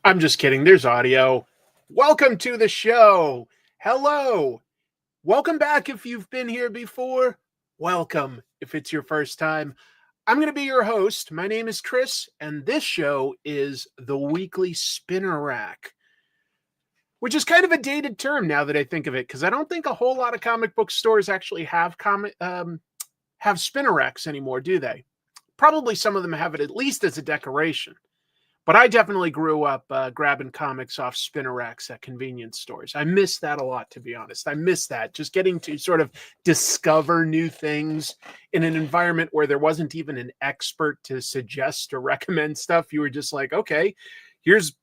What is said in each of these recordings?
I'm just kidding. There's audio. Welcome to the show. Hello. Welcome back if you've been here before. Welcome if it's your first time. I'm going to be your host. My name is Chris, and this show is the Weekly Spinner Rack, which is kind of a dated term now that I think of it, because I don't think a whole lot of comic book stores actually have spinner racks anymore, do they? Probably some of them have it at least as a decoration. But I definitely grew up grabbing comics off spinner racks at convenience stores. I miss that a lot, to be honest. I miss that. Just getting to sort of discover new things in an environment where there wasn't even an expert to suggest or recommend stuff. You were just like, okay, here's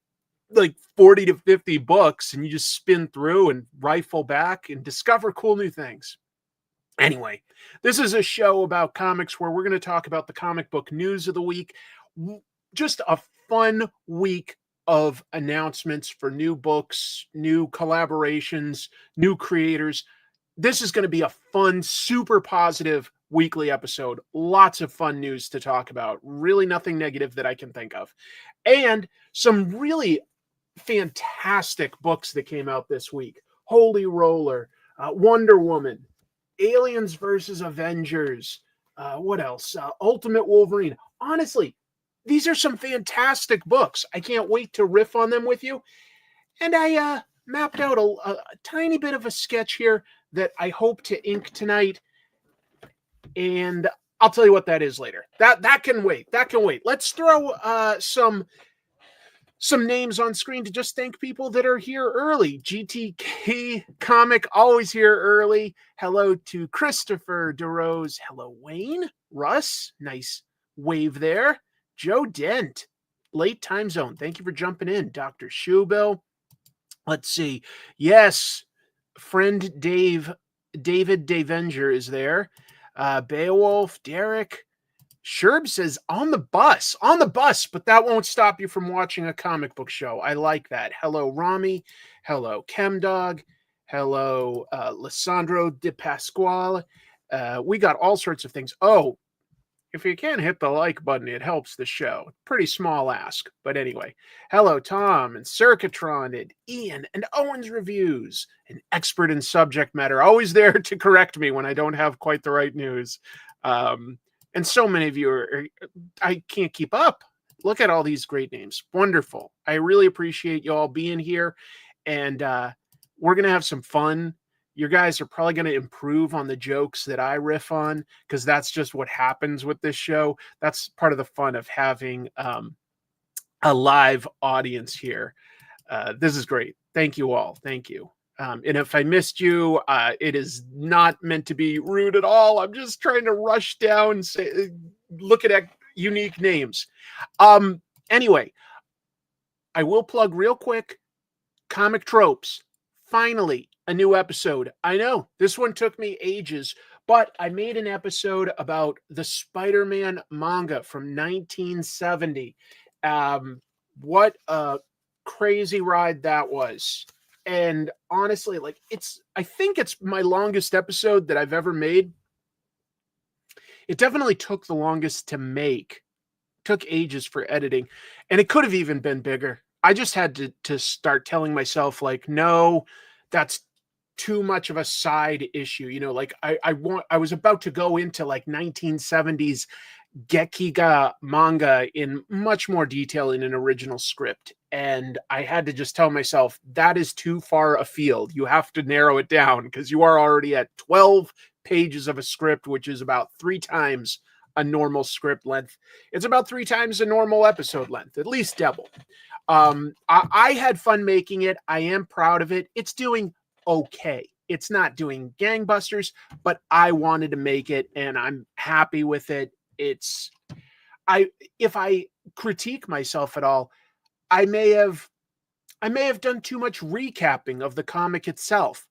like 40 to 50 books, and you just spin through and rifle back and discover cool new things. Anyway, this is a show about comics where we're going to talk about the comic book news of the week. Just a fun week of announcements for new books, new collaborations, new creators. This is going to be a fun, super positive weekly episode. Lots of fun news to talk about. Really nothing negative that I can think of. And some really fantastic books that came out this week. Holy Roller, Wonder Woman, Aliens versus Avengers. What else? Ultimate Wolverine. Honestly, these are some fantastic books. I can't wait to riff on them with you. And I mapped out a tiny bit of a sketch here that I hope to ink tonight. And I'll tell you what that is later. That can wait. That can wait. Let's throw some names on screen to just thank people that are here early. GTK Comic, always here early. Hello to Christopher DeRose. Hello, Wayne. Russ, nice wave there. Joe Dent, late time zone. Thank you for jumping in. Dr. Shubil. Let's see. Yes, friend David Davenger is there. Beowulf, Derek. Sherb says on the bus, but that won't stop you from watching a comic book show. I like that. Hello, Rami. Hello, Chemdog. Hello, Lissandro De Pasquale. We got all sorts of things. Oh, if you can hit the like button, it helps the show. Pretty small ask, but anyway. Hello, Tom and Circuitron and Ian and Owen's Reviews, an expert in subject matter, always there to correct me when I don't have quite the right news. And so many of you I can't keep up. Look at all these great names. Wonderful. I really appreciate you all being here, and we're going to have some fun. You guys are probably going to improve on the jokes that I riff on, because that's just what happens with this show. That's part of the fun of having a live audience here. This is great. Thank you all. Thank you. And if I missed you, it is not meant to be rude at all. I'm just trying to rush down, look at unique names. Anyway, I will plug real quick, Comic Tropes. Finally, a new episode. I know this one took me ages, but I made an episode about the Spider-Man manga from 1970. What a crazy ride that was. And honestly, I think it's my longest episode that I've ever made. It definitely took the longest to make. Took ages for editing, and it could have even been bigger. I just had to start telling myself, like, no, that's too much of a side issue. You know, like I was about to go into like 1970s Gekiga manga in much more detail in an original script. And I had to just tell myself, that is too far afield. You have to narrow it down, because you are already at 12 pages of a script, which is about 3 times a normal script length. It's about 3 times a normal episode length, at least double. I had fun making it. I am proud of it. It's doing okay. It's not doing gangbusters, but I wanted to make it, and I'm happy with it. If I critique myself at all, I may have done too much recapping of the comic itself,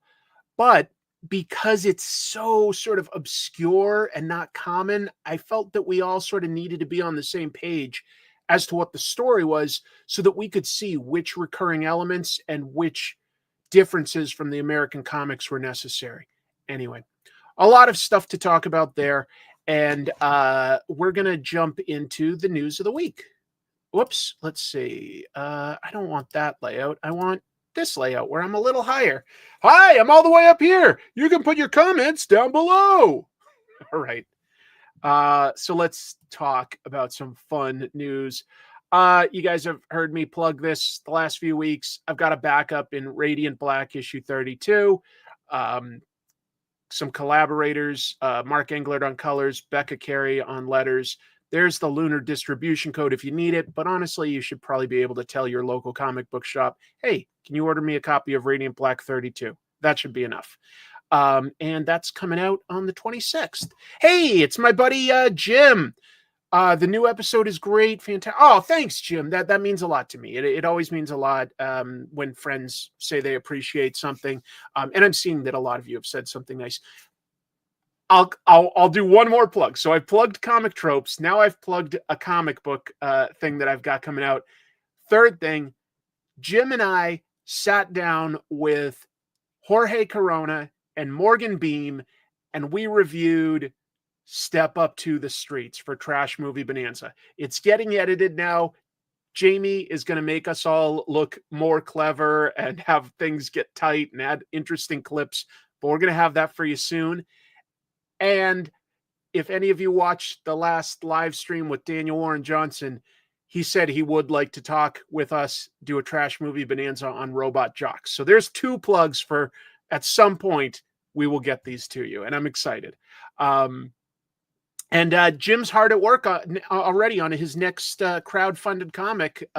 but because it's so sort of obscure and not common, I felt that we all sort of needed to be on the same page as to what the story was, so that we could see which recurring elements and which differences from the American comics were necessary. Anyway, a lot of stuff to talk about there, and we're going to jump into the news of the week. whoops, let's see. I don't want that layout. I want this layout where I'm a little higher. Hi, I'm all the way up here. You can put your comments down below. All right. So let's talk about some fun news. You guys have heard me plug this the last few weeks. I've got a backup in Radiant Black issue 32. Some collaborators, Mark Englert on colors, Becca Carey on letters. There's the Lunar distribution code if you need it, but honestly, you should probably be able to tell your local comic book shop, hey, can you order me a copy of Radiant Black 32? That should be enough. And that's coming out on the 26th. Hey, it's my buddy Jim. The new episode is great. Fantastic. Oh, thanks, Jim. That means a lot to me. It always means a lot when friends say they appreciate something. And I'm seeing that a lot of you have said something nice. I'll do one more plug. So I've plugged Comic Tropes. Now I've plugged a comic book thing that I've got coming out. Third thing, Jim and I sat down with Jorge Corona and Morgan Beam, and we reviewed Step Up to the Streets for Trash Movie Bonanza. It's getting edited now. Jamie is going to make us all look more clever and have things get tight and add interesting clips, but we're going to have that for you soon. And if any of you watched the last live stream with Daniel Warren Johnson, he said he would like to talk with us, do a Trash Movie Bonanza on Robot Jocks. So there's two plugs for, at some point, we will get these to you, and I'm excited. And Jim's hard at work already on his next crowdfunded comic.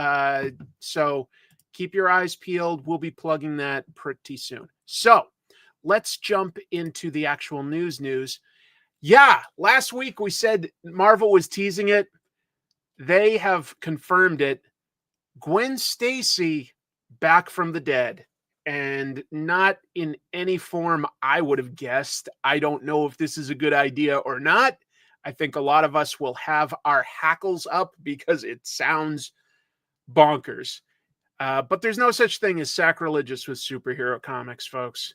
So keep your eyes peeled. We'll be plugging that pretty soon. So let's jump into the actual news. Yeah, last week we said Marvel was teasing it. They have confirmed it. Gwen Stacy back from the dead, and not in any form I would have guessed. I don't know if this is a good idea or not. I think a lot of us will have our hackles up because it sounds bonkers. But there's no such thing as sacrilegious with superhero comics, folks.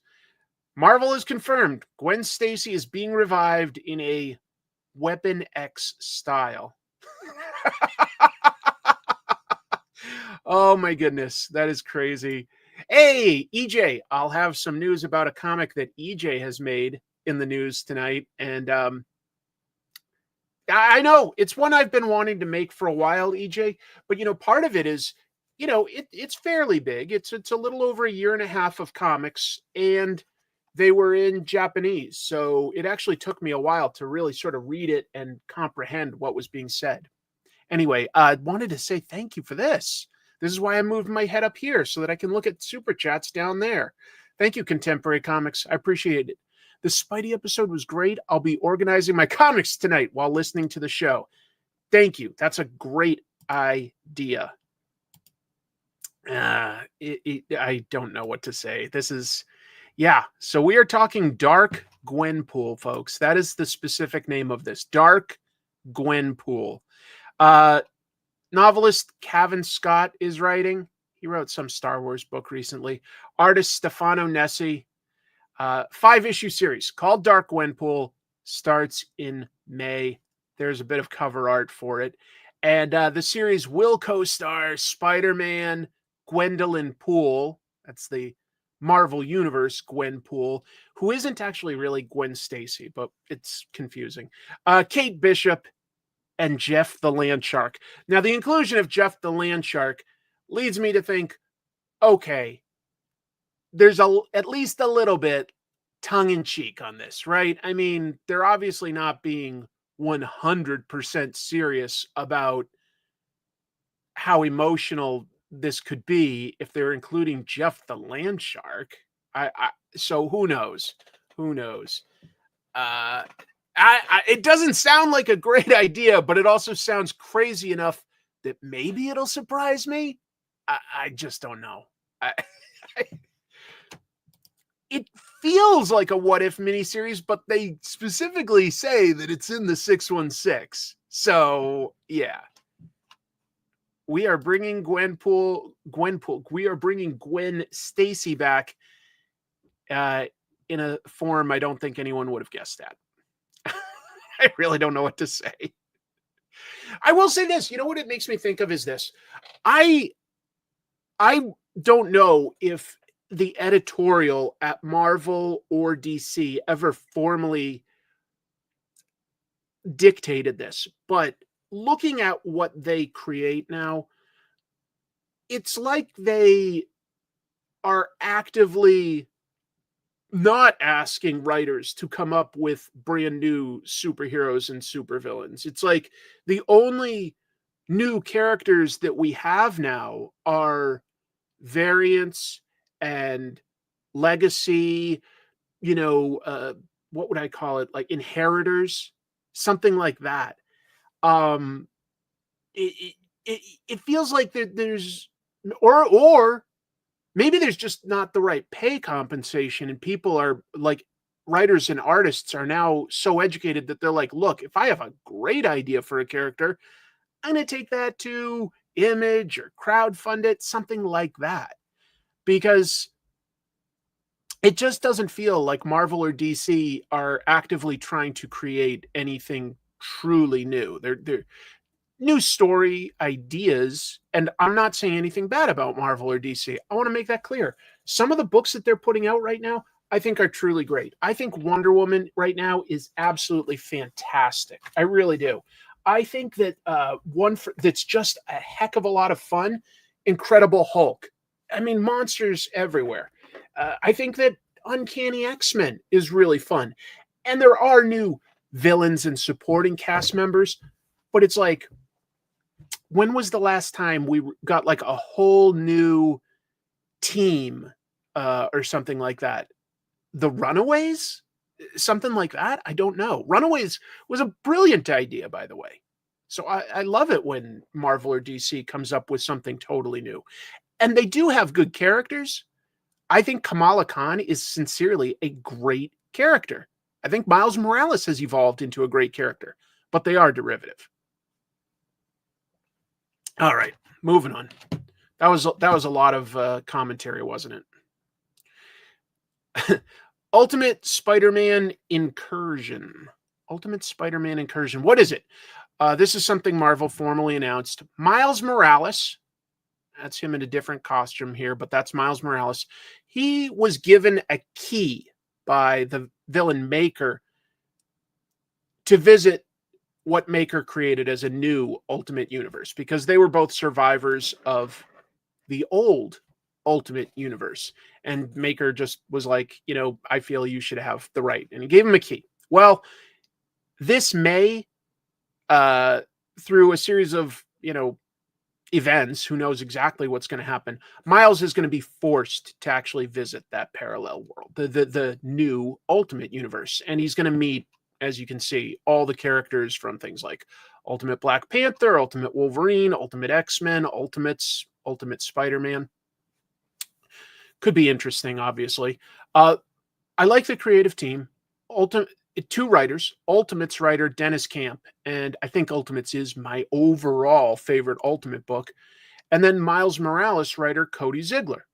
Marvel has confirmed Gwen Stacy is being revived in a Weapon X style. Oh my goodness, that is crazy. Hey, EJ, I'll have some news about a comic that EJ has made in the news tonight. And I know it's one I've been wanting to make for a while, EJ, but part of it is, it's fairly big. It's a little over a year and a half of comics, and they were in Japanese. So it actually took me a while to really sort of read it and comprehend what was being said. Anyway, I wanted to say thank you for this. This is why I moved my head up here so that I can look at super chats down there. Thank you, Contemporary Comics. I appreciate it. The Spidey episode was great. I'll be organizing my comics tonight while listening to the show. Thank you. That's a great idea. I don't know what to say. This is... Yeah, so we are talking Dark Gwenpool, folks. That is the specific name of this. Dark Gwenpool. Novelist Cavan Scott is writing. He wrote some Star Wars book recently. Artist Stefano Nessi. 5-issue series called Dark Gwenpool. Starts in May. There's a bit of cover art for it. And the series will co-star Spider-Man, Gwendolyn Poole. That's the Marvel Universe Gwenpool, who isn't actually really Gwen Stacy, but it's confusing. Kate Bishop and Jeff the Landshark. Now, the inclusion of Jeff the Landshark leads me to think, okay, there's at least a little bit tongue-in-cheek on this, right? I mean, they're obviously not being 100% serious about how emotional this could be if they're including Jeff the Landshark. So who knows? It doesn't sound like a great idea, but it also sounds crazy enough that maybe it'll surprise me. I just don't know. It feels like a What If miniseries, but they specifically say that it's in the 616. So yeah. We are bringing Gwenpool. We are bringing Gwen Stacy back in a form I don't think anyone would have guessed at. I really don't know what to say. I will say this. You know what it makes me think of is this. I don't know if the editorial at Marvel or DC ever formally dictated this, but looking at what they create now, it's like they are actively not asking writers to come up with brand new superheroes and supervillains. It's like the only new characters that we have now are variants and legacy, what would I call it? Like inheritors, something like that. Um, it feels like there's, or maybe there's just not the right pay compensation, and people are like, writers and artists are now so educated that they're like, look, if I have a great idea for a character, I'm going to take that to Image or crowdfund it, something like that. Because it just doesn't feel like Marvel or DC are actively trying to create anything truly new. They're new story ideas, and I'm not saying anything bad about Marvel or DC. I want to make that clear. Some of the books that they're putting out right now, I think are truly great. I think Wonder Woman right now is absolutely fantastic. I really do. I think that that's just a heck of a lot of fun, Incredible Hulk. I mean, monsters everywhere. I think that Uncanny X-Men is really fun. And there are new villains and supporting cast members, but it's like, when was the last time we got like a whole new team or something like that? The Runaways? Something like that? I don't know. Runaways was a brilliant idea, by the way. So I love it when Marvel or DC comes up with something totally new. And they do have good characters. I think Kamala Khan is sincerely a great character. I think Miles Morales has evolved into a great character, but they are derivative. All right, moving on. That was a lot of commentary, wasn't it? Ultimate Spider-Man Incursion. Ultimate Spider-Man Incursion. What is it? This is something Marvel formally announced. Miles Morales, that's him in a different costume here, but that's Miles Morales. He was given a key by the villain Maker to visit what Maker created as a new Ultimate Universe, because they were both survivors of the old Ultimate Universe. And Maker just was like, I feel you should have the right. And he gave him a key. Well, this May, through a series of, events, who knows exactly what's going to happen, Miles is going to be forced to actually visit that parallel world, the new Ultimate Universe. And he's going to meet, as you can see, all the characters from things like Ultimate Black Panther, Ultimate Wolverine, Ultimate X-Men, Ultimate Spider-Man. Could be interesting, obviously. I like the creative team. Two writers, Ultimates writer Dennis Camp, and I think Ultimates is my overall favorite Ultimate book. And then Miles Morales writer Cody Ziegler.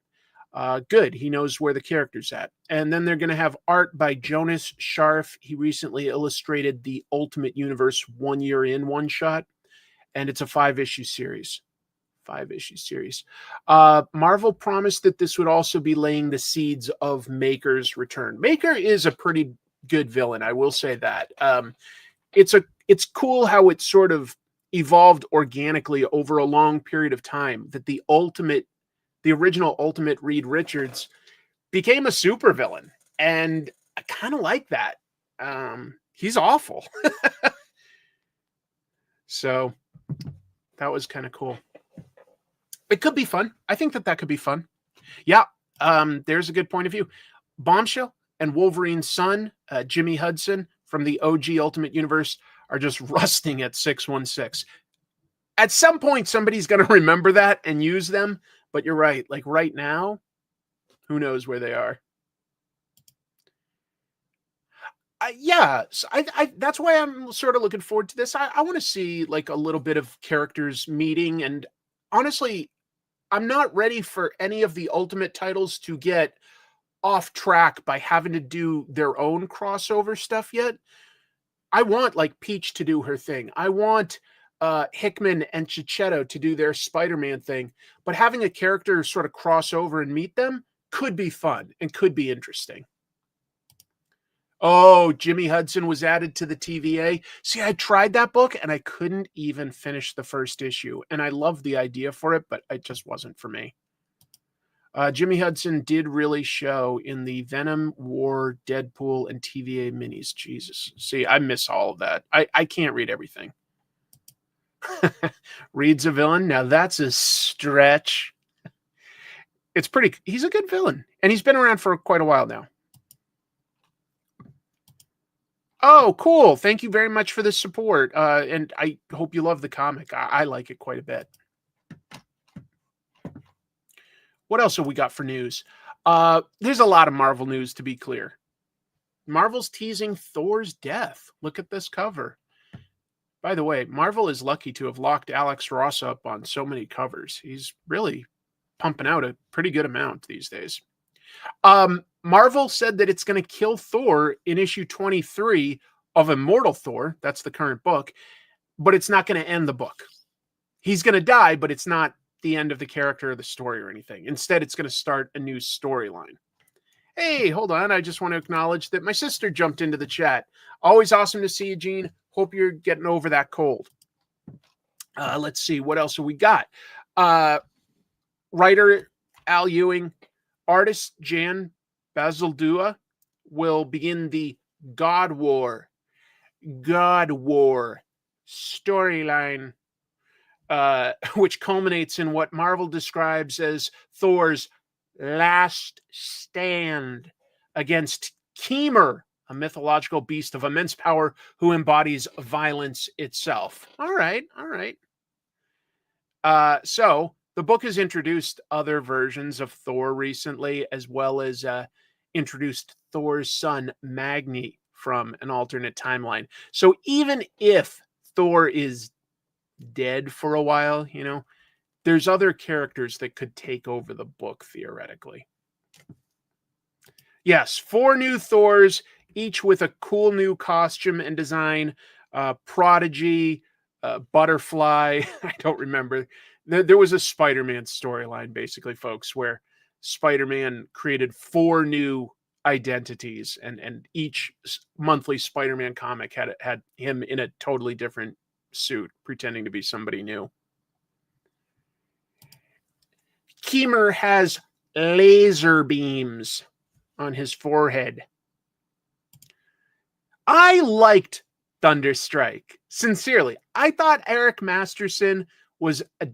Good. He knows where the character's at. And then they're going to have art by Jonas Scharf. He recently illustrated the Ultimate Universe 1 year in one shot, and it's a 5-issue series. 5-issue series. Marvel promised that this would also be laying the seeds of Maker's return. Maker is a pretty good villain, I will say that. It's cool how it sort of evolved organically over a long period of time, that the original Ultimate Reed Richards became a supervillain, and I kind of like that. He's awful. So that was kind of cool. It could be fun. I think that could be fun. Yeah, there's a good point of view. Bombshell and Wolverine's son, Jimmy Hudson, from the OG Ultimate Universe, are just rusting at 616. At some point, somebody's going to remember that and use them, but you're right. Like right now, who knows where they are? Yeah, so I that's why I'm sort of looking forward to this. I want to see like a little bit of characters meeting, and honestly, I'm not ready for any of the Ultimate titles to get off track by having to do their own crossover stuff yet. I want like Peach to do her thing. I want Hickman and Chichetto to do their Spider-Man thing, but having a character sort of cross over and meet them could be fun and could be interesting. Oh, Jimmy Hudson was added to the TVA. See, I tried that book and I couldn't even finish the first issue. And I loved the idea for it, but it just wasn't for me. Jimmy Hudson did really show in the Venom, War, Deadpool, and TVA minis. Jesus. See, I miss all of that. I can't read everything. Reed's a villain. Now that's a stretch. It's pretty. He's a good villain. And he's been around for quite a while now. Oh, cool. Thank you very much for the support. And I hope you love the comic. I like it quite a bit. What else have we got for news? There's a lot of Marvel news, to be clear. Marvel's teasing Thor's death. Look at this cover. By the way, Marvel is lucky to have locked Alex Ross up on so many covers. He's really pumping out a pretty good amount these days. Marvel said that it's going to kill Thor in issue 23 of Immortal Thor. That's the current book. But it's not going to end the book. He's going to die, but it's not the end of the character or the story or anything. Instead, it's going to start a new storyline. Hey, hold on. I just want to acknowledge that my sister jumped into the chat. Always awesome to see you, Gene. Hope you're getting over that cold. Let's see. What else have we got? Writer Al Ewing, artist Jan Bazaldua will begin the God War storyline, which culminates in what Marvel describes as Thor's last stand against Keemer, a mythological beast of immense power who embodies violence itself. All right. So the book has introduced other versions of Thor recently, as well as introduced Thor's son, Magni, from an alternate timeline. So even if Thor is dead for a while, there's other characters that could take over the book, theoretically. Yes, 4 new Thors, each with a cool new costume and design. Prodigy, Butterfly, I don't remember. There was a Spider-Man storyline, basically, folks, where Spider-Man created 4 new identities, and each monthly Spider-Man comic had him in a totally different suit, pretending to be somebody new. Keemer has laser beams on his forehead. I liked Thunderstrike, sincerely. I thought Eric Masterson was a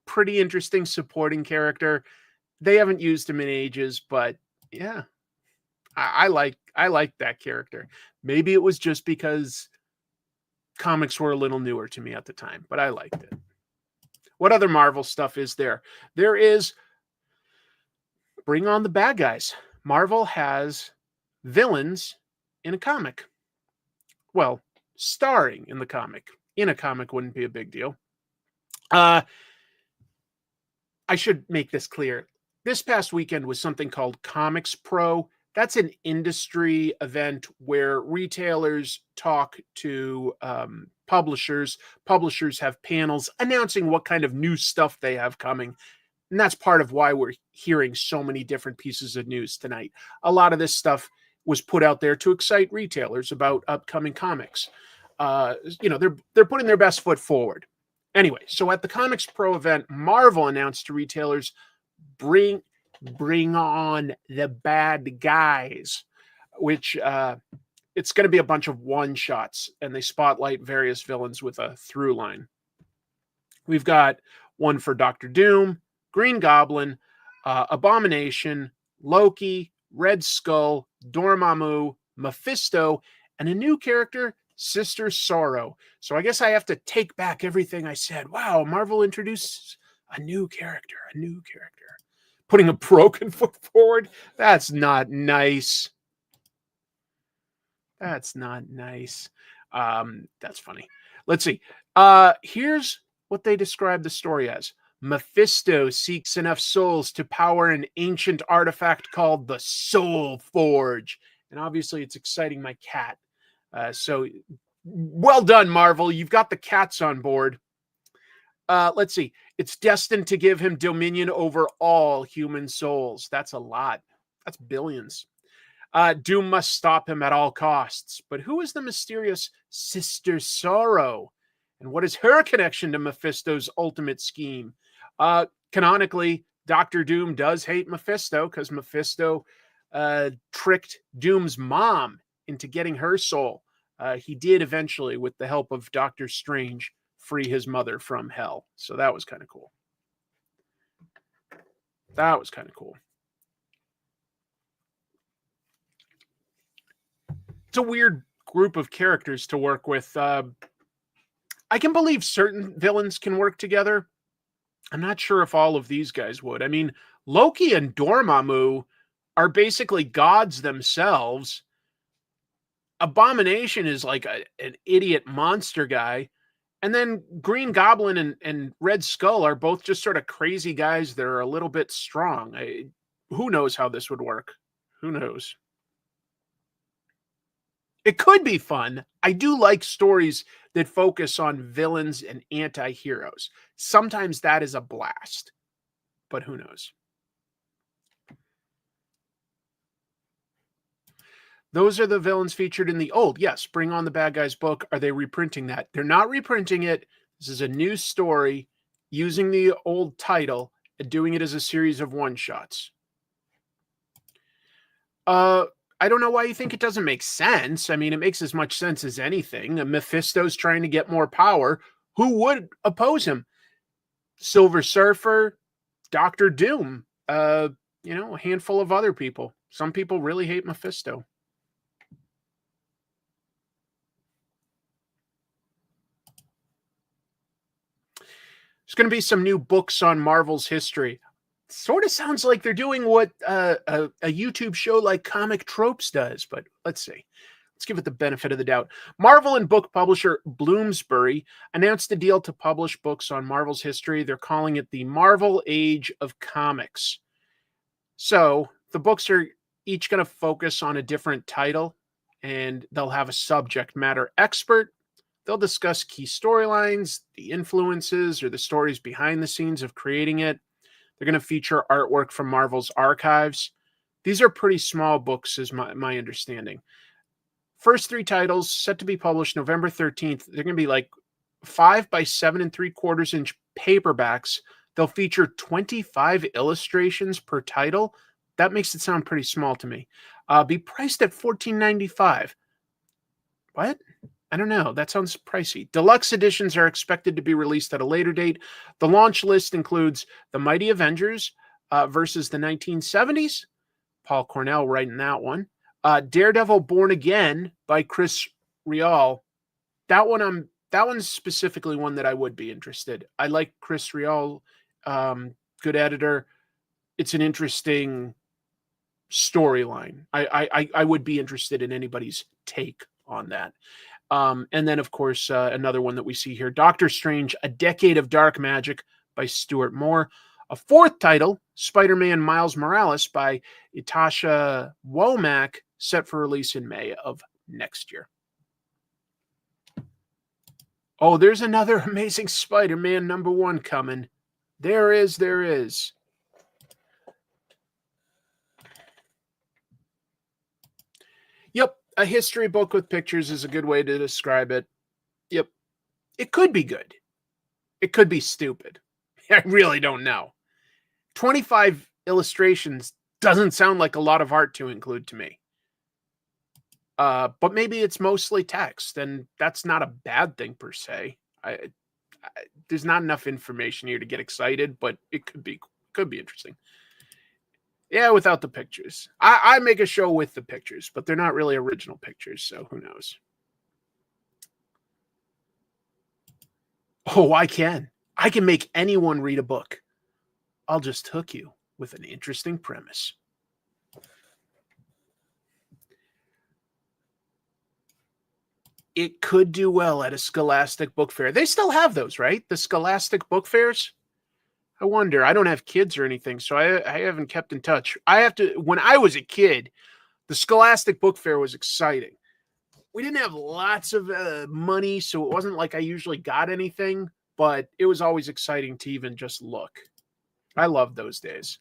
pretty interesting supporting character. They haven't used him in ages, but yeah, I like that character. Maybe it was just because comics were a little newer to me at the time, but I liked it. What other Marvel stuff is there? There is Bring On the Bad Guys. Marvel has villains in a comic. Well, starring in the comic. In a comic wouldn't be a big deal. I should make this clear. This past weekend was something called Comics Pro. That's an industry event where retailers talk to publishers. Publishers have panels announcing what kind of new stuff they have coming. And that's part of why we're hearing so many different pieces of news tonight. A lot of this stuff was put out there to excite retailers about upcoming comics. They're putting their best foot forward. Anyway, so at the Comics Pro event, Marvel announced to retailers, bring on the bad guys, which it's going to be a bunch of one-shots, and they spotlight various villains with a through line. We've got one for Doctor Doom, Green Goblin, Abomination, Loki, Red Skull, Dormammu, Mephisto, and a new character, Sister Sorrow. So I guess I have to take back everything I said. Wow, Marvel introduced a new character. Putting a broken foot forward? That's not nice. That's funny. Let's see. Here's what they describe the story as. Mephisto seeks enough souls to power an ancient artifact called the Soul Forge. And obviously it's exciting my cat. So well done, Marvel. You've got the cats on board. Let's see. It's destined to give him dominion over all human souls. That's a lot. That's billions. Doom must stop him at all costs. But who is the mysterious Sister Sorrow? And what is her connection to Mephisto's ultimate scheme? Canonically, Dr. Doom does hate Mephisto because Mephisto tricked Doom's mom into getting her soul. He did eventually, with the help of Doctor Strange, free his mother from hell. So that was kind of cool. That was kind of cool. It's a weird group of characters to work with. I can believe certain villains can work together. I'm not sure if all of these guys would. I mean, Loki and Dormammu are basically gods themselves. Abomination is like an idiot monster guy. And then Green Goblin and Red Skull are both just sort of crazy guys that are a little bit strong. Who knows how this would work? Who knows? It could be fun. I do like stories that focus on villains and anti-heroes. Sometimes that is a blast, but who knows? Those are the villains featured in the old, yes, Bring On the Bad Guys book. Are they reprinting that? They're not reprinting it. This is a new story using the old title and doing it as a series of one-shots. I don't know why you think it doesn't make sense. I mean, it makes as much sense as anything. Mephisto's trying to get more power. Who would oppose him? Silver Surfer, Doctor Doom, a handful of other people. Some people really hate Mephisto. There's going to be some new books on Marvel's history. Sort of sounds like they're doing what a YouTube show like Comic Tropes does, but let's see. Let's give it the benefit of the doubt. Marvel and book publisher Bloomsbury announced a deal to publish books on Marvel's history. They're calling it the Marvel Age of Comics. So the books are each going to focus on a different title, and they'll have a subject matter expert. They'll discuss key storylines, the influences, or the stories behind the scenes of creating it. They're going to feature artwork from Marvel's archives. These are pretty small books, is my understanding. First 3 titles set to be published November 13th. They're going to be like 5 by 7 3/4 inch paperbacks. They'll feature 25 illustrations per title. That makes it sound pretty small to me. Be priced at $14.95. What? I don't know. That sounds pricey. Deluxe editions are expected to be released at a later date. The launch list includes The Mighty Avengers versus the 1970s. Paul Cornell writing that one. Daredevil Born Again by Chris Rial. That one's specifically one that I would be interested. I like Chris Rial, good editor. It's an interesting storyline. I would be interested in anybody's take on that. And then, of course, another one that we see here, Doctor Strange, A Decade of Dark Magic by Stuart Moore. A 4th title, Spider-Man Miles Morales by Itasha Womack, set for release in May of next year. Oh, there's another Amazing Spider-Man #1 coming. There is. Yep. A history book with pictures is a good way to describe it. Yep. It could be good. It could be stupid. I really don't know. 25 illustrations doesn't sound like a lot of art to include to me. But maybe it's mostly text, and that's not a bad thing per se. There's not enough information here to get excited, but it could be interesting. Yeah, without the pictures. I make a show with the pictures, but they're not really original pictures, so who knows? Oh, I can. I can make anyone read a book. I'll just hook you with an interesting premise. It could do well at a Scholastic book fair. They still have those, right? The Scholastic book fairs? I wonder. I don't have kids or anything, so I haven't kept in touch. When I was a kid, the Scholastic book fair was exciting. We didn't have lots of money, so it wasn't like I usually got anything. but it was always exciting to even just look. I love those days.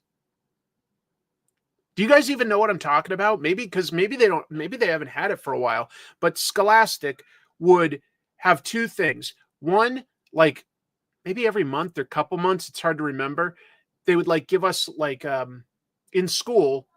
Do you guys even know what I'm talking about? Maybe they haven't had it for a while, but Scholastic would have two things. One, like maybe every month or couple months, it's hard to remember, they would like give us like in school,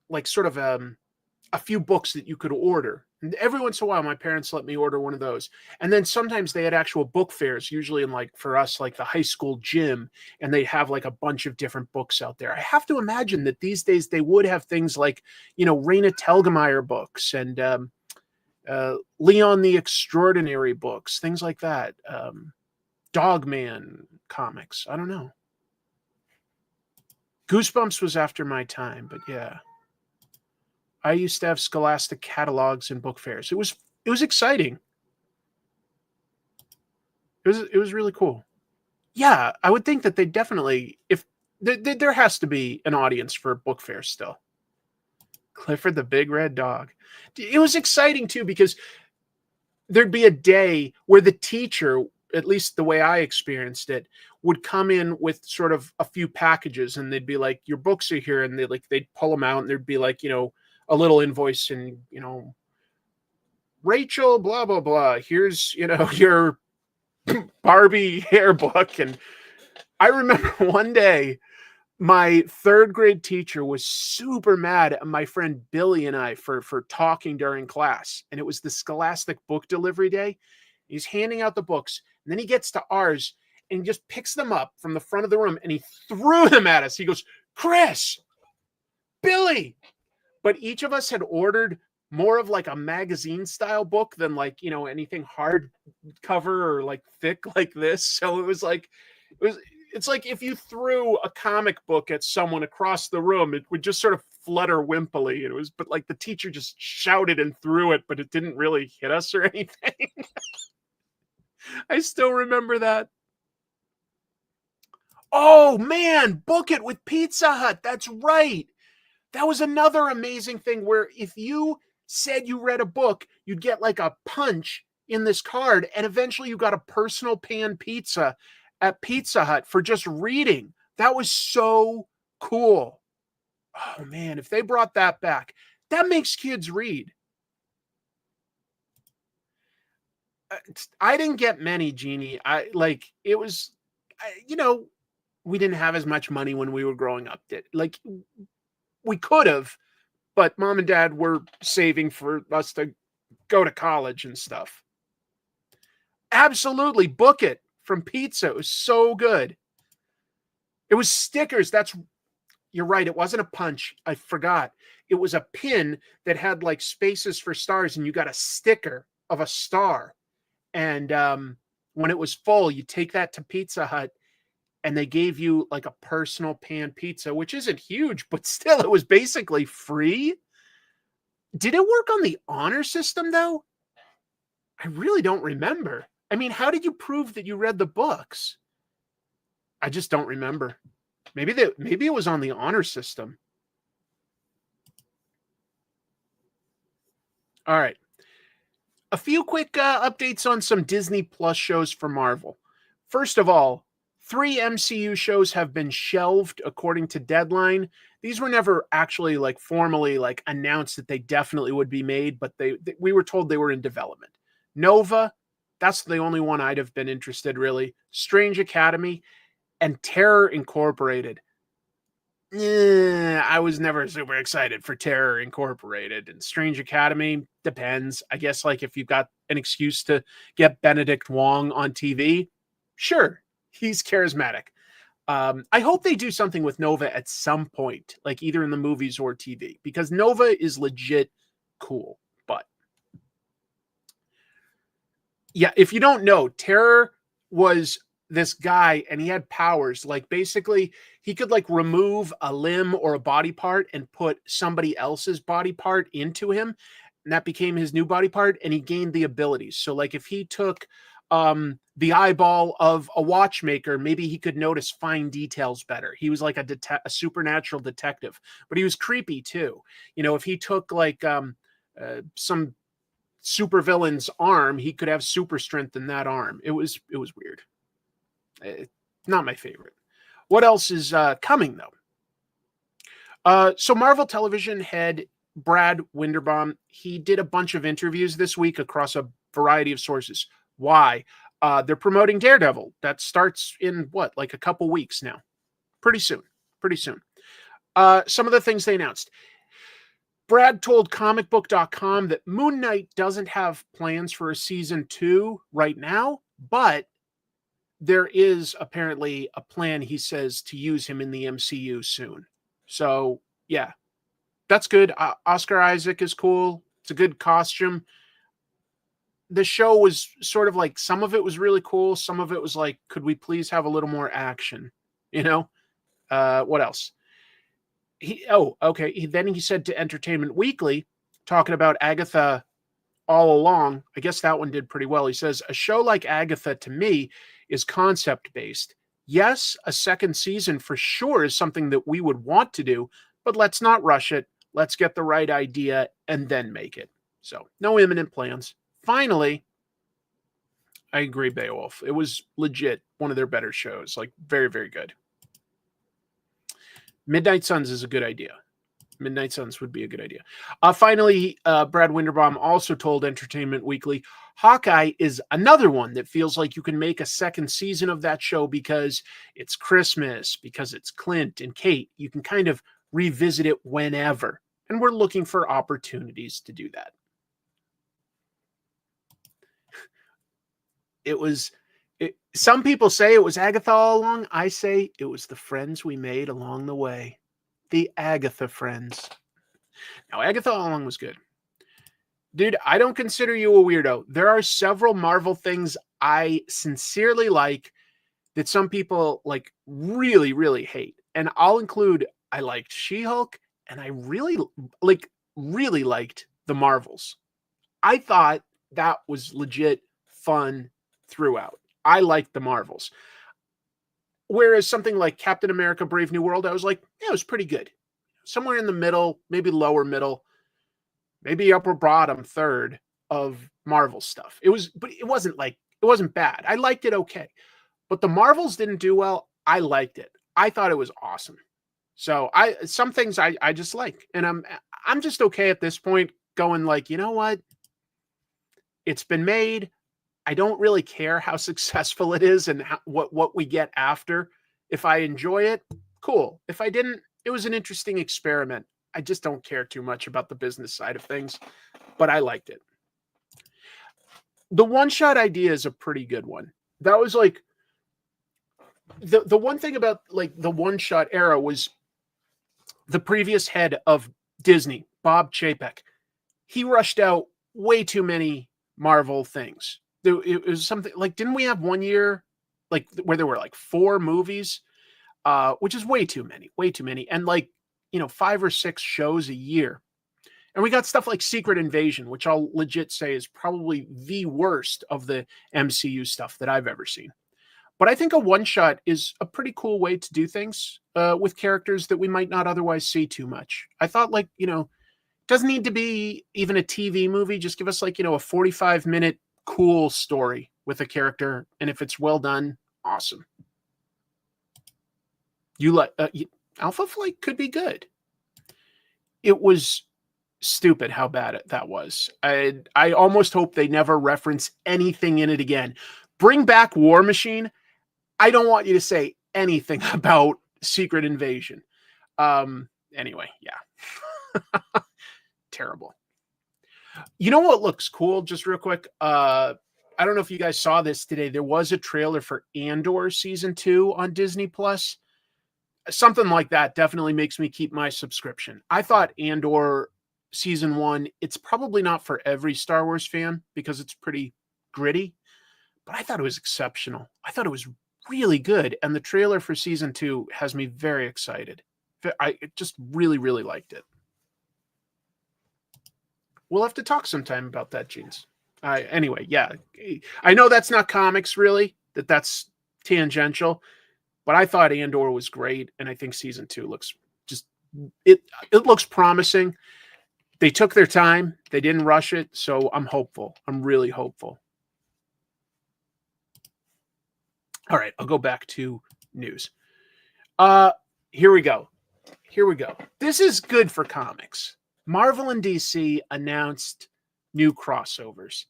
like sort of a few books that you could order. And every once in a while, my parents let me order one of those. And then sometimes they had actual book fairs, usually in like, for us, like the high school gym, and they'd have like a bunch of different books out there. I have to imagine that these days they would have things like, Raina Telgemeier books and Leon the Extraordinary books, things like that. Dogman comics. I don't know. Goosebumps was after my time, but yeah. I used to have Scholastic catalogs and book fairs. It was exciting. It was really cool. Yeah, I would think that they definitely, if there has to be an audience for book fairs still. Clifford the Big Red Dog. It was exciting too because there'd be a day where the teacher, at least the way I experienced it, would come in with sort of a few packages, and they'd be like, "Your books are here," and they'd pull them out, and there'd be like, a little invoice and, Rachel, blah, blah, blah. Here's, your Barbie hair book. And I remember one day my third grade teacher was super mad at my friend Billy and I for talking during class. And it was the Scholastic book delivery day. He's handing out the books, and then he gets to ours and he just picks them up from the front of the room and he threw them at us. He goes, "Chris, Billy." But each of us had ordered more of like a magazine style book than like, anything hard cover or like thick like this. So it's like if you threw a comic book at someone across the room, it would just sort of flutter wimpily. But like the teacher just shouted and threw it, but it didn't really hit us or anything. I still remember that. Oh man, Book It with Pizza Hut. That's right. That was another amazing thing where if you said you read a book, you'd get like a punch in this card, and eventually you got a personal pan pizza at Pizza Hut for just reading. That was so cool. Oh man, if they brought that back, that makes kids read. I didn't get many, Jeannie. We didn't have as much money when we were growing up. We could have, but mom and dad were saving for us to go to college and stuff. Absolutely. Book It from Pizza. It was so good. It was stickers. You're right. It wasn't a punch. I forgot. It was a pin that had like spaces for stars, and you got a sticker of a star. And when it was full, you take that to Pizza Hut, and they gave you like a personal pan pizza, which isn't huge, but still it was basically free. Did it work on the honor system though? I really don't remember. I mean, how did you prove that you read the books? I just don't remember. Maybe it was on the honor system. All right. A few quick updates on some Disney Plus shows for Marvel. First of all, 3 MCU shows have been shelved according to Deadline. These were never actually like formally like announced that they definitely would be made, but we were told they were in development. Nova, that's the only one I'd have been interested really. Strange Academy and Terror Incorporated. I was never super excited for Terror Incorporated. And Strange Academy depends. I guess like if you've got an excuse to get Benedict Wong on TV, sure. He's charismatic. I hope they do something with Nova at some point, like either in the movies or TV, because Nova is legit cool. But yeah, if you don't know, Terror was this guy and he had powers. Like basically he could like remove a limb or a body part and put somebody else's body part into him. And that became his new body part, and he gained the abilities. So like if he took the eyeball of a watchmaker, maybe he could notice fine details better. He was like a supernatural detective, but he was creepy too. If he took like some supervillain's arm, he could have super strength in that arm. It was weird. Not my favorite. What else is coming, though? So Marvel Television head Brad Winderbaum, he did a bunch of interviews this week across a variety of sources. Why? They're promoting Daredevil. That starts in, like a couple weeks now. Pretty soon. Some of the things they announced. Brad told comicbook.com that Moon Knight doesn't have plans for a season 2 right now, but there is apparently a plan, he says, to use him in the MCU soon. So, yeah, that's good. Oscar Isaac is cool. It's a good costume. The show was sort of like, some of it was really cool. Some of it was like, could we please have a little more action? What else? Then he said to Entertainment Weekly, talking about Agatha All Along, I guess that one did pretty well. He says, a show like Agatha to me is concept-based. Yes, a second season for sure is something that we would want to do, but let's not rush it. Let's get the right idea and then make it. So, no imminent plans. Finally, I agree, Beowulf. It was legit one of their better shows. Like, very, very good. Midnight Suns is a good idea. Midnight Suns would be a good idea. Finally, Brad Winderbaum also told Entertainment Weekly, Hawkeye is another one that feels like you can make a second season of that show because it's Christmas, because it's Clint and Kate. You can kind of revisit it whenever. And we're looking for opportunities to do that. Some people say it was Agatha all along. I say it was the friends we made along the way. The Agatha friends. Now, Agatha all along was good. Dude, I don't consider you a weirdo. There are several Marvel things I sincerely like that some people like really, really hate. And I'll include, I liked She-Hulk, and I really liked the Marvels. I thought that was legit fun throughout. I liked the Marvels. Whereas something like Captain America Brave New World, I was like, yeah, it was pretty good. Somewhere in the middle, maybe lower middle, maybe upper bottom third of Marvel stuff. But it wasn't bad. I liked it okay. But the Marvels didn't do well. I liked it. I thought it was awesome. So some things I just like. And I'm just okay at this point going like, you know what? It's been made. I don't really care how successful it is and what we get after. If I enjoy it, cool. If I didn't, it was an interesting experiment. I just don't care too much about the business side of things, but I liked it. The one-shot idea is a pretty good one. That was like the one thing about like the one-shot era was the previous head of Disney, Bob Chapek. He rushed out way too many Marvel things. It was something like, didn't we have 1 year like where there were like 4 movies, which is way too many, and like 5 or 6 shows a year. And we got stuff like Secret Invasion, which I'll legit say is probably the worst of the MCU stuff that I've ever seen. But I think a one shot is a pretty cool way to do things with characters that we might not otherwise see too much. I thought it doesn't need to be even a TV movie. Just give us a 45-minute cool story with a character, and if it's well done, awesome. Alpha Flight could be good. It was stupid how bad that was. I almost hope they never reference anything in it again. Bring back War Machine. I don't want you to say anything about Secret Invasion. Anyway, yeah. Terrible. You know what looks cool? Just real quick. I don't know if you guys saw this today. There was a trailer for Andor season 2 on Disney Plus. Something like that definitely makes me keep my subscription. I thought Andor season 1, it's probably not for every Star Wars fan because it's pretty gritty, but I thought it was exceptional. I thought it was really good. And the trailer for season 2 has me very excited. I just really, really liked it. We'll have to talk sometime about that, Jeans. Anyway, yeah. I know that's not comics, really. That's tangential. But I thought Andor was great, and I think season 2 looks it looks promising. They took their time. They didn't rush it, so I'm hopeful. I'm really hopeful. All right, I'll go back to news. Here we go. This is good for comics. Marvel and DC announced new crossovers.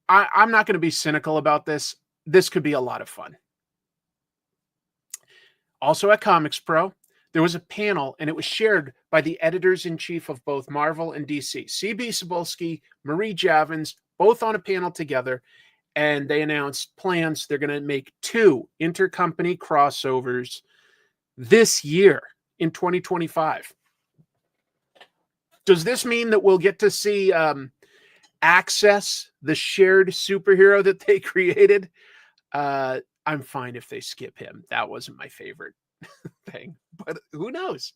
I'm not going to be cynical about this. This could be a lot of fun. Also at Comics Pro, there was a panel, and it was shared by the editors-in-chief of both Marvel and DC, C.B. Cebulski, Marie Javins, both on a panel together, and they announced plans. They're going to make 2 intercompany crossovers this year in 2025. Does this mean that we'll get to see Access, the shared superhero that they created? I'm fine if they skip him. That wasn't my favorite thing, but who knows?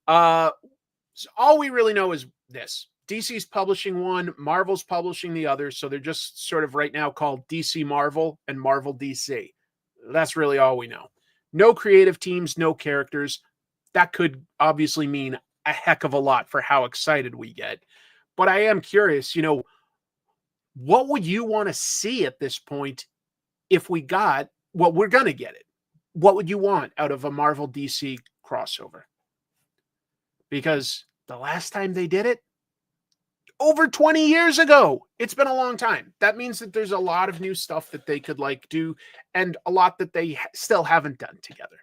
So all we really know is this. DC's publishing one, Marvel's publishing the other, so they're just sort of right now called DC Marvel and Marvel DC. That's really all we know. No creative teams, no characters. That could obviously mean a heck of a lot for how excited we get. But I am curious, what would you want to see at this point if we got, well, we're going to get it. What would you want out of a Marvel DC crossover? Because the last time they did it, over 20 years ago. It's been a long time. That means that there's a lot of new stuff that they could do, and a lot that they still haven't done together,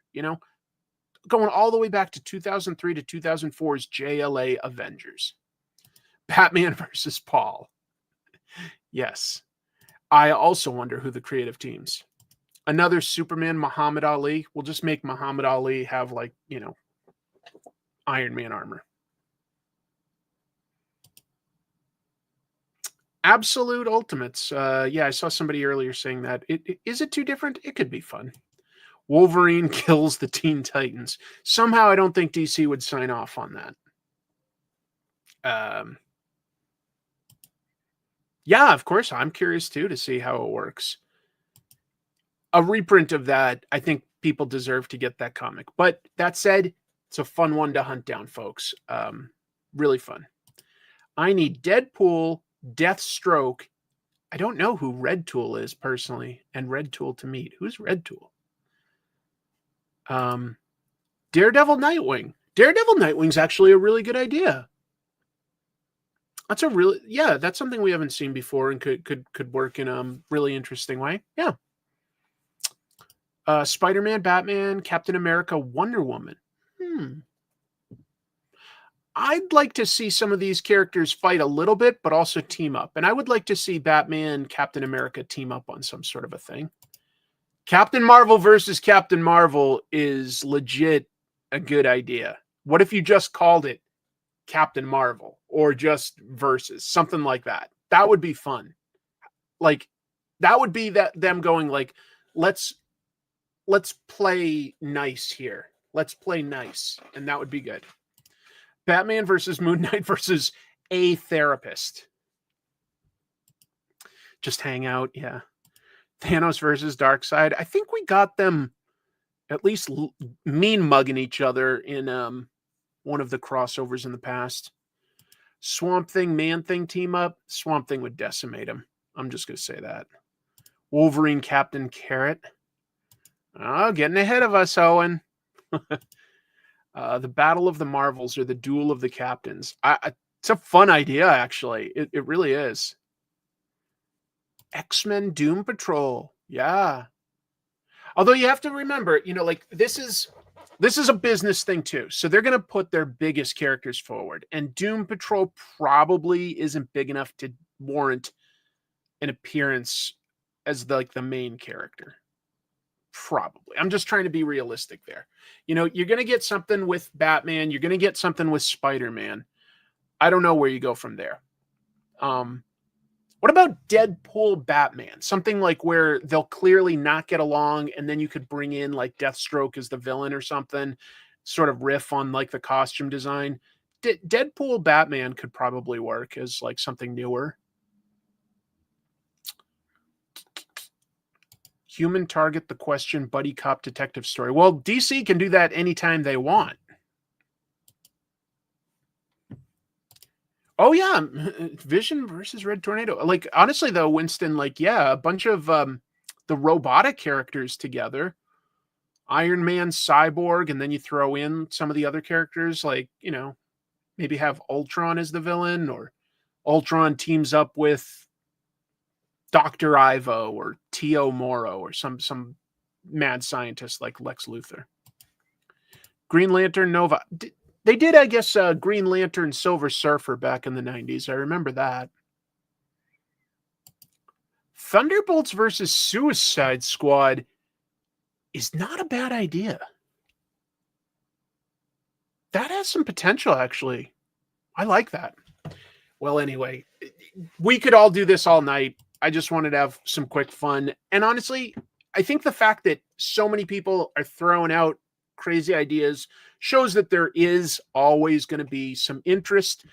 Going all the way back to 2003 to 2004's JLA Avengers. Batman versus Paul. Yes. I also wonder who the creative teams. Another Superman, Muhammad Ali. We'll just make Muhammad Ali have Iron Man armor. Absolute Ultimates. I saw somebody earlier saying that. Is it too different? It could be fun. Wolverine kills the Teen Titans. Somehow I don't think DC would sign off on that. Yeah, of course. I'm curious too to see how it works. A reprint of that, I think people deserve to get that comic. But that said, it's a fun one to hunt down, folks. Really fun. I need Deadpool, Deathstroke. I don't know who Red Tool is personally, and Red Tool to meet. Who's Red Tool? Daredevil Nightwing. Daredevil Nightwing's actually a really good idea. That's that's something we haven't seen before and could work in a really interesting way. Yeah. Spider-Man, Batman, Captain America, Wonder Woman. I'd like to see some of these characters fight a little bit, but also team up. And I would like to see Batman, Captain America team up on some sort of a thing. Captain Marvel versus Captain Marvel is legit a good idea. What if you just called it Captain Marvel or just versus, something like that? That would be fun. That would be them going let's play nice here. Let's play nice. And that would be good. Batman versus Moon Knight versus a therapist. Just hang out. Yeah. Thanos versus Darkseid. I think we got them at least mean mugging each other in one of the crossovers in the past. Swamp Thing, Man Thing team up. Swamp Thing would decimate him. I'm just going to say that. Wolverine, Captain Carrot. Oh, getting ahead of us, Owen. The Battle of the Marvels or the Duel of the Captains. It's a fun idea, actually. It really is. X-Men Doom Patrol. Yeah. Although you have to remember, this is a business thing too. So they're going to put their biggest characters forward. And Doom Patrol probably isn't big enough to warrant an appearance as the main character. Probably. I'm just trying to be realistic there. You're going to get something with Batman. You're going to get something with Spider-Man. I don't know where you go from there. What about Deadpool Batman? Something where they'll clearly not get along, and then you could bring in Deathstroke as the villain or something, sort of riff on the costume design. Deadpool Batman could probably work as something newer. Human Target, The Question, Buddy Cop Detective Story. Well, DC can do that anytime they want. Oh, yeah. Vision versus Red Tornado. Honestly, though, Winston, a bunch of the robotic characters together. Iron Man, Cyborg, and then you throw in some of the other characters, like, you know, maybe have Ultron as the villain, or Ultron teams up with Dr. Ivo or Tio Moro or some mad scientist like Lex Luthor. Green Lantern Nova. They did, I guess, Green Lantern Silver Surfer back in the 90s. I remember that. Thunderbolts versus Suicide Squad is not a bad idea. That has some potential, actually. I like that. Well, anyway, we could all do this all night. I just wanted to have some quick fun. And honestly, I think the fact that so many people are throwing out crazy ideas shows that there is always going to be some interest.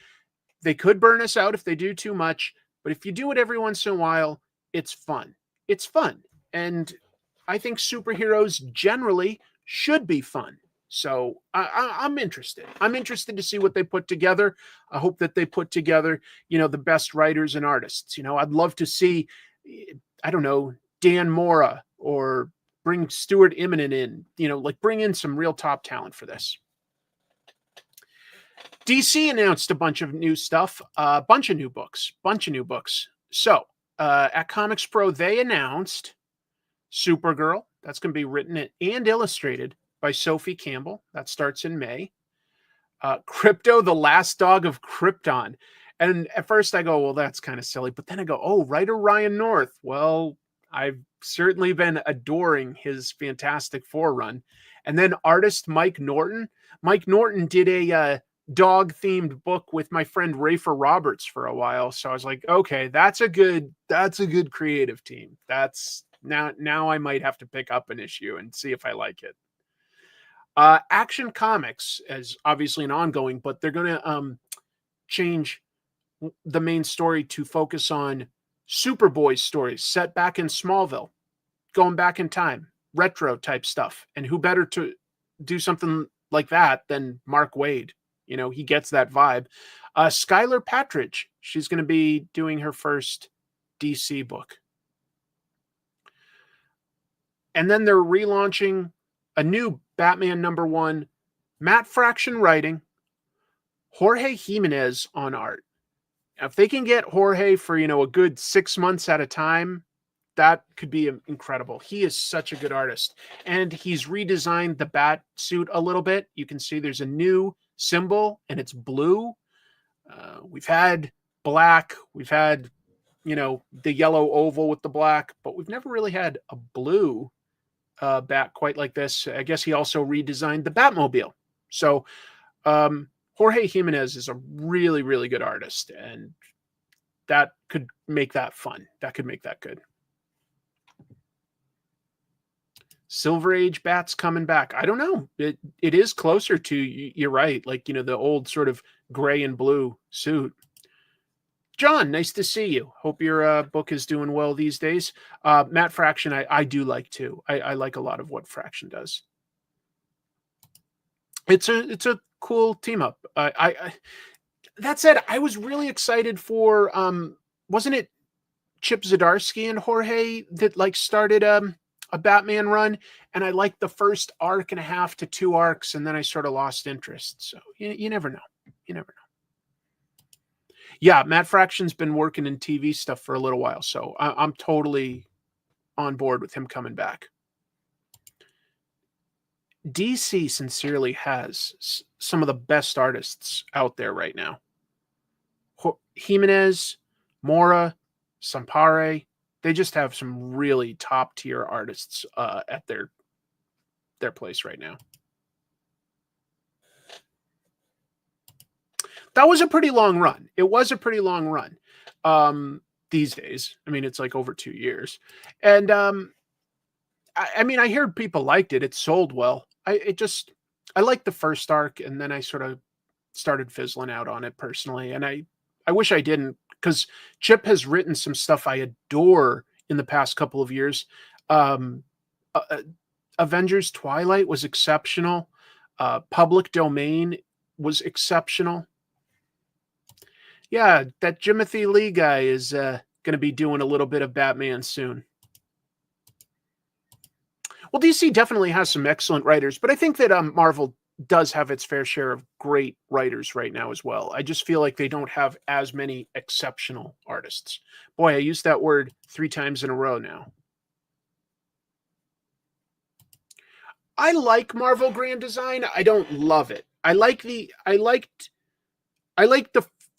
They could burn us out if they do too much, but if you do it every once in a while, it's fun. It's fun. And I think superheroes generally should be fun. So I'm interested. I'm interested to see what they put together. I hope that they put together, you know, the best writers and artists. You know, I'd love to see, I don't know, Dan Mora, or bring Stuart Immonen in, you know, like bring in some real top talent for this. DC announced a bunch of new stuff, a bunch of new books. So at Comics Pro, they announced Supergirl. That's going to be written and illustrated by Sophie Campbell. That starts in May. Crypto, the Last Dog of Krypton. And at first I go, well, that's kind of silly. But then I go, oh, writer Ryan North. Well, I've certainly been adoring his Fantastic Four run. And then artist Mike Norton. Mike Norton did a dog-themed book with my friend Rafer Roberts for a while. So I was like, okay, that's a good creative team. That's now I might have to pick up an issue and see if I like it. Action Comics is obviously an ongoing, but they're going to change the main story to focus on Superboy stories set back in Smallville, going back in time, retro type stuff. And who better to do something like that than Mark Waid? You know, he gets that vibe. Skylar Patridge, she's going to be doing her first DC book. And then they're relaunching a new Batman #1, Matt Fraction writing, Jorge Jimenez on art. Now, if they can get Jorge for, you know, a good 6 months at a time, that could be incredible. He is such a good artist. And he's redesigned the bat suit a little bit. You can see there's a new symbol, and it's blue. We've had black. We've had, you know, the yellow oval with the black, but we've never really had a blue bat quite like this. I guess he also redesigned the Batmobile. So Jorge Jimenez is a really, really good artist, and that could make that fun. That could make that good. Silver Age bats coming back. I don't know. It is closer to, you're right, like, you know, the old sort of gray and blue suit. John, nice to see you. Hope your book is doing well these days. Matt Fraction, I do like too. I like a lot of what Fraction does. It's a cool team up. That said, I was really excited for wasn't it Chip Zdarsky and Jorge that like started a Batman run, and I liked the first arc and a half to 2 arcs, and then I sort of lost interest. So you never know. You never know. Yeah, Matt Fraction's been working in TV stuff for a little while, so I'm totally on board with him coming back. DC sincerely has some of the best artists out there right now. Jimenez, Mora, Sampare, they just have some really top tier artists at their place right now. That was a pretty long run. It was a pretty long run these days. I mean, it's like over 2 years. And I mean, I heard people liked it. It sold well. I liked the first arc, and then I sort of started fizzling out on it personally. And I wish I didn't, because Chip has written some stuff I adore in the past couple of years. Avengers Twilight was exceptional. Public Domain was exceptional. Yeah, that Jimothy Lee guy is going to be doing a little bit of Batman soon. Well, DC definitely has some excellent writers, but I think that Marvel does have its fair share of great writers right now as well. I just feel like they don't have as many exceptional artists. Boy, I used that word 3 times in a row now. I like Marvel Grand Design. I don't love it. I liked the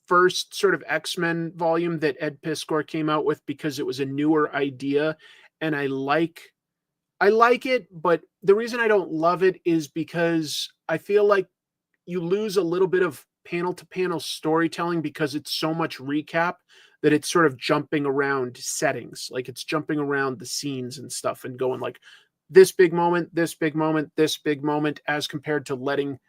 first sort of X-Men volume that Ed Piskor came out with because it was a newer idea, and I like it, but the reason I don't love it is because I feel like you lose a little bit of panel to panel storytelling because it's so much recap that it's sort of jumping around settings. Like it's jumping around the scenes and stuff and going like this big moment, this big moment, this big moment, as compared to letting,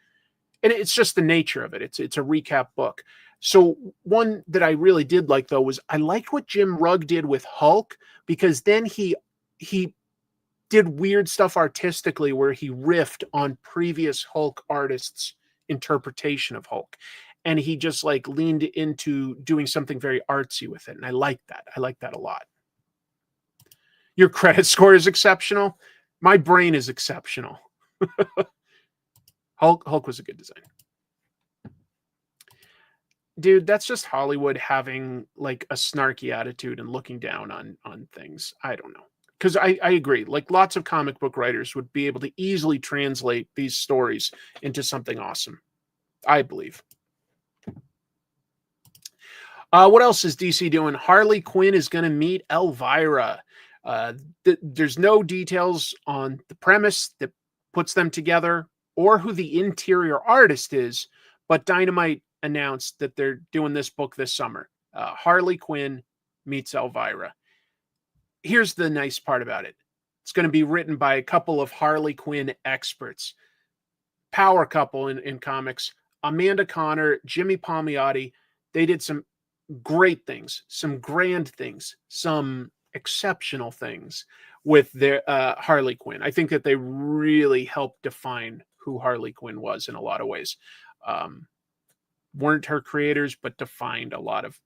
and it's just the nature of it. It's a recap book. So one that I really did like though was I liked what Jim Rugg did with Hulk, because then he did weird stuff artistically where he riffed on previous Hulk artists' interpretation of Hulk. And he just like leaned into doing something very artsy with it. And I like that. I like that a lot. Your credit score is exceptional. My brain is exceptional. Hulk was a good design. Dude, that's just Hollywood having like a snarky attitude and looking down on things. I don't know. Because I agree, like lots of comic book writers would be able to easily translate these stories into something awesome, I believe. What else is DC doing? Harley Quinn is going to meet Elvira. There's no details on the premise that puts them together or who the interior artist is, but Dynamite announced that they're doing this book this summer. Harley Quinn meets Elvira. Here's the nice part about it. It's going to be written by a couple of Harley Quinn experts. Power couple in comics. Amanda Connor, Jimmy Palmiotti. They did some great things, some grand things, some exceptional things with their Harley Quinn. I think that they really helped define who Harley Quinn was in a lot of ways. Weren't her creators, but defined a lot of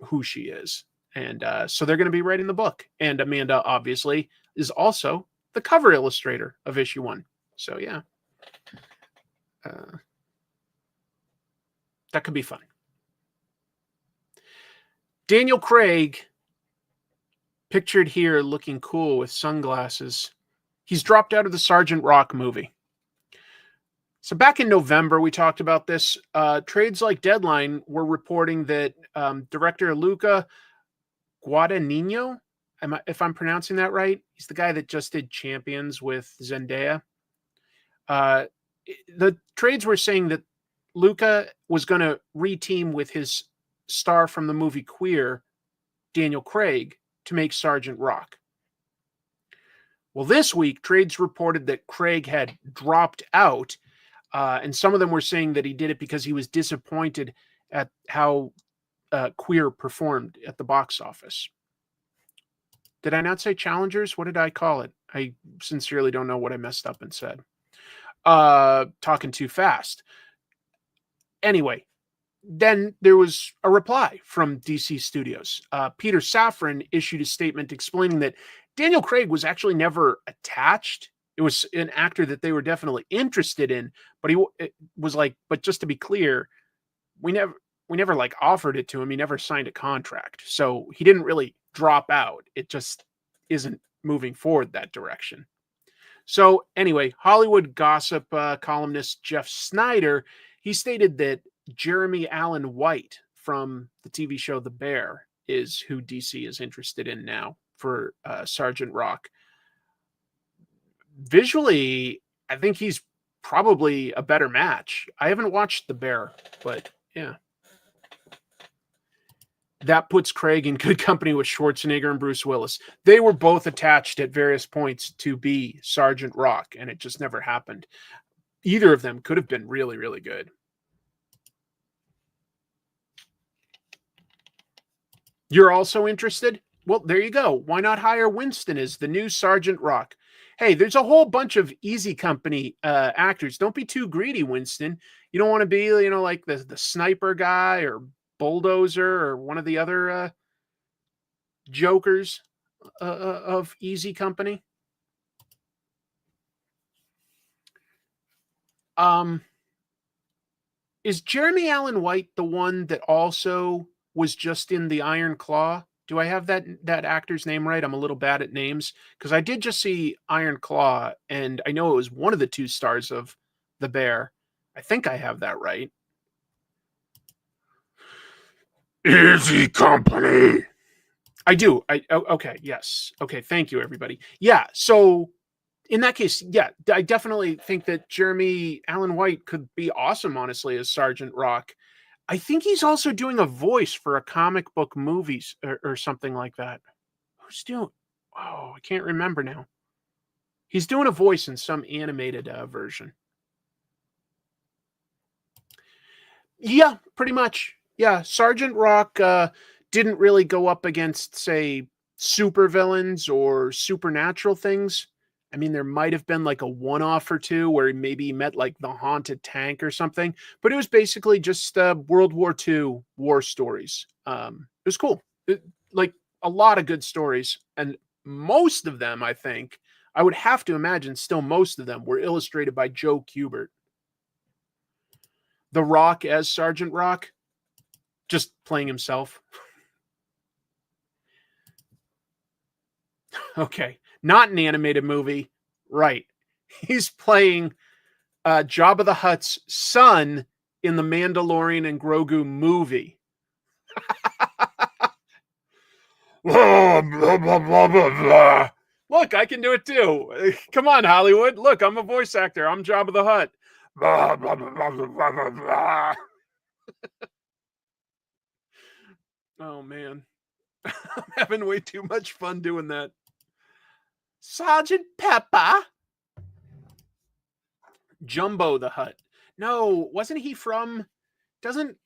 who she is. And so they're going to be writing the book. And Amanda, obviously, is also the cover illustrator of issue 1. So, yeah. That could be fun. Daniel Craig, pictured here looking cool with sunglasses. He's dropped out of the Sergeant Rock movie. So back in November, we talked about this. Trades like Deadline were reporting that director Luca Guadagnino, if I'm pronouncing that right, he's the guy that just did Champions with Zendaya. The trades were saying that Luca was going to reteam with his star from the movie Queer, Daniel Craig, to make Sergeant Rock. Well, this week, trades reported that Craig had dropped out, and some of them were saying that he did it because he was disappointed at how Queer performed at the box office. Did I not say Challengers? What did I call it? I sincerely don't know what I messed up and said. Talking too fast. Anyway, then there was a reply from DC Studios. Peter Safran issued a statement explaining that Daniel Craig was actually never attached. It was an actor that they were definitely interested in, but it was like, but just to be clear, we never like offered it to him. He never signed a contract. So he didn't really drop out. It just isn't moving forward that direction. So anyway, Hollywood gossip columnist Jeff Snyder, he stated that Jeremy Allen White from the TV show The Bear is who DC is interested in now for Sergeant Rock. Visually, I think he's probably a better match. I haven't watched The Bear, but yeah. That puts Craig in good company with Schwarzenegger and Bruce Willis. They were both attached at various points to be Sergeant Rock, and it just never happened. Either of them could have been really, really good. You're also interested? Well, there you go. Why not hire Winston as the new Sergeant Rock? Hey, there's a whole bunch of Easy Company actors. Don't be too greedy, Winston. You don't want to be, like the sniper guy or Bulldozer or one of the other jokers of Easy Company. Is Jeremy Allen White the one that also was just in The Iron Claw? Do I have that actor's name right? I'm a little bad at names because I did just see Iron Claw, and I know it was one of the two stars of The Bear. I think I have that right. Easy Company. I do. Okay. Yes. Okay. Thank you, everybody. Yeah. So in that case, yeah, I definitely think that Jeremy Allen White could be awesome, honestly, as Sergeant Rock. I think he's also doing a voice for a comic book movies or something like that. Who's doing? Oh, I can't remember now. He's doing a voice in some animated version. Yeah, pretty much. Yeah, Sergeant Rock didn't really go up against, say, supervillains or supernatural things. I mean, there might have been like a one-off or two where maybe he met like the haunted tank or something, but it was basically just World War II war stories. It was cool. Like a lot of good stories, and most of them, I think, I would have to imagine, still most of them were illustrated by Joe Kubert. The Rock as Sergeant Rock, just playing himself. Okay, not an animated movie, right? He's playing Jabba the Hutt's son in the Mandalorian and Grogu movie. Blah, blah, blah, blah, blah. Look, I can do it too. Come on, Hollywood. Look, I'm a voice actor. I'm Jabba the Hutt. Blah, blah, blah, blah, blah, blah, blah. Oh, man. I'm having way too much fun doing that. Sergeant Pepper. Jumbo the Hutt. No, wasn't he from... Didn't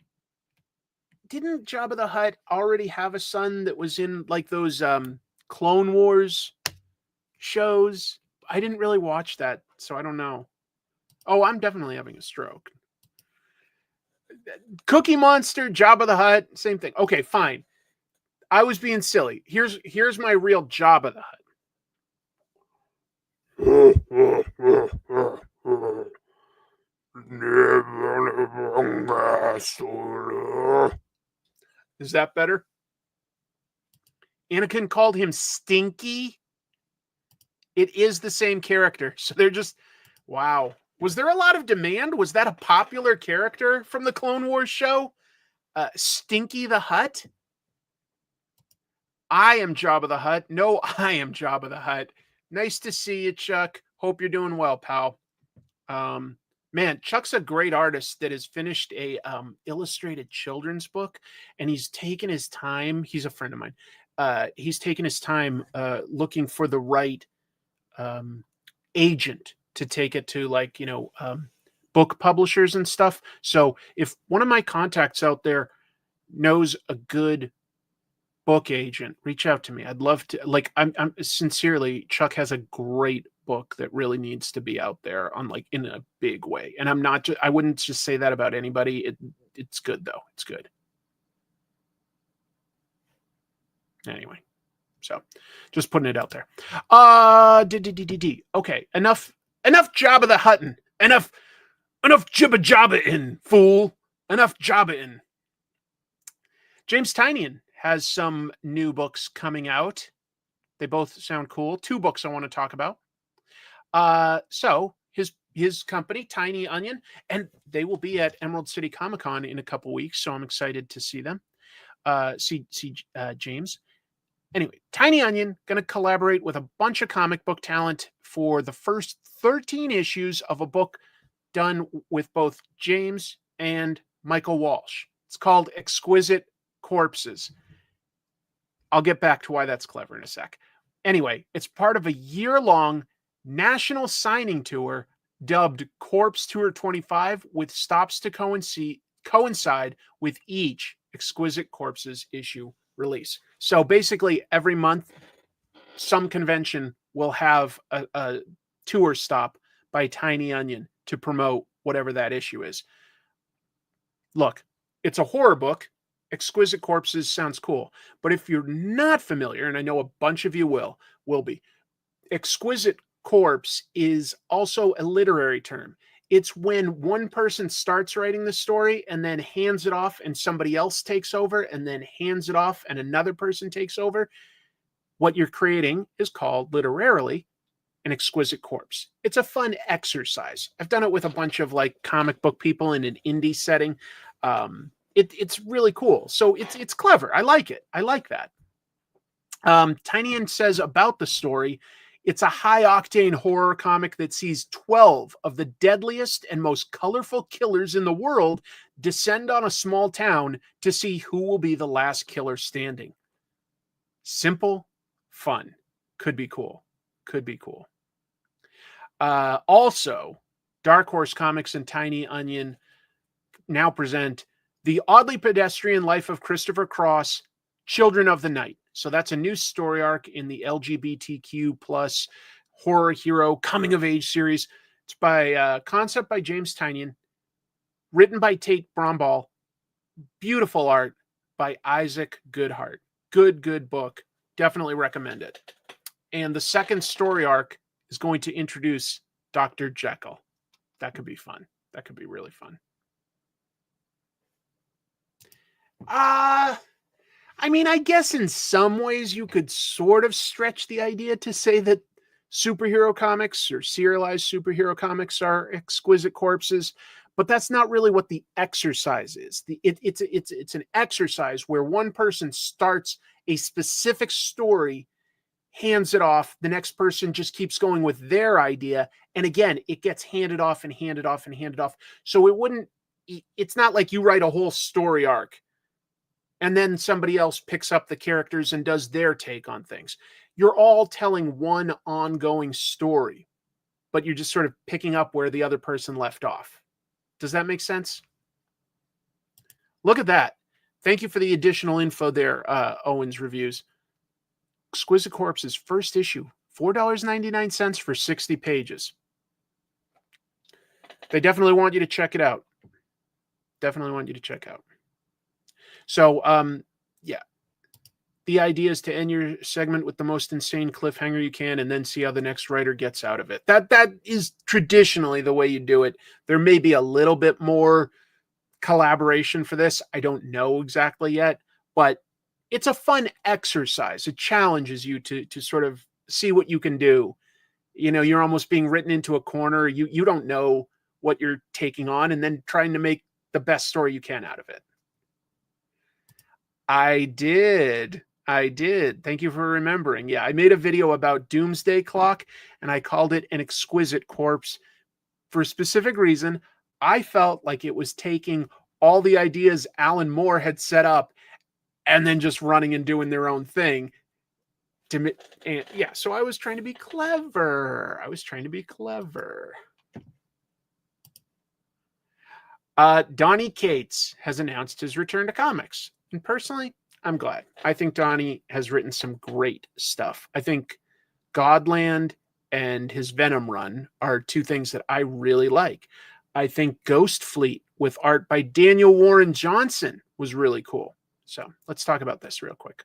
Jabba the Hutt already have a son that was in like those Clone Wars shows? I didn't really watch that, so I don't know. Oh, I'm definitely having a stroke. Cookie Monster, Jabba the Hutt, same thing. Okay, fine. I was being silly. Here's my real Jabba the Hutt. Is that better? Anakin called him Stinky. It is the same character. So they're just, wow. Was there a lot of demand? Was that a popular character from the Clone Wars show? Stinky the Hutt? I am Jabba the Hutt. No, I am Jabba the Hutt. Nice to see you, Chuck. Hope you're doing well, pal. Man, Chuck's a great artist that has finished a illustrated children's book, and he's taken his time. He's a friend of mine. He's taken his time looking for the right agent to take it to, like, book publishers and stuff. So if one of my contacts out there knows a good book agent, reach out to me. I'd love to. Like, I'm sincerely, Chuck has a great book that really needs to be out there on, like, in a big way. And I wouldn't just say that about anybody. It's good though. It's good. Anyway, so just putting it out there. Okay, enough Jabba the Hutton. Enough jibba jabba in, fool. Enough Jabba in. James Tynion has some new books coming out. They both sound cool. Two books I want to talk about. So his company, Tiny Onion, and they will be at Emerald City Comic Con in a couple weeks, so I'm excited to see them. See James. Anyway, Tiny Onion going to collaborate with a bunch of comic book talent for the first 13 issues of a book done with both James and Michael Walsh. It's called Exquisite Corpses. I'll get back to why that's clever in a sec. Anyway, it's part of a year-long national signing tour dubbed Corpse Tour 25, with stops to coincide with each Exquisite Corpses issue release. So basically, every month, some convention will have a tour stop by Tiny Onion to promote whatever that issue is. Look, it's a horror book. Exquisite Corpses sounds cool. But if you're not familiar, and I know a bunch of you will be, Exquisite Corpse is also a literary term. It's when one person starts writing the story and then hands it off and somebody else takes over and then hands it off and another person takes over. What you're creating is called literarily an exquisite corpse. It's a fun exercise. I've done it with a bunch of like comic book people in an indie setting. It's really cool. So it's clever. I like it. I like that. Tynion says about the story, it's a high-octane horror comic that sees 12 of the deadliest and most colorful killers in the world descend on a small town to see who will be the last killer standing. Simple, fun. Could be cool. Could be cool. Also, Dark Horse Comics and Tiny Onion now present The Oddly Pedestrian Life of Christopher Cross, Children of the Night. So that's a new story arc in the LGBTQ plus horror hero coming of age series. It's by concept by James Tynion, written by Tate Bromball, beautiful art by Isaac Goodhart. Good book. Definitely recommend it. And the second story arc is going to introduce Dr. Jekyll. That could be fun. That could be really fun. I mean, I guess in some ways you could sort of stretch the idea to say that superhero comics or serialized superhero comics are exquisite corpses, but that's not really what the exercise is. It's an exercise where one person starts a specific story, hands it off, the next person just keeps going with their idea, and again, it gets handed off and handed off and handed off. So it's not like you write a whole story arc and then somebody else picks up the characters and does their take on things. You're all telling one ongoing story, but you're just sort of picking up where the other person left off. Does that make sense? Look at that. Thank you for the additional info there, Owens Reviews. Exquisite Corpse's first issue, $4.99 for 60 pages. They definitely want you to check it out. Definitely want you to check out. So, yeah. The idea is to end your segment with the most insane cliffhanger you can and then see how the next writer gets out of it. That is traditionally the way you do it. There may be a little bit more collaboration for this. I don't know exactly yet, but it's a fun exercise. It challenges you to sort of see what you can do. You know, you're almost being written into a corner. You don't know what you're taking on and then trying to make the best story you can out of it. I did. Thank you for remembering. Yeah, I made a video about Doomsday Clock, and I called it an exquisite corpse for a specific reason. I felt like it was taking all the ideas Alan Moore had set up and then just running and doing their own thing. And yeah, so I was trying to be clever. Donny Cates has announced his return to comics. And personally, I'm glad. I think Donny has written some great stuff. I think Godland and his Venom run are two things that I really like. I think Ghost Fleet with art by Daniel Warren Johnson was really cool. So let's talk about this real quick.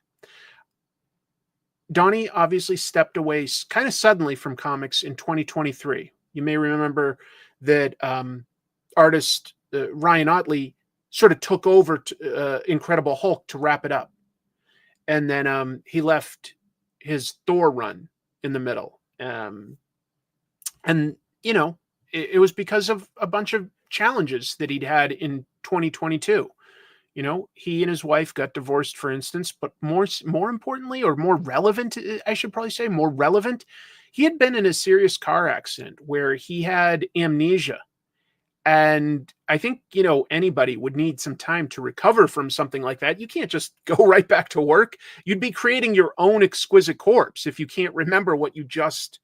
Donny obviously stepped away kind of suddenly from comics in 2023. You may remember that artist Ryan Ottley sort of took over Incredible Hulk to wrap it up. And then he left his Thor run in the middle. And, you know, it was because of a bunch of challenges that he'd had in 2022. You know, he and his wife got divorced, for instance, but more importantly, or more relevant, I should probably say more relevant, he had been in a serious car accident where he had amnesia. And I think, you know, anybody would need some time to recover from something like that. You can't just go right back to work. You'd be creating your own exquisite corpse if you can't remember what you just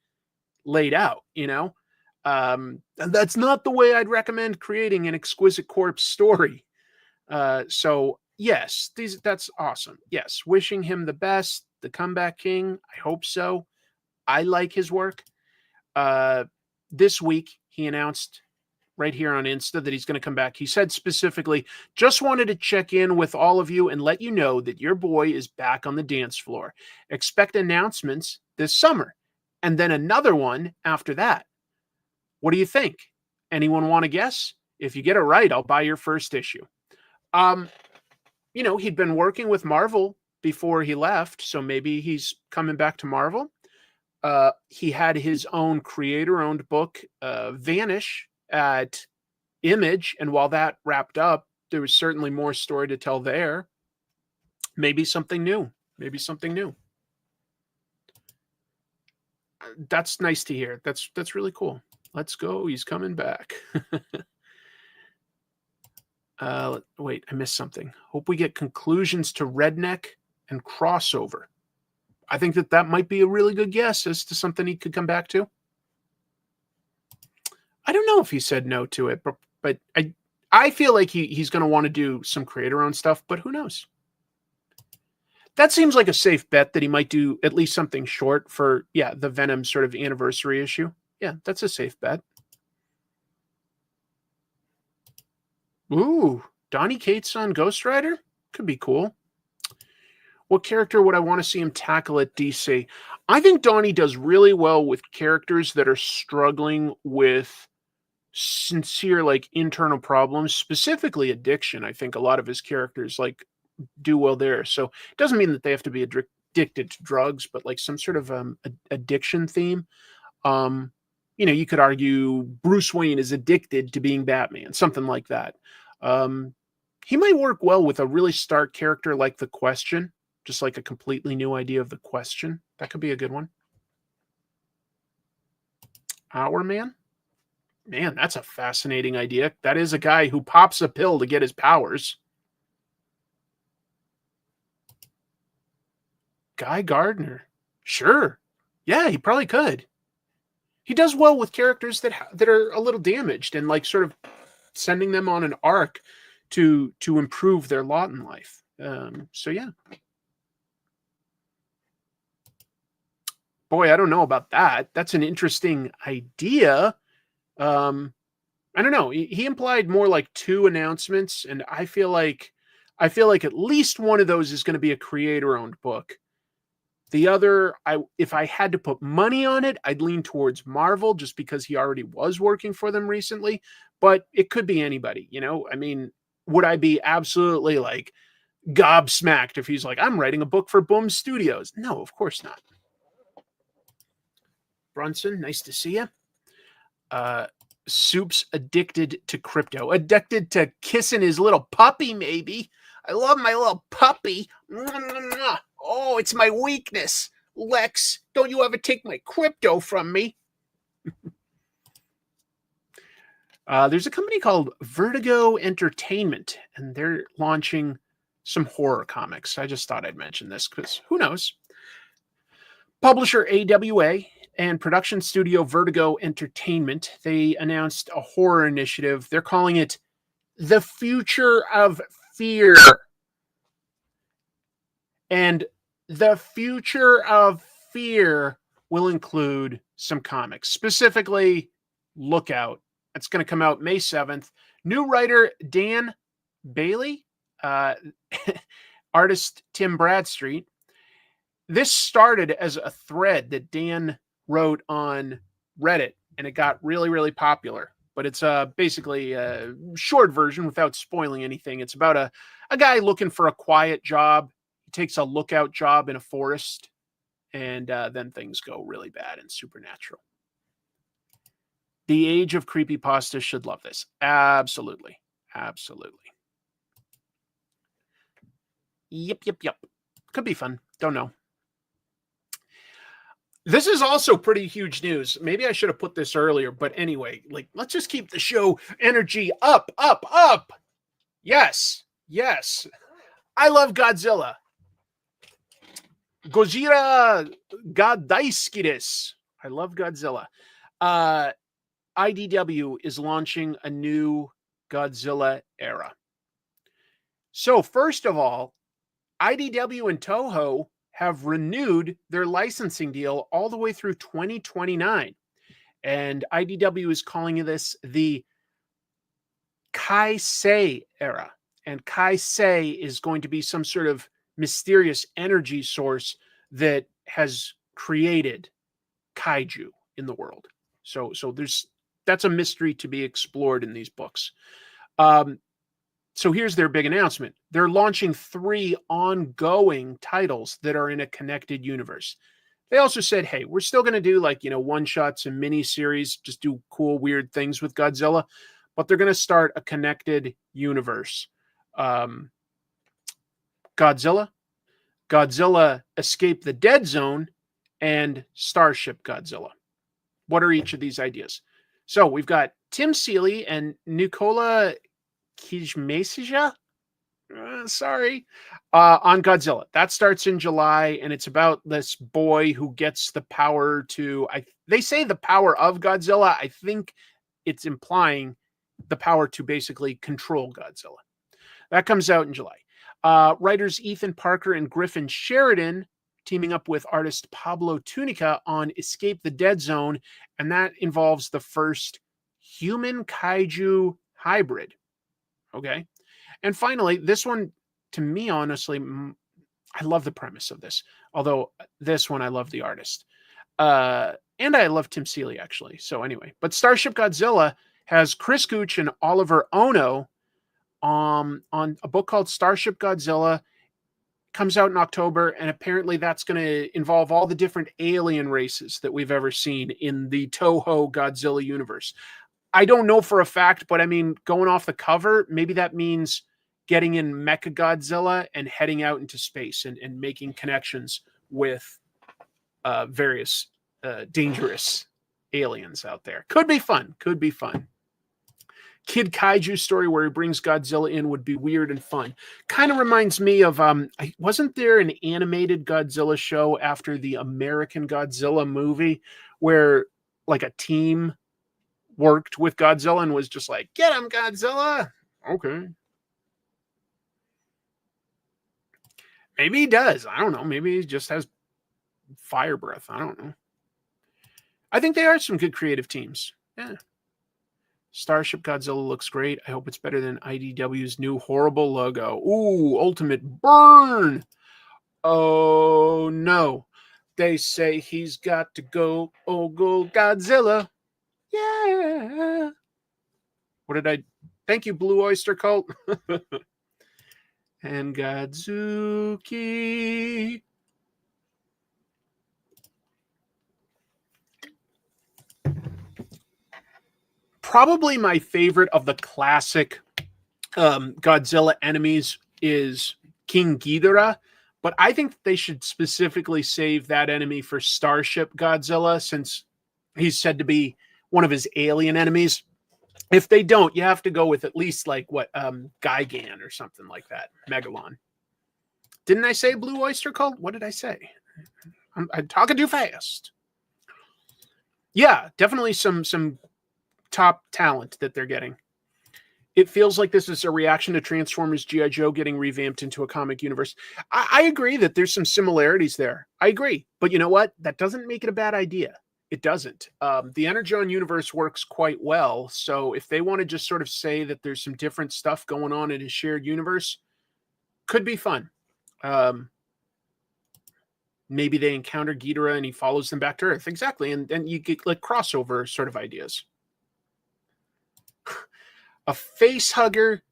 laid out, you know? And that's not the way I'd recommend creating an exquisite corpse story. So yes, that's awesome. Yes. Wishing him the best, the comeback king. I hope so. I like his work. This week he announced right here on Insta that he's going to come back. He said specifically, just wanted to check in with all of you and let you know that your boy is back on the dance floor. Expect announcements this summer and then another one after that. What do you think? Anyone want to guess? If you get it right, I'll buy your first issue. He'd been working with Marvel before he left, so maybe he's coming back to Marvel. He had his own creator-owned book, Vanish, at Image, and while that wrapped up, there was certainly more story to tell there. Maybe something new. That's nice to hear. That's really cool. Let's go. He's coming back. Wait, I missed something. Hope we get conclusions to Redneck and Crossover. I think that might be a really good guess as to something he could come back to. I don't know if he said no to it, but I feel like he's going to want to do some creator-owned stuff, but who knows? That seems like a safe bet that he might do at least something short for, the Venom sort of anniversary issue. Yeah, that's a safe bet. Ooh, Donny Cates on Ghost Rider? Could be cool. What character would I want to see him tackle at DC? I think Donny does really well with characters that are struggling with sincere, internal problems, specifically addiction. I think a lot of his characters, do well there. So it doesn't mean that they have to be addicted to drugs, but some sort of addiction theme. You could argue Bruce Wayne is addicted to being Batman, something like that. He might work well with a really stark character like The Question, just like a completely new idea of The Question. That could be a good one. Our Man? Man, that's a fascinating idea. That is a guy who pops a pill to get his powers. Guy Gardner. Sure. Yeah, he probably could. He does well with characters that are a little damaged and sort of sending them on an arc to improve their lot in life. So yeah. Boy, I don't know about that. That's an interesting idea. I don't know. He implied more like 2 announcements, and I feel like at least one of those is going to be a creator-owned book. The other, if I had to put money on it, I'd lean towards Marvel just because he already was working for them recently, but it could be anybody, I mean, would I be absolutely gobsmacked if he's like, I'm writing a book for Boom Studios? No, of course not. Brunson, nice to see you. Soup's addicted to crypto. Addicted to kissing his little puppy, maybe. I love my little puppy. Oh, it's my weakness. Lex, don't you ever take my crypto from me. There's a company called Vertigo Entertainment, and they're launching some horror comics. I just thought I'd mention this because who knows? Publisher AWA and production studio Vertigo Entertainment, they announced a horror initiative. They're calling it The Future of Fear. And The Future of Fear will include some comics. Specifically, look out. It's going to come out May 7th. New writer Dan Bailey, artist Tim Bradstreet. This started as a thread that Dan wrote on Reddit, and it got really, really popular. But it's basically a short version without spoiling anything. It's about a guy looking for a quiet job. He takes a lookout job in a forest, and then things go really bad and supernatural. The age of creepypasta should love this. Absolutely. Absolutely. Yep. Could be fun. Don't know. This is also pretty huge news. Maybe I should have put this earlier, but anyway, let's just keep the show energy up. Yes. I love Godzilla. Gojira Gadaiskides. I love Godzilla. IDW is launching a new Godzilla era. So first of all, IDW and Toho have renewed their licensing deal all the way through 2029. And IDW is calling this the Kaisei era. And Kaisei is going to be some sort of mysterious energy source that has created kaiju in the world. So that's a mystery to be explored in these books. So here's their big announcement. They're launching 3 ongoing titles that are in a connected universe. They also said, hey, we're still going to do like, one-shots and mini-series, just do cool, weird things with Godzilla, but they're going to start a connected universe. Godzilla, Escape the Dead Zone, and Starship Godzilla. What are each of these ideas? So we've got Tim Seeley and Nicola Kijmesija, on Godzilla. That starts in July, and it's about this boy who gets the power to, they say the power of Godzilla. I think it's implying the power to basically control Godzilla. That comes out in July. Writers Ethan Parker and Griffin Sheridan teaming up with artist Pablo Tunica on Escape the Dead Zone, and that involves the first human kaiju hybrid. Okay. And finally, this one, to me, honestly, I love the premise of this. Although this one, I love the artist. And I love Tim Seeley, actually. So anyway, but Starship Godzilla has Chris Gooch and Oliver Ono on a book called Starship Godzilla. Comes out in October, and apparently that's going to involve all the different alien races that we've ever seen in the Toho Godzilla universe. I don't know for a fact, but I mean, going off the cover, maybe that means getting in Mecha Godzilla and heading out into space and making connections with various dangerous aliens out there. Could be fun. Kid Kaiju story where he brings Godzilla in would be weird and fun. Kind of reminds me of, wasn't there an animated Godzilla show after the American Godzilla movie where like a team worked with Godzilla and was just like, get him, Godzilla. Okay. Maybe he does. I don't know. Maybe he just has fire breath. I don't know. I think they are some good creative teams. Yeah. Starship Godzilla looks great. I hope it's better than IDW's new horrible logo. Ooh, ultimate burn. Oh, no. They say he's got to go. Oh, go Godzilla. Yeah. What did I... Thank you, Blue Oyster Cult. And Godzuki. Probably my favorite of the classic Godzilla enemies is King Ghidorah, but I think they should specifically save that enemy for Starship Godzilla since he's said to be one of his alien enemies. If they don't, you have to go with at least like Gigan or something like that. Megalon. Didn't I say Blue Oyster Cult? What did I say? I'm talking too fast. Yeah, definitely some top talent that they're getting. It feels like this is a reaction to Transformers G.I. Joe getting revamped into a comic universe. I agree that there's some similarities there. I agree. But you know what? That doesn't make it a bad idea. It doesn't. The Energon universe works quite well. So if they want to just sort of say that there's some different stuff going on in a shared universe, could be fun. Maybe they encounter Ghidorah and he follows them back to Earth. Exactly. And then you get like crossover sort of ideas. A face hugger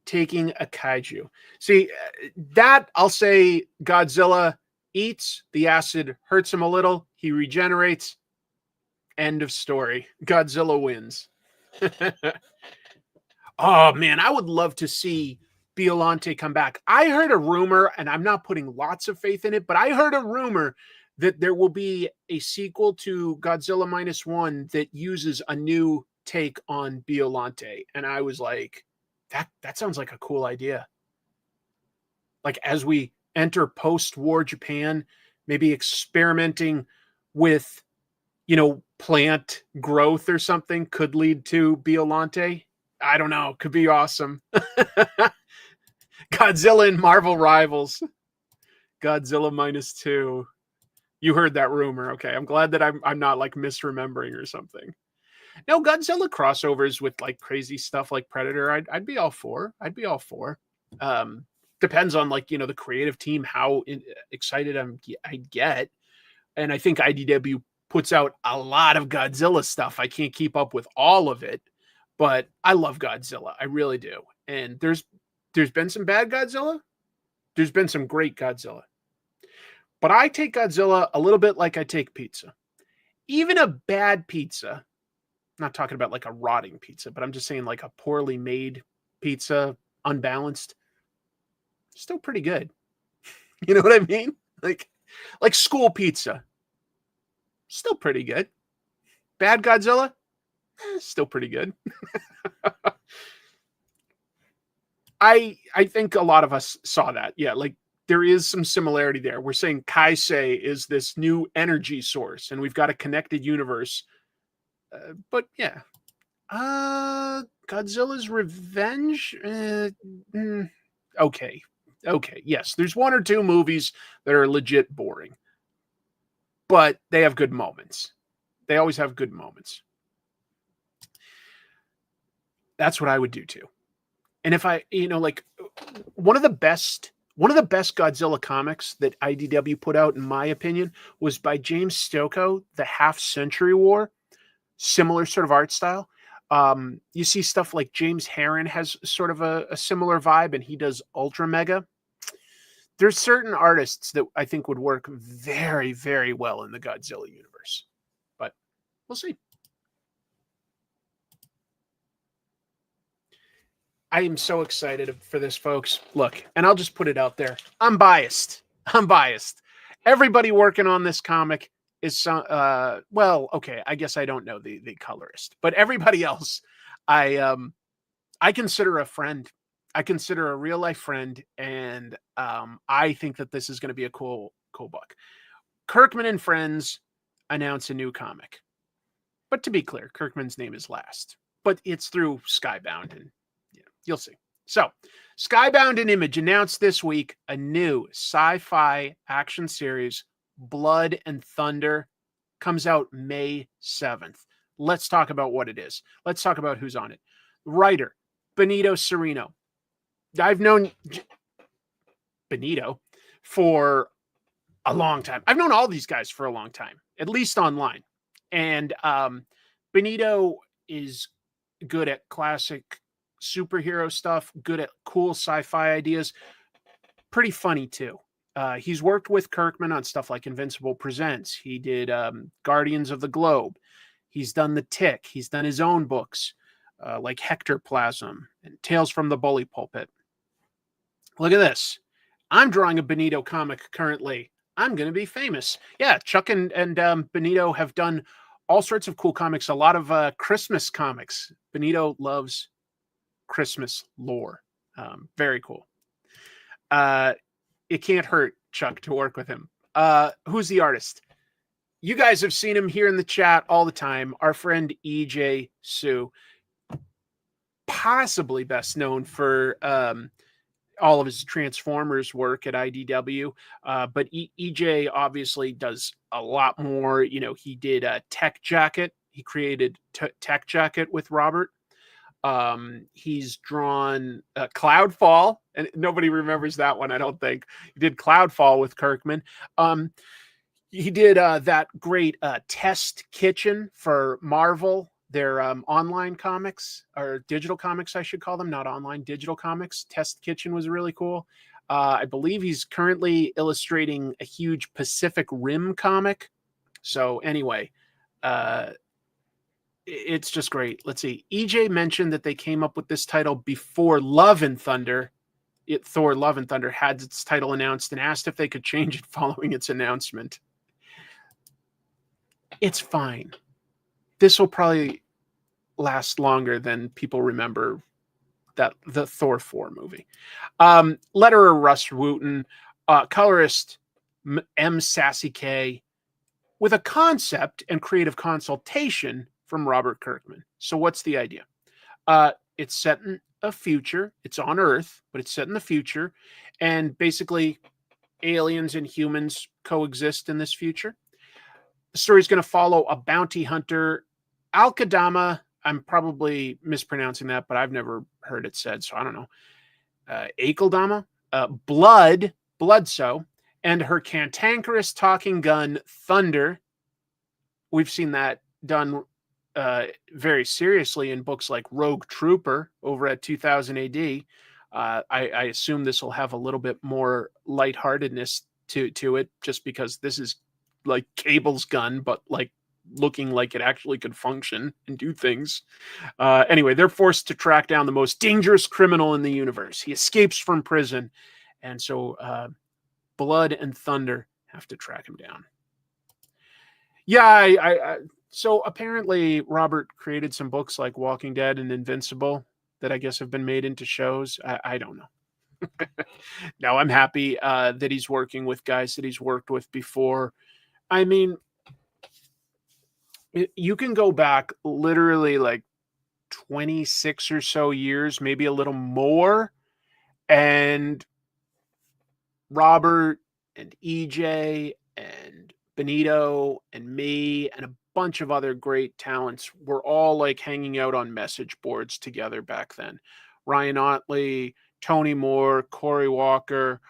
taking a kaiju. See, that I'll say Godzilla eats, the acid hurts him a little, he regenerates. End of story. Godzilla wins. Oh man, I would love to see Biollante come back. I heard a rumor, and I'm not putting lots of faith in it, but I heard a rumor that there will be a sequel to Godzilla -1 that uses a new take on Biollante. And I was like, that sounds like a cool idea. Like as we enter post-war Japan, maybe experimenting with, plant growth or something could lead to Biollante. I don't know. Could be awesome. Godzilla and Marvel rivals. Godzilla -2. You heard that rumor. Okay. I'm glad that I'm not like misremembering or something. No, Godzilla crossovers with like crazy stuff like Predator. I'd be all for. Depends on like, the creative team, how excited I get. And I think IDW puts out a lot of Godzilla stuff. I can't keep up with all of it, but I love Godzilla. I really do. And there's been some bad Godzilla. There's been some great Godzilla. But I take Godzilla a little bit like I take pizza. Even a bad pizza, I'm not talking about like a rotting pizza, but I'm just saying like a poorly made pizza, unbalanced, still pretty good. You know what I mean? Like school pizza, still pretty good. Bad Godzilla, still pretty good. I think a lot of us saw that. Yeah, like there is some similarity there. We're saying Kaisei is this new energy source, and we've got a connected universe. But yeah, Godzilla's Revenge. Okay, yes, there's one or two movies that are legit boring, but they have good moments. They always have good moments. That's what I would do too. And if I, like one of the best Godzilla comics that IDW put out, in my opinion, was by James Stokoe, The Half Century War. Similar sort of art style. You see stuff like James Herron has sort of a similar vibe, and he does Ultra Mega. There's certain artists that I think would work very, very well in the Godzilla universe, but we'll see. I am so excited for this, folks. Look, and I'll just put it out there. I'm biased. Everybody working on this comic is well, okay, I guess I don't know the colorist, but everybody else I consider a friend. I consider a real life friend, and I think that this is going to be a cool book. Kirkman and Friends announce a new comic. But to be clear, Kirkman's name is last. But it's through Skybound, and you'll see. So, Skybound and Image announced this week a new sci-fi action series, Blood and Thunder, comes out May 7th. Let's talk about what it is. Let's talk about who's on it. Writer, Benito Cereno. I've known Benito for a long time. I've known all these guys for a long time, at least online. And Benito is good at classic superhero stuff, good at cool sci-fi ideas, pretty funny too. He's worked with Kirkman on stuff like Invincible Presents. He did Guardians of the Globe. He's done The Tick. He's done his own books like Hectoplasm and Tales from the Bully Pulpit. Look at this. I'm drawing a Benito comic currently. I'm going to be famous. Yeah, Chuck and Benito have done all sorts of cool comics, a lot of Christmas comics. Benito loves Christmas lore. Very cool. It can't hurt, Chuck, to work with him. Who's the artist? You guys have seen him here in the chat all the time. Our friend EJ Sue, possibly best known for all of his Transformers work at IDW. But EJ obviously does a lot more. He did Tech Jacket. He created Tech Jacket with Robert. He's drawn Cloudfall, and nobody remembers that one, I don't think. He did Cloudfall with Kirkman. He did that great Test Kitchen for Marvel, their online comics, or digital comics, I should call them, not online, digital comics. Test Kitchen was really cool. I believe he's currently illustrating a huge Pacific Rim comic. So anyway, it's just great. Let's see. EJ mentioned that they came up with this title before Love and Thunder. Thor Love and Thunder had its title announced, and asked if they could change it following its announcement. It's fine. This will probably last longer than people remember that the Thor 4 movie. Letterer Russ Wooten, colorist M. Sassy K, with a concept and creative consultation from Robert Kirkman. So what's the idea? It's set in a future. It's on Earth, but it's set in the future. And basically, aliens and humans coexist in this future. The story is going to follow a bounty hunter, Alkadama. I'm probably mispronouncing that, but I've never heard it said, so I don't know. Akeldama, Bloodso, and her cantankerous talking gun, Thunder. we've seen that done very seriously in books like Rogue Trooper over at 2000 AD. I assume this will have a little bit more lightheartedness to it, just because this is like Cable's gun, but like looking like it actually could function and do things. Anyway, they're forced to track down the most dangerous criminal in the universe. He escapes from prison, and so Blood and Thunder have to track him down. Yeah, so apparently Robert created some books like Walking Dead and Invincible that I guess have been made into shows. I don't know. No, I'm happy that he's working with guys that he's worked with before. I mean, you can go back literally like 26 or so years, maybe a little more, and Robert and EJ and Benito and me and a bunch of other great talents were all like hanging out on message boards together back then. Ryan Otley, Tony Moore, Corey Walker,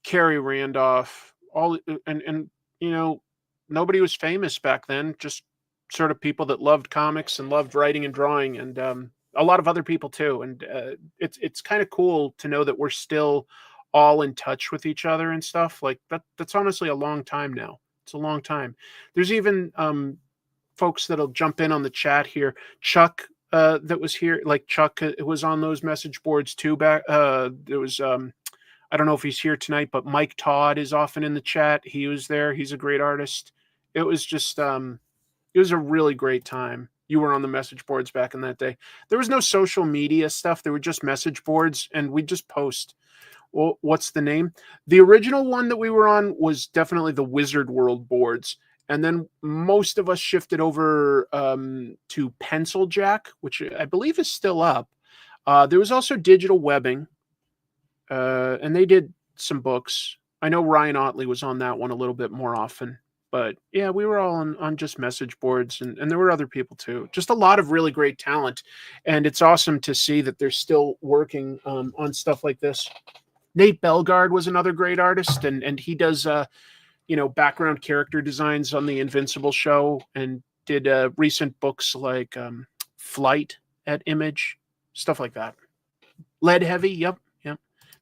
Kerry Randolph, all, and you know, nobody was famous back then, just sort of people that loved comics and loved writing and drawing, and a lot of other people too. And it's kind of cool to know that we're still all in touch with each other and stuff like that. That's honestly a long time now. It's a long time. There's even folks that'll jump in on the chat here. Chuck that was here, like Chuck was on those message boards too. Back there was I don't know if he's here tonight, but Mike Todd is often in the chat. He was there. He's a great artist. It was just it was a really great time. You were on the message boards back in that day. There was no social media stuff. There were just message boards, and we just post. Well, what's the name? The original one that we were on was definitely the Wizard World boards. And then most of us shifted over to Pencil Jack, which I believe is still up. There was also Digital Webbing, and they did some books. I know Ryan Otley was on that one a little bit more often. But yeah, we were all on just message boards, and there were other people too. Just a lot of really great talent. And it's awesome to see that they're still working on stuff like this. Nate Bellegarde was another great artist, and he does background character designs on the Invincible show, and did recent books like Flight at Image, stuff like that. Lead Heavy, yep.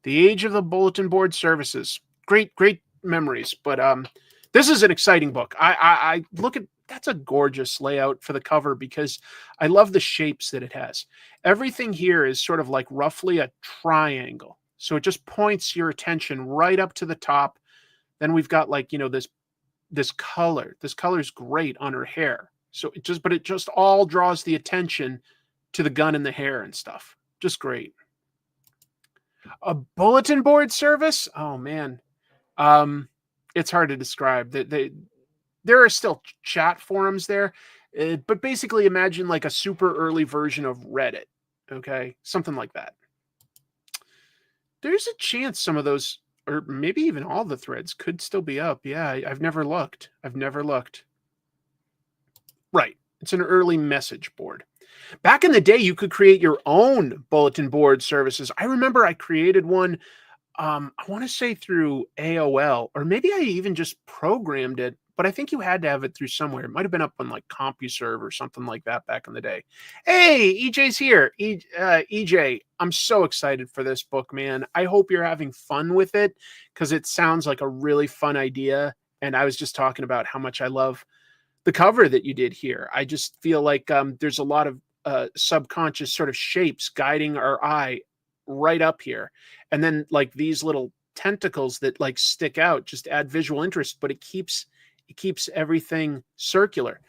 The Age of the Bulletin Board Services. Great memories. But this is an exciting book. I look at, that's a gorgeous layout for the cover, because I love the shapes that it has. Everything here is sort of like roughly a triangle. So it just points your attention right up to the top. Then we've got like, this color. This color is great on her hair. So it just all draws the attention to the gun and the hair and stuff. Just great. A bulletin board service? Oh man. It's hard to describe. There are still chat forums there, but basically imagine like a super early version of Reddit. Okay, something like that. There's a chance some of those, or maybe even all the threads, could still be up. Yeah, I've never looked. Right, it's an early message board. Back in the day, you could create your own bulletin board services. I remember I created one. I want to say through AOL, or maybe I even just programmed it, but I think you had to have it through somewhere. It might have been up on like CompuServe or something like that back in the day. Hey, EJ's here. EJ, I'm so excited for this book, man. I hope you're having fun with it, because it sounds like a really fun idea. And I was just talking about how much I love the cover that you did here. I just feel like there's a lot of subconscious sort of shapes guiding our eye right up here, and then like these little tentacles that like stick out just add visual interest, but it keeps everything circular.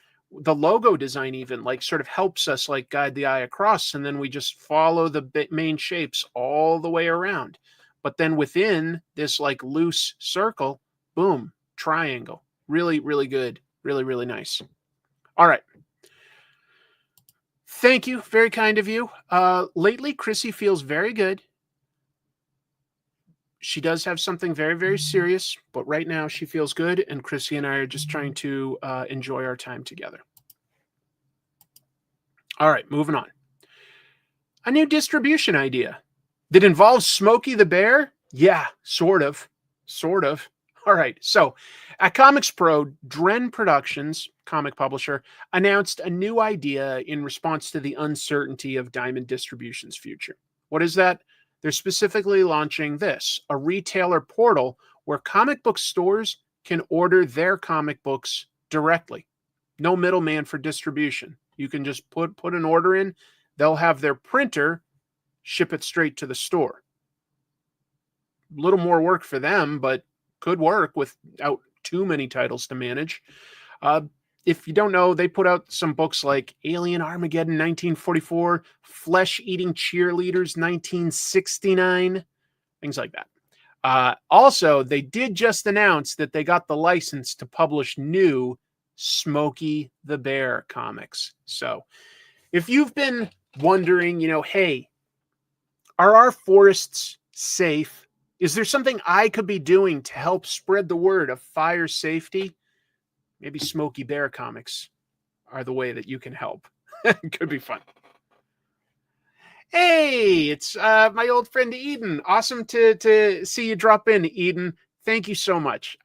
The logo design even like sort of helps us like guide the eye across, and then we just follow the main shapes all the way around. But then within this like loose circle, boom, triangle. Really good. Really nice. All right. Thank you. Very kind of you. Lately, Chrissy feels very good. She does have something very serious, but right now she feels good, and Chrissy and I are just trying to enjoy our time together. All right, moving on. A new distribution idea that involves Smokey the Bear? Yeah, sort of. All right. So at Comics Pro, Dren Productions, comic publisher, announced a new idea in response to the uncertainty of Diamond Distribution's future. What is that? They're specifically launching this, a retailer portal where comic book stores can order their comic books directly. No middleman for distribution. You can just put an order in. They'll have their printer ship it straight to the store. A little more work for them, but could work without too many titles to manage. If you don't know, they put out some books like Alien Armageddon 1944, Flesh Eating Cheerleaders 1969, things like that. Also, they did just announce that they got the license to publish new Smokey the Bear comics. So if you've been wondering, hey, are our forests safe? Is there something I could be doing to help spread the word of fire safety? Maybe Smokey Bear comics are the way that you can help. It could be fun. Hey, it's my old friend Eden. Awesome to see you drop in, Eden. Thank you so much.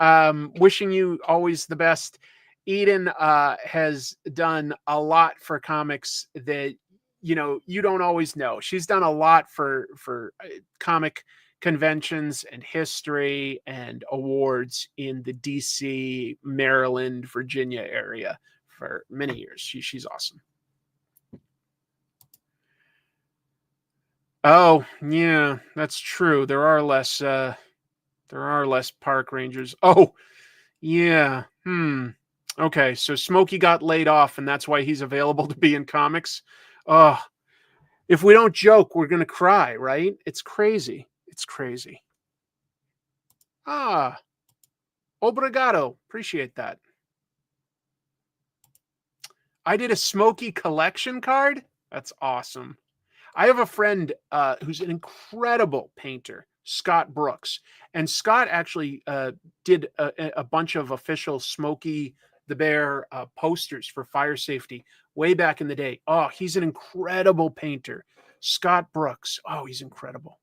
Wishing you always the best. Eden has done a lot for comics that you don't always know. She's done a lot for comic conventions and history and awards in the DC, Maryland, Virginia area for many years. She's awesome. Oh, yeah, that's true. There are less park rangers. Oh, yeah. Okay, so Smokey got laid off and that's why he's available to be in comics. Oh, if we don't joke, we're going to cry, right? It's crazy. It's crazy. Obrigado. Appreciate that. I did a Smokey collection card. That's awesome. I have a friend who's an incredible painter, Scott Brooks. And Scott actually did a bunch of official Smokey the Bear posters for fire safety way back in the day. Oh, he's an incredible painter. Scott Brooks. Oh, he's incredible.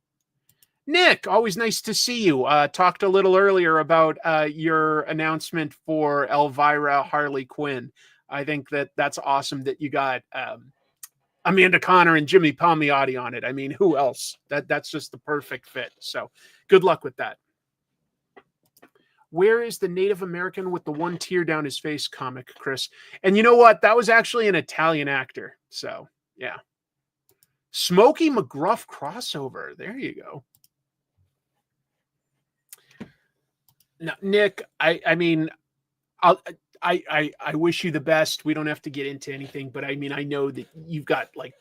Nick, always nice to see you. Talked a little earlier about your announcement for Elvira Harley Quinn. I think that's awesome that you got Amanda Connor and Jimmy Palmiotti on it. I mean, who else? That's just the perfect fit. So good luck with that. Where is the Native American with the one tear down his face comic, Chris? And you know what? That was actually an Italian actor. So, yeah. Smokey McGruff crossover. There you go. Now, Nick, I mean, I wish you the best. We don't have to get into anything, but I mean, I know that you've got like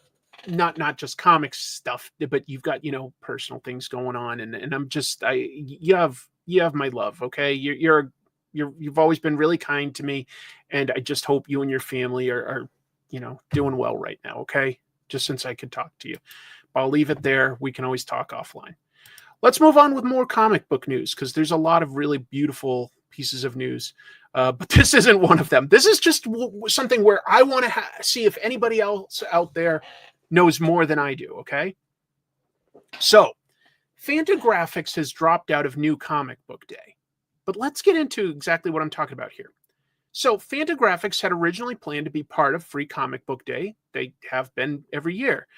not just comics stuff, but you've got personal things going on, and I'm just you have my love. Okay, you've always been really kind to me, and I just hope you and your family are doing well right now. Okay, just since I could talk to you, I'll leave it there. We can always talk offline. Let's move on with more comic book news because there's a lot of really beautiful pieces of news. But this isn't one of them. This is just something where I want to see if anybody else out there knows more than I do, okay? So, Fantagraphics has dropped out of New Comic Book Day. But let's get into exactly what I'm talking about here. So, Fantagraphics had originally planned to be part of Free Comic Book Day. They have been every year.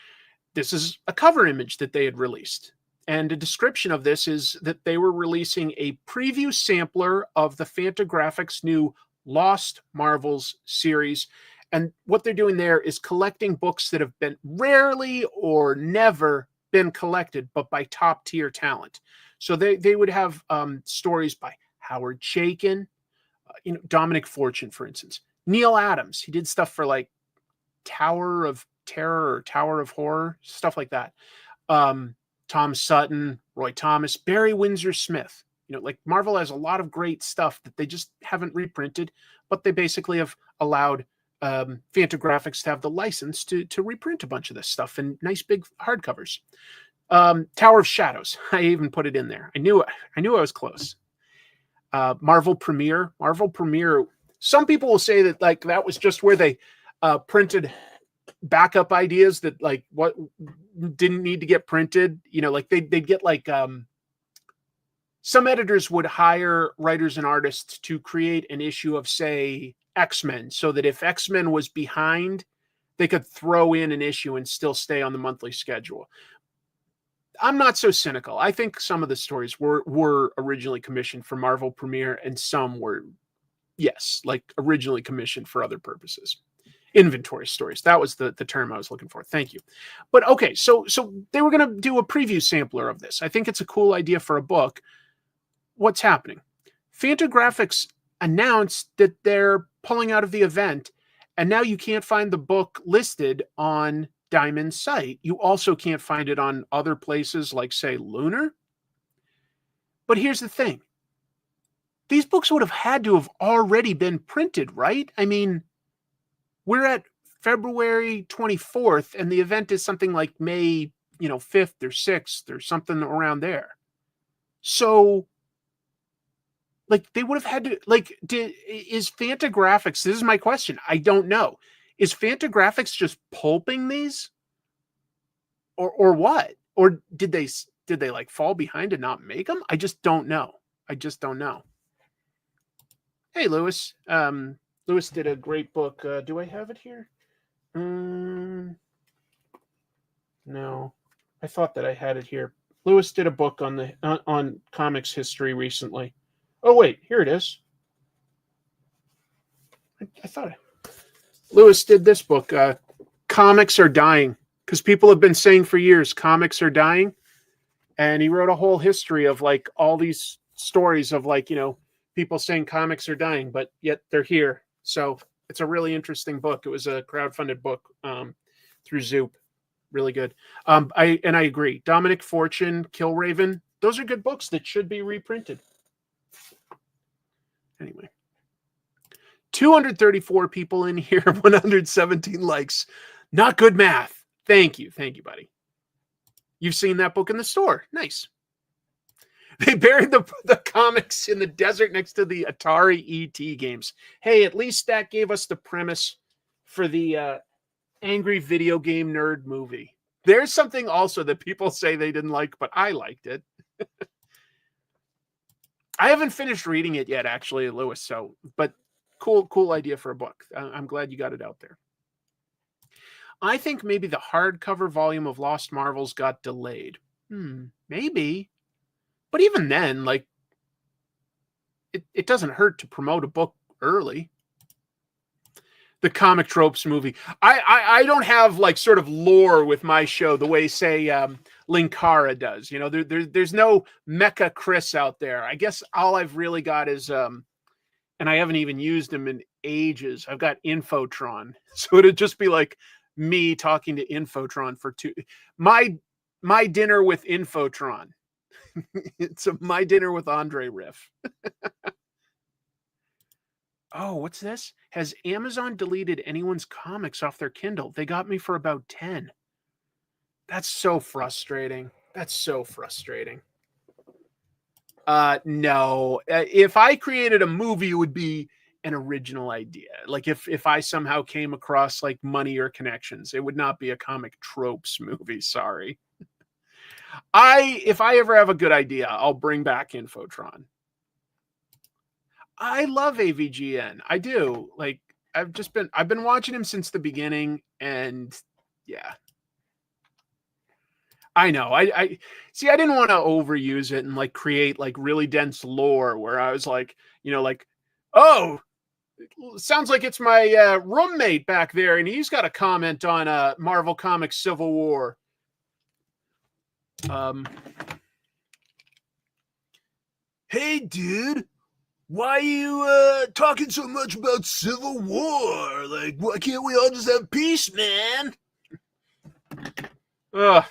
This is a cover image that they had released. And a description of this is that they were releasing a preview sampler of the Fantagraphics new Lost Marvels series. And what they're doing there is collecting books that have been rarely or never been collected, but by top tier talent. So they would have stories by Howard Chaykin, Dominic Fortune, for instance. Neil Adams, he did stuff for like Tower of Terror or Tower of Horror, stuff like that. Tom Sutton, Roy Thomas, Barry Windsor Smith. Like Marvel has a lot of great stuff that they just haven't reprinted, but they basically have allowed Fantagraphics to have the license to reprint a bunch of this stuff in nice big hardcovers. Tower of Shadows, I even put it in there. I knew I was close. Marvel Premiere. Some people will say that like that was just where they printed backup ideas that like what didn't need to get printed, like they'd get like some editors would hire writers and artists to create an issue of, say, X-Men, so that if X-Men was behind, they could throw in an issue and still stay on the monthly schedule. I'm not so cynical. I think some of the stories were originally commissioned for Marvel Premiere, and some were, yes, like originally commissioned for other purposes. Inventory stories. That was the term I was looking for. Thank you. But okay, so they were going to do a preview sampler of this. I think it's a cool idea for a book. What's happening? Fantagraphics announced that they're pulling out of the event, and now you can't find the book listed on Diamond's site. You also can't find it on other places like, say, Lunar. But here's the thing. These books would have had to have already been printed, right? I mean, we're at February 24th, and the event is something like May, 5th or 6th or something around there. So, like, they would have had to, like, is Fantagraphics, this is my question, I don't know. Is Fantagraphics just pulping these? Or what? Or did they like fall behind and not make them? I just don't know. Hey, Lewis. Lewis did a great book. Do I have it here? No. I thought that I had it here. Lewis did a book on comics history recently. Oh, wait. Here it is. I thought Lewis did this book. Comics Are Dying. Because people have been saying for years, comics are dying. And he wrote a whole history of like all these stories of like, people saying comics are dying, but yet they're here. So it's a really interesting book. It was a crowdfunded book through Zoop. Really good. I agree. Dominic Fortune, Killraven, those are good books that should be reprinted. Anyway. 234 people in here, 117 likes. Not good math. Thank you, buddy. You've seen that book in the store. Nice. They buried the comics in the desert next to the Atari ET games. Hey, at least that gave us the premise for the angry video game nerd movie. There's something also that people say they didn't like, but I liked it. I haven't finished reading it yet, actually, Lewis. So, but cool idea for a book. I'm glad you got it out there. I think maybe the hardcover volume of Lost Marvels got delayed. Maybe. But even then, like, it doesn't hurt to promote a book early. The comic tropes movie. I don't have like sort of lore with my show the way, say, Linkara does. There's no Mecha Chris out there. I guess all I've really got is, and I haven't even used him in ages, I've got Infotron. So it'd just be like me talking to Infotron for my dinner with Infotron. It's a My Dinner with Andre riff. Oh, what's this? Has Amazon deleted anyone's comics off their Kindle? They got me for about 10. That's so frustrating. No. If I created a movie, it would be an original idea. Like if I somehow came across like Money or Connections, it would not be a comic tropes movie. Sorry. If I ever have a good idea, I'll bring back Infotron. I love AVGN. I do. Like I've been watching him since the beginning, and yeah. I know. I see. I didn't want to overuse it and like create like really dense lore where I was like, like, oh, it sounds like it's my roommate back there, and he's got a comment on Marvel Comics Civil War. Hey, dude, why are you talking so much about Civil War? Like, why can't we all just have peace, man? Ugh.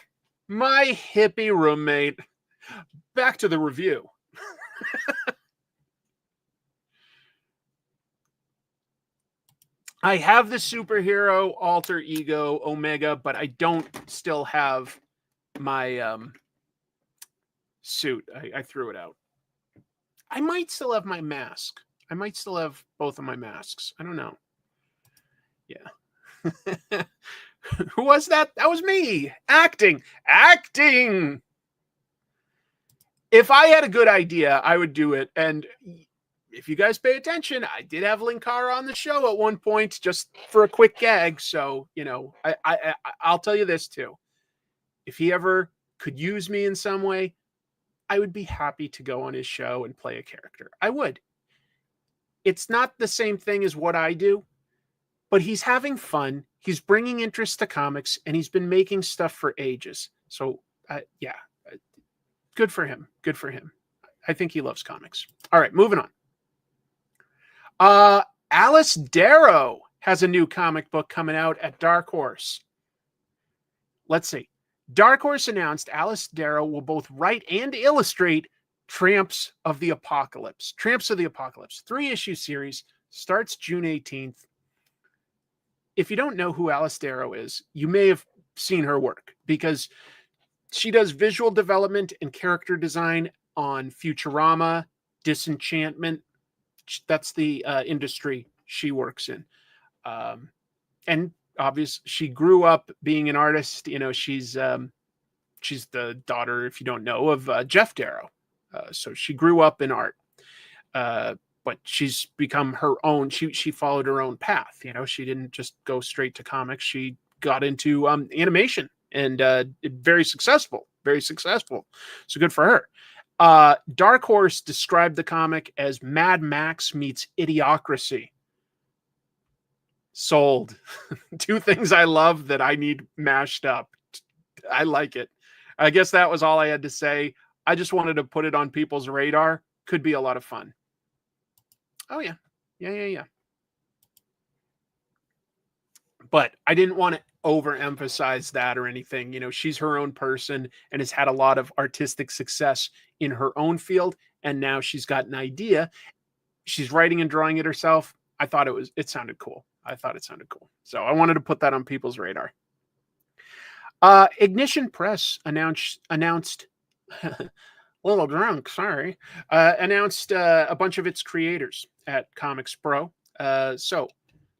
My hippie roommate. Back to the review. I have the superhero alter ego Omega, but I don't still have my suit. I threw it out. I might still have my mask. I might still have both of my masks. I don't know. Yeah. Who was that? That was me. Acting. If I had a good idea, I would do it. And if you guys pay attention, I did have Linkara on the show at one point just for a quick gag. So, you know, I'll tell you this too. If he ever could use me in some way, I would be happy to go on his show and play a character. I would. It's not the same thing as what I do, but he's having fun. He's bringing interest to comics, and he's been making stuff for ages. So, yeah, good for him. Good for him. I think he loves comics. All right, moving on. Alice Darrow has a new comic book coming out at Dark Horse. Let's see. Dark Horse announced Alice Darrow will both write and illustrate Tramps of the Apocalypse. Tramps of the Apocalypse, 3-issue series, starts June 18th. If you don't know who Alice Darrow is, you may have seen her work because she does visual development and character design on Futurama, Disenchantment. That's the industry she works in. And obviously, she grew up being an artist. You know, she's the daughter, if you don't know, of Jeff Darrow. So she grew up in art. But she's become her own. She followed her own path. You know, she didn't just go straight to comics. She got into animation and very successful. So good for her. Dark Horse described the comic as Mad Max meets Idiocracy. Sold. Two things I love that I need mashed up. I like it. I guess that was all I had to say. I just wanted to put it on people's radar. Could be a lot of fun. Oh, yeah. Yeah. But I didn't want to overemphasize that or anything. You know, she's her own person and has had a lot of artistic success in her own field. And now she's got an idea. She's writing and drawing it herself. I thought it sounded cool. So I wanted to put that on people's radar. Ignition Press announced a little drunk, sorry, announced a bunch of its creators at Comics Pro. So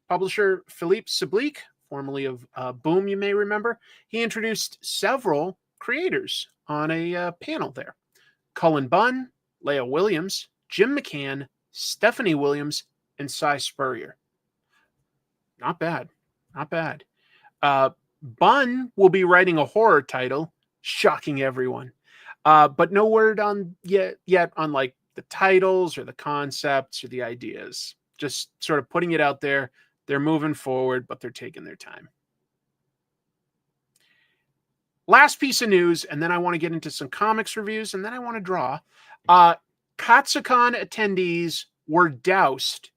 publisher Philippe Sablique, formerly of Boom, you may remember, he introduced several creators on a panel there. Cullen Bunn, Leah Williams, Jim McCann, Stephanie Williams, and Cy Spurrier. Not bad. Bunn will be writing a horror title, shocking everyone. But no word on yet on like the titles or the concepts or the ideas. Just sort of putting it out there. They're moving forward, but they're taking their time. Last piece of news, and then I want to get into some comics reviews, and then I want to draw. Katsucon attendees were doused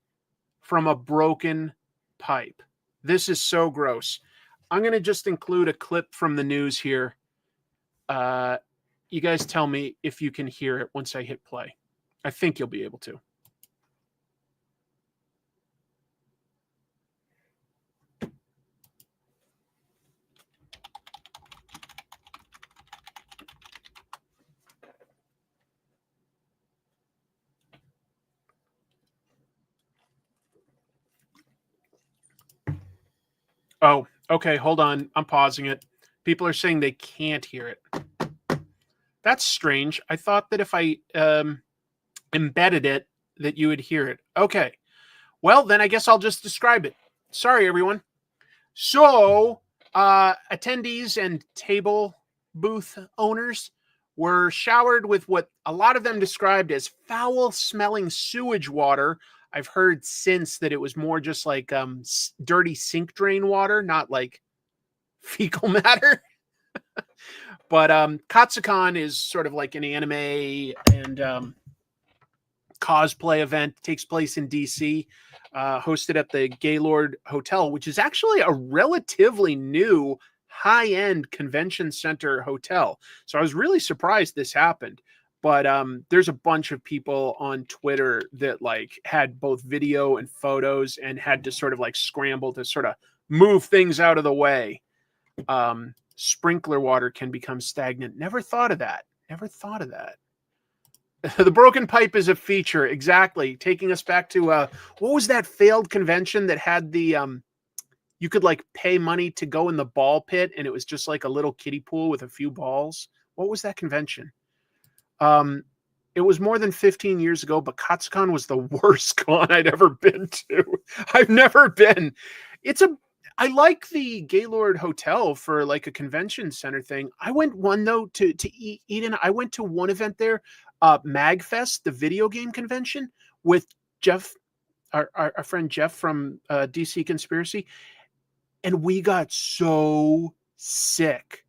from a broken pipe. This is so gross. I'm going to just include a clip from the news here. You guys tell me if you can hear it once I hit play. I think you'll be able to. Oh, okay. Hold on. I'm pausing it. People are saying they can't hear it. That's strange. I thought that if I embedded it, that you would hear it. Okay. Well, then I guess I'll just describe it. Sorry, everyone. So, attendees and table booth owners were showered with what a lot of them described as foul-smelling sewage water. I've heard since that it was more just like dirty sink drain water, not like fecal matter. But Katsucon is sort of like an anime and cosplay event. It takes place in DC, hosted at the Gaylord Hotel, which is actually a relatively new high-end convention center hotel. So I was really surprised this happened. But there's a bunch of people on Twitter that like had both video and photos and had to sort of like scramble to sort of move things out of the way. Sprinkler water can become stagnant. Never thought of that. The broken pipe is a feature. Exactly. Taking us back to what was that failed convention that had the you could like pay money to go in the ball pit and it was just like a little kiddie pool with a few balls. What was that convention? It was more than 15 years ago, but Katsucon was the worst con I'd ever been to. I've never been. I like the Gaylord Hotel for like a convention center thing. I went one though to Eden. I went to one event there, MagFest, the video game convention, with Jeff, our friend Jeff from DC Conspiracy, and we got so sick.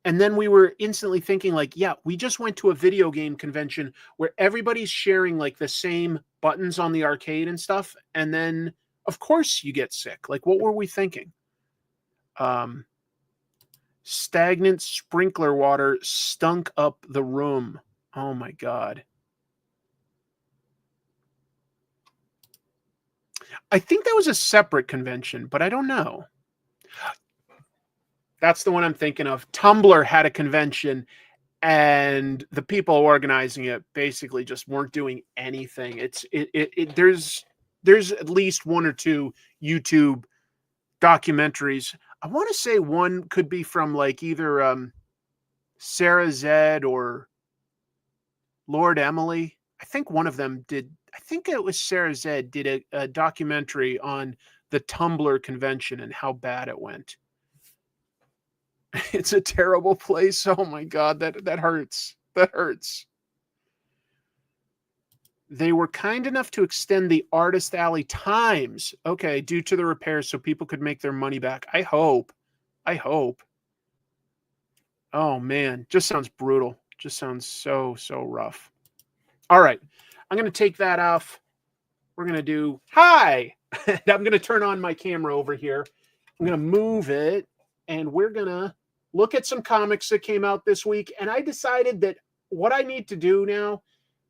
And then we were instantly thinking like, yeah, we just went to a video game convention where everybody's sharing like the same buttons on the arcade and stuff. And then of course you get sick. Like, what were we thinking? Stagnant sprinkler water stunk up the room. Oh my God. I think that was a separate convention, but I don't know. That's the one I'm thinking of. Tumblr had a convention and the people organizing it basically just weren't doing anything. There's at least one or two YouTube documentaries. I want to say one could be from like either Sarah Zed or Lord Emily. I think one of them did. I think it was Sarah Zed did a documentary on the Tumblr convention and how bad it went. It's a terrible place. Oh my God, that hurts. That hurts. They were kind enough to extend the Artist Alley times, okay, due to the repairs so people could make their money back. I hope. Oh man, just sounds brutal. Just sounds so rough. All right, I'm going to take that off. We're going to do, hi! I'm going to turn on my camera over here. I'm going to move it, and we're going to look at some comics that came out this week. And I decided that what I need to do now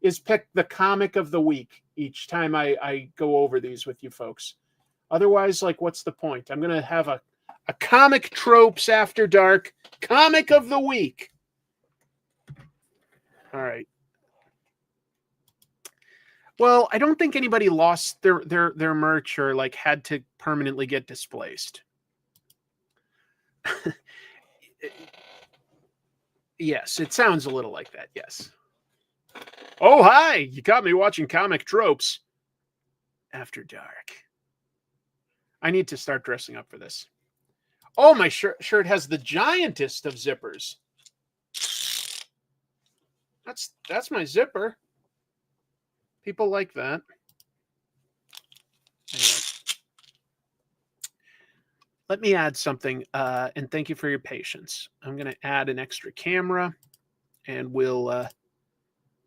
is pick the comic of the week each time I go over these with you folks. Otherwise, like, what's the point? I'm going to have a comic tropes after dark comic of the week. All right. Well, I don't think anybody lost their merch or like had to permanently get displaced. Yes, it sounds a little like that. Yes. Oh, hi. You got me watching comic tropes after dark. I need to start dressing up for this. Oh, my shirt has the giantest of zippers. That's my zipper. People like that. Anyway. Let me add something, and thank you for your patience. I'm going to add an extra camera, and we'll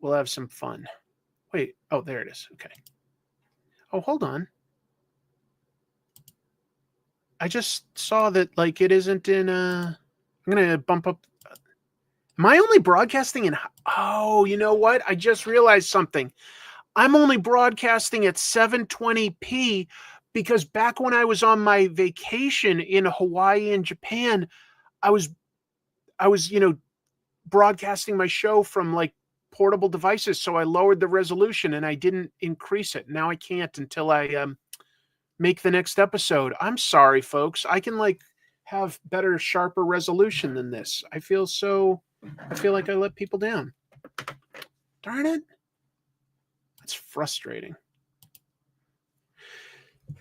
have some fun. Wait, oh, there it is. Okay. Oh, hold on. I just saw that, like, it isn't in, I'm going to bump up. Am I only broadcasting in, oh, you know what? I just realized something. I'm only broadcasting at 720p because back when I was on my vacation in Hawaii and Japan, I was, broadcasting my show from like portable devices. So I lowered the resolution and I didn't increase it. Now I can't until I make the next episode. I'm sorry, folks. I can like have better, sharper resolution than this. I feel like I let people down. Darn it. That's frustrating.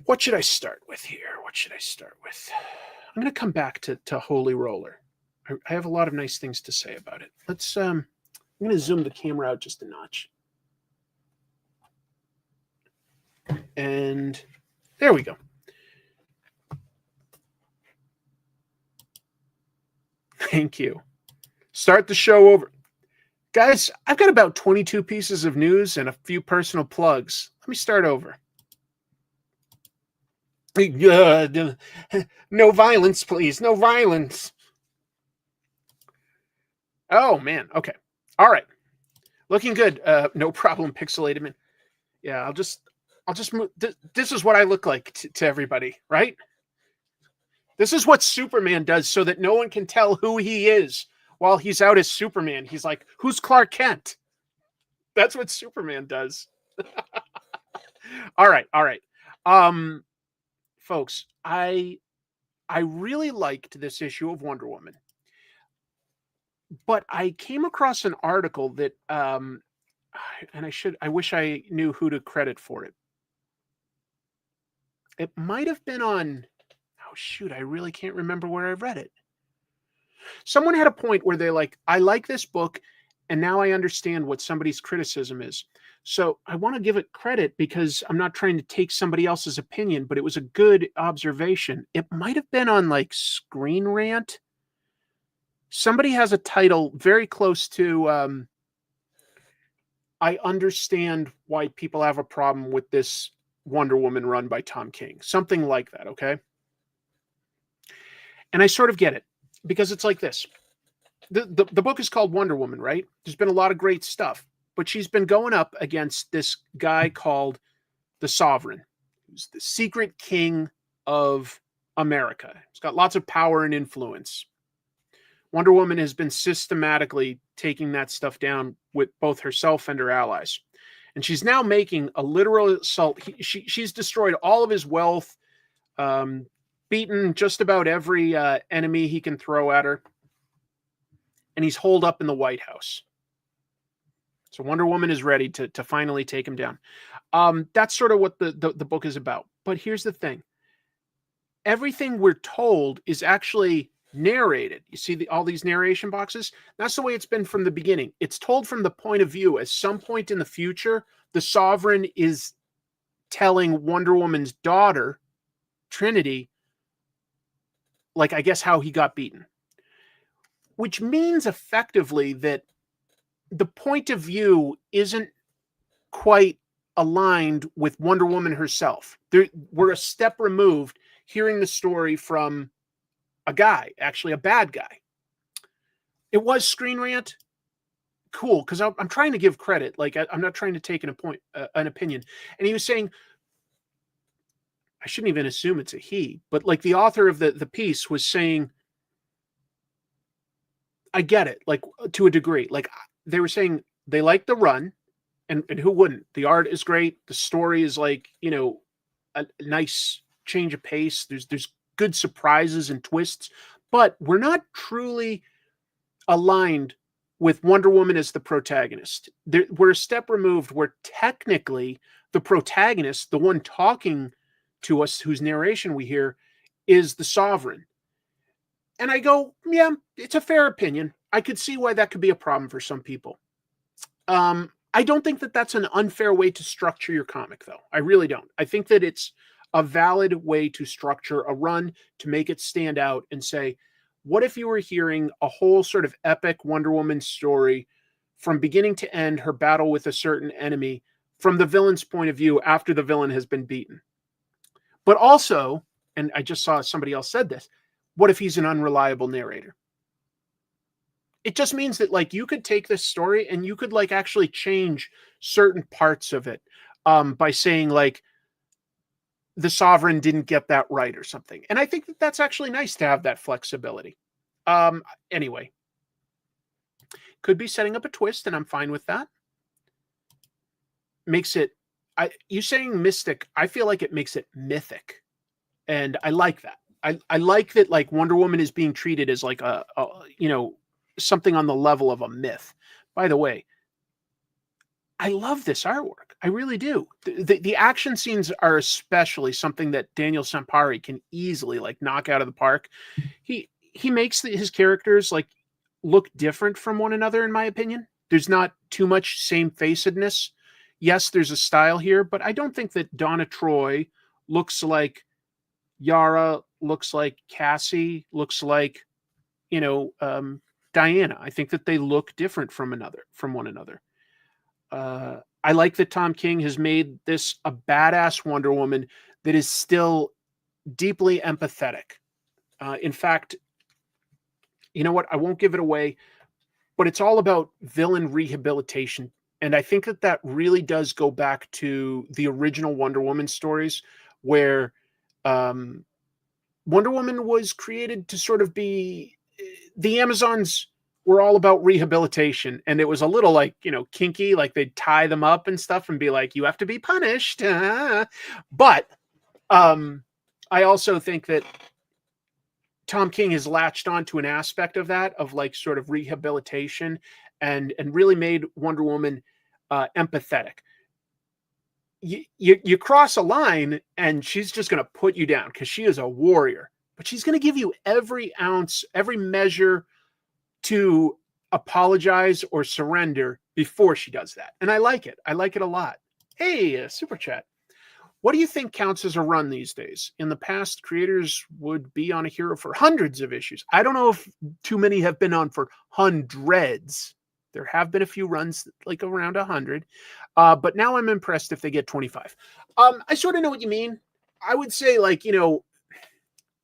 What should I start with here? I'm going to come back to Holy Roller. I have a lot of nice things to say about it. Let's, I'm going to zoom the camera out just a notch. And there we go. Thank you. Start the show over. Guys, I've got about 22 pieces of news and a few personal plugs. Let me start over. No violence, please. No violence. Oh, man. Okay. All right. Looking good. No problem, Pixelated Man. Yeah, I'll just move. This is what I look like to everybody, right? This is what Superman does so that no one can tell who he is while he's out as Superman. He's like, who's Clark Kent? That's what Superman does. All right. Folks, I really liked this issue of Wonder Woman. But I came across an article that, and I wish I knew who to credit for it. It might have been on, oh shoot, I really can't remember where I read it. Someone had a point where they're like, I like this book, and now I understand what somebody's criticism is. So I want to give it credit because I'm not trying to take somebody else's opinion, but it was a good observation. It might have been on like Screen Rant. Somebody has a title very close to I understand why people have a problem with this Wonder Woman run by Tom King. Something like that, okay? And I sort of get it because it's like this. The book is called Wonder Woman, right? There's been a lot of great stuff, but she's been going up against this guy called the Sovereign, who's the secret king of America. He's got lots of power and influence. Wonder Woman has been systematically taking that stuff down with both herself and her allies. And she's now making a literal assault. She's destroyed all of his wealth, beaten just about every enemy he can throw at her. And he's holed up in the White House. So Wonder Woman is ready to finally take him down. That's sort of what the book is about. But here's the thing. Everything we're told is actually narrated. You see all these narration boxes? That's the way it's been from the beginning. It's told from the point of view. At some point in the future, the Sovereign is telling Wonder Woman's daughter, Trinity, like, I guess, how he got beaten. Which means effectively that the point of view isn't quite aligned with Wonder Woman herself. We're a step removed hearing the story from a guy, actually a bad guy. It was Screen Rant. Cool, because I'm trying to give credit. Like, I'm not trying to take an opinion. And he was saying, I shouldn't even assume it's a he, but like the author of the piece was saying, I get it, like to a degree. Like they were saying they like the run, and who wouldn't? The art is great. The story is like, you know, a nice change of pace. There's good surprises and twists, but we're not truly aligned with Wonder Woman as the protagonist. We're a step removed where technically the protagonist, the one talking to us, whose narration we hear, is the Sovereign. And I go, yeah, it's a fair opinion. I could see why that could be a problem for some people. I don't think that that's an unfair way to structure your comic, though. I really don't. I think that it's a valid way to structure a run to make it stand out and say, what if you were hearing a whole sort of epic Wonder Woman story from beginning to end, her battle with a certain enemy from the villain's point of view after the villain has been beaten? But also, and I just saw somebody else said this, what if he's an unreliable narrator? It just means that, like, you could take this story and you could, like, actually change certain parts of it by saying, like, the Sovereign didn't get that right or something. And I think that that's actually nice to have that flexibility. Anyway, could be setting up a twist, and I'm fine with that. Makes it, you saying mystic, I feel like it makes it mythic. And I like that. I like that, like, Wonder Woman is being treated as like a you know, something on the level of a myth. By the way, I love this artwork. I really do. The action scenes are especially something that Daniel Sampari can easily, like, knock out of the park. He makes his characters, like, look different from one another, in my opinion. There's not too much same-facedness. Yes, there's a style here, but I don't think that Donna Troy looks like Yara, looks like Cassie, looks like, you know, Diana. I think that they look different from one another. I like that Tom King has made this a badass Wonder Woman that is still deeply empathetic. In fact, you know what? I won't give it away, but it's all about villain rehabilitation. And I think that that really does go back to the original Wonder Woman stories, where Wonder Woman was created to sort of be, the Amazons were all about rehabilitation, and it was a little, like, you know, kinky, like they'd tie them up and stuff and be like, you have to be punished. But I also think that Tom King has latched onto an aspect of that, of like sort of rehabilitation, and really made Wonder Woman empathetic. You cross a line and she's just going to put you down because she is a warrior, but she's going to give you every ounce, every measure to apologize or surrender before she does that. And I like it. I like it a lot. Hey, super chat. What do you think counts as a run these days? In the past, creators would be on a hero for hundreds of issues. I don't know if too many have been on for hundreds. There have been a few runs like around 100. But now I'm impressed if they get 25. I sort of know what you mean. I would say, like, you know,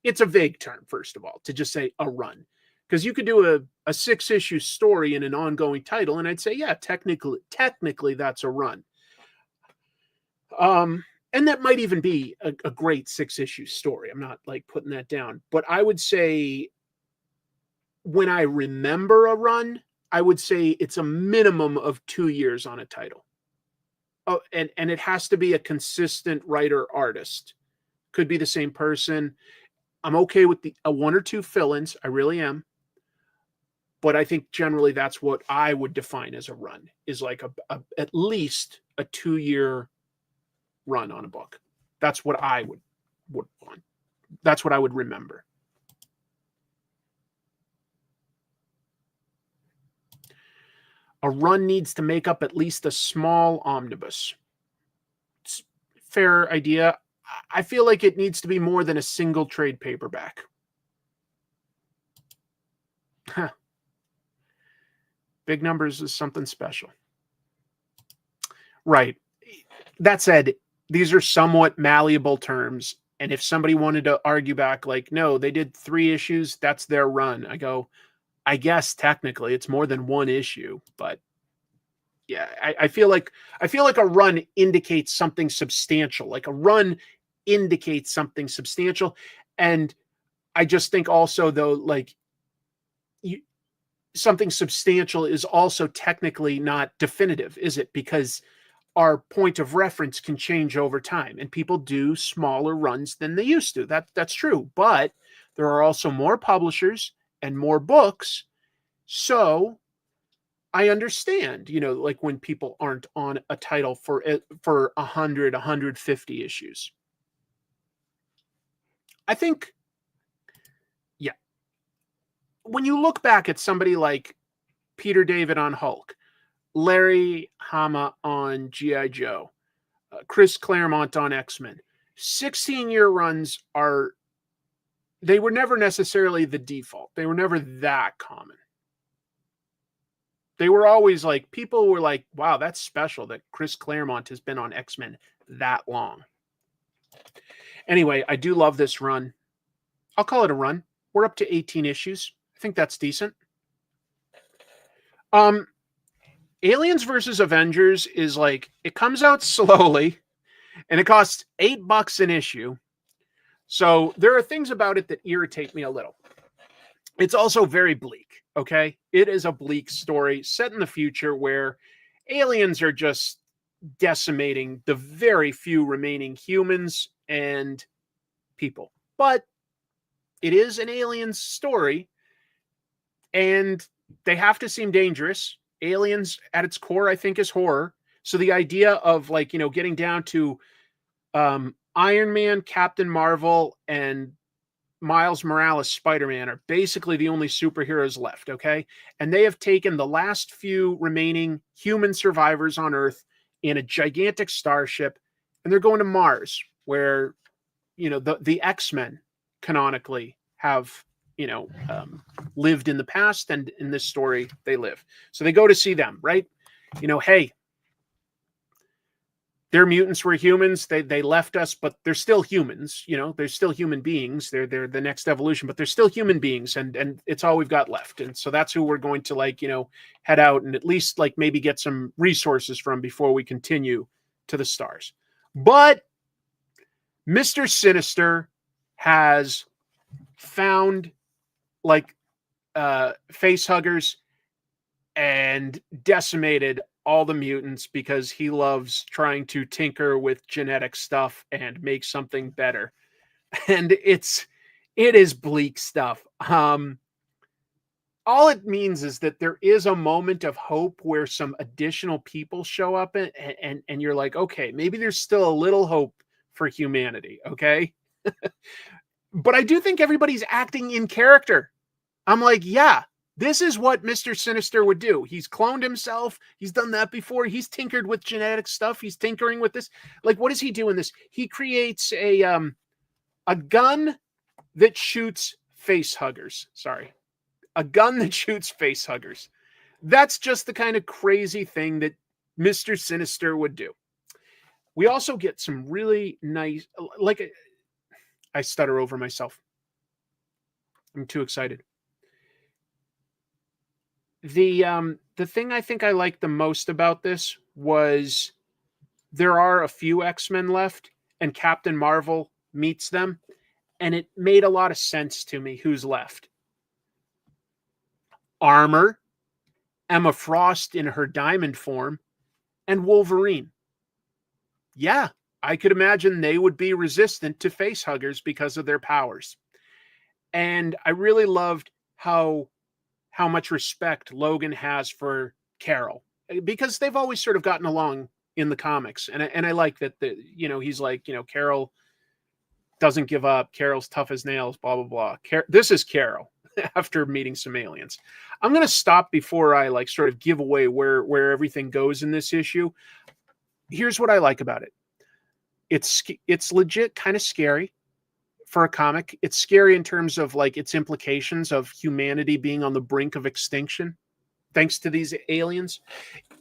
it's a vague term, first of all, to just say a run. Because you could do a 6-issue story in an ongoing title, and I'd say, yeah, technically that's a run. And that might even be a great 6-issue story. I'm not like putting that down. But I would say when I remember a run, I would say it's a minimum of 2 years on a title. Oh, and it has to be a consistent writer artist. Could be the same person. I'm okay with a 1 or 2 fill-ins. I really am. But I think generally that's what I would define as a run, is like at least a 2-year run on a book. That's what I would want. That's what I would remember. A run needs to make up at least a small omnibus. It's a fair idea. I feel like it needs to be more than a single trade paperback. Huh. Big numbers is something special. Right. That said, these are somewhat malleable terms. And if somebody wanted to argue back, like, no, they did 3 issues, that's their run. I go, I guess technically it's more than 1 issue, but yeah, I feel like a run indicates something substantial. Like a run indicates something substantial. And I just think also, though, like, something substantial is also technically not definitive, is it? Because our point of reference can change over time, and people do smaller runs than they used to. That's true. But there are also more publishers and more books. So I understand, you know, like when people aren't on a title for 100, 150 issues. I think, yeah. When you look back at somebody like Peter David on Hulk, Larry Hama on G.I. Joe, Chris Claremont on X-Men, 16-year runs they were never necessarily the default. They were never that common. They were always like, people were like, wow, that's special that Chris Claremont has been on X-Men that long. Anyway, I do love this run. I'll call it a run. We're up to 18 issues. I think that's decent. Aliens versus Avengers is like, it comes out slowly and it costs $8 an issue. So there are things about it that irritate me a little. It's also very bleak, okay? It is a bleak story set in the future where aliens are just decimating the very few remaining humans and people. But it is an aliens story, and they have to seem dangerous. Aliens at its core, I think, is horror. So the idea of, like, you know, getting down to Iron Man, Captain Marvel, and Miles Morales, Spider-Man are basically the only superheroes left, okay? And they have taken the last few remaining human survivors on Earth in a gigantic starship, and they're going to Mars, where, you know, the X-Men canonically have, you know, lived in the past, and in this story they live. So they go to see them, right? You know, hey, their mutants were humans. They left us, but they're still humans. You know, they're still human beings. They're the next evolution, but they're still human beings, and it's all we've got left. And so that's who we're going to, like, you know, head out and at least, like, maybe get some resources from before we continue to the stars. But Mr. Sinister has found, like, face huggers and decimated all the mutants because he loves trying to tinker with genetic stuff and make something better. And it's It is bleak stuff. All it means is that there is a moment of hope where some additional people show up and you're like, okay, maybe there's still a little hope for humanity, okay? But I do think everybody's acting in character. I'm like, yeah, this is what Mr. Sinister would do. He's cloned himself. He's done that before. He's tinkered with genetic stuff. He's tinkering with this. Like, what does he do in this? He creates a gun that shoots face huggers. Sorry. A gun that shoots face huggers. That's just the kind of crazy thing that Mr. Sinister would do. We also get some really nice, like, I stutter over myself. I'm too excited. The thing I think I liked the most about this was there are a few X-Men left, and Captain Marvel meets them, and it made a lot of sense to me who's left. Armor, Emma Frost in her diamond form, and Wolverine. Yeah, I could imagine they would be resistant to facehuggers because of their powers. And I really loved how much respect Logan has for Carol, because they've always sort of gotten along in the comics. And I like that he's like, Carol doesn't give up. Carol's tough as nails, blah, blah, blah. This is Carol after meeting some aliens. I'm going to stop before I sort of give away where everything goes in this issue. Here's what I like about it. It's legit kind of scary for a comic. It's scary in terms of its implications of humanity being on the brink of extinction thanks to these aliens.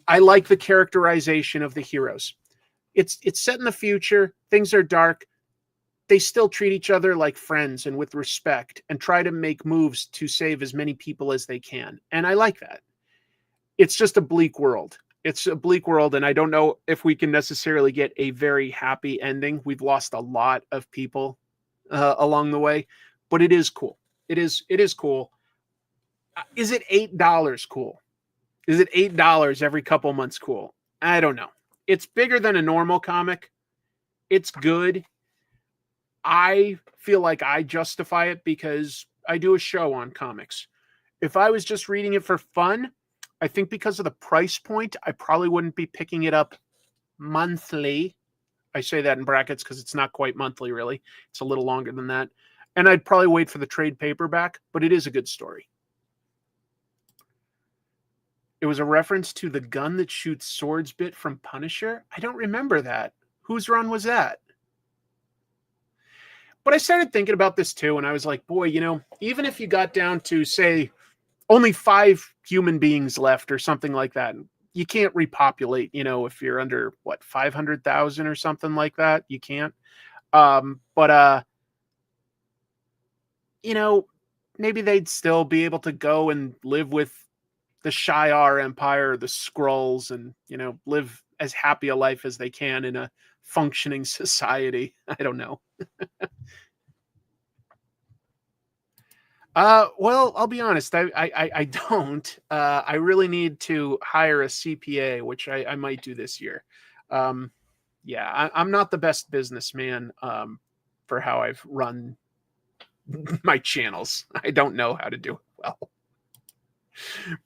I like the characterization of the heroes. It's set in the future. Things are dark. They still treat each other like friends and with respect and try to make moves to save as many people as they can. And I like that. It's just a bleak world. It's a bleak world, and I don't know if we can necessarily get a very happy ending. We've lost a lot of people along the way, but it is cool. It is cool. Is it $8 cool? Is it $8 every couple months cool? I don't know. It's bigger than a normal comic. It's good. I feel like I justify it because I do a show on comics. If I was just reading it for fun, I think because of the price point, I probably wouldn't be picking it up monthly. I say that in brackets because it's not quite monthly, really. It's a little longer than that. And I'd probably wait for the trade paperback, but it is a good story. It was a reference to the gun that shoots swords bit from Punisher. I don't remember that. Whose run was that? But I started thinking about this too, and I was like, boy, even if you got down to, say, only 5 human beings left or something like that, you can't repopulate, if you're under, 500,000 or something like that. You can't. But maybe they'd still be able to go and live with the Shi'ar Empire, the Skrulls, and, live as happy a life as they can in a functioning society. I don't know. Well, I'll be honest. I don't. I really need to hire a CPA, which I might do this year. Yeah, I'm not the best businessman for how I've run my channels. I don't know how to do it well.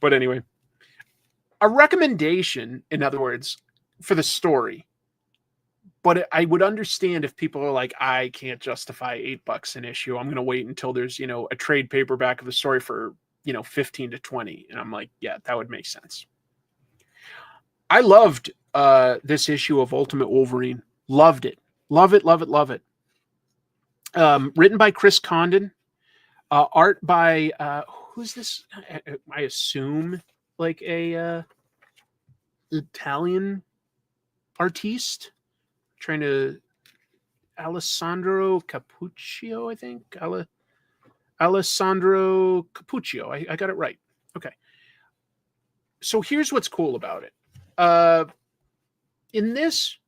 But anyway, a recommendation, in other words, for the story. But I would understand if people are like, I can't justify $8 an issue. I'm going to wait until there's, a trade paperback of the story for, 15 to 20. And I'm like, yeah, that would make sense. I loved this issue of Ultimate Wolverine. Loved it. Love it, love it, love it. Written by Chris Condon. Art by, who's this? I assume like a Italian artiste. Trying to Alessandro Capuccio, I think. Alessandro Capuccio. I got it right. Okay. So here's what's cool about it. In this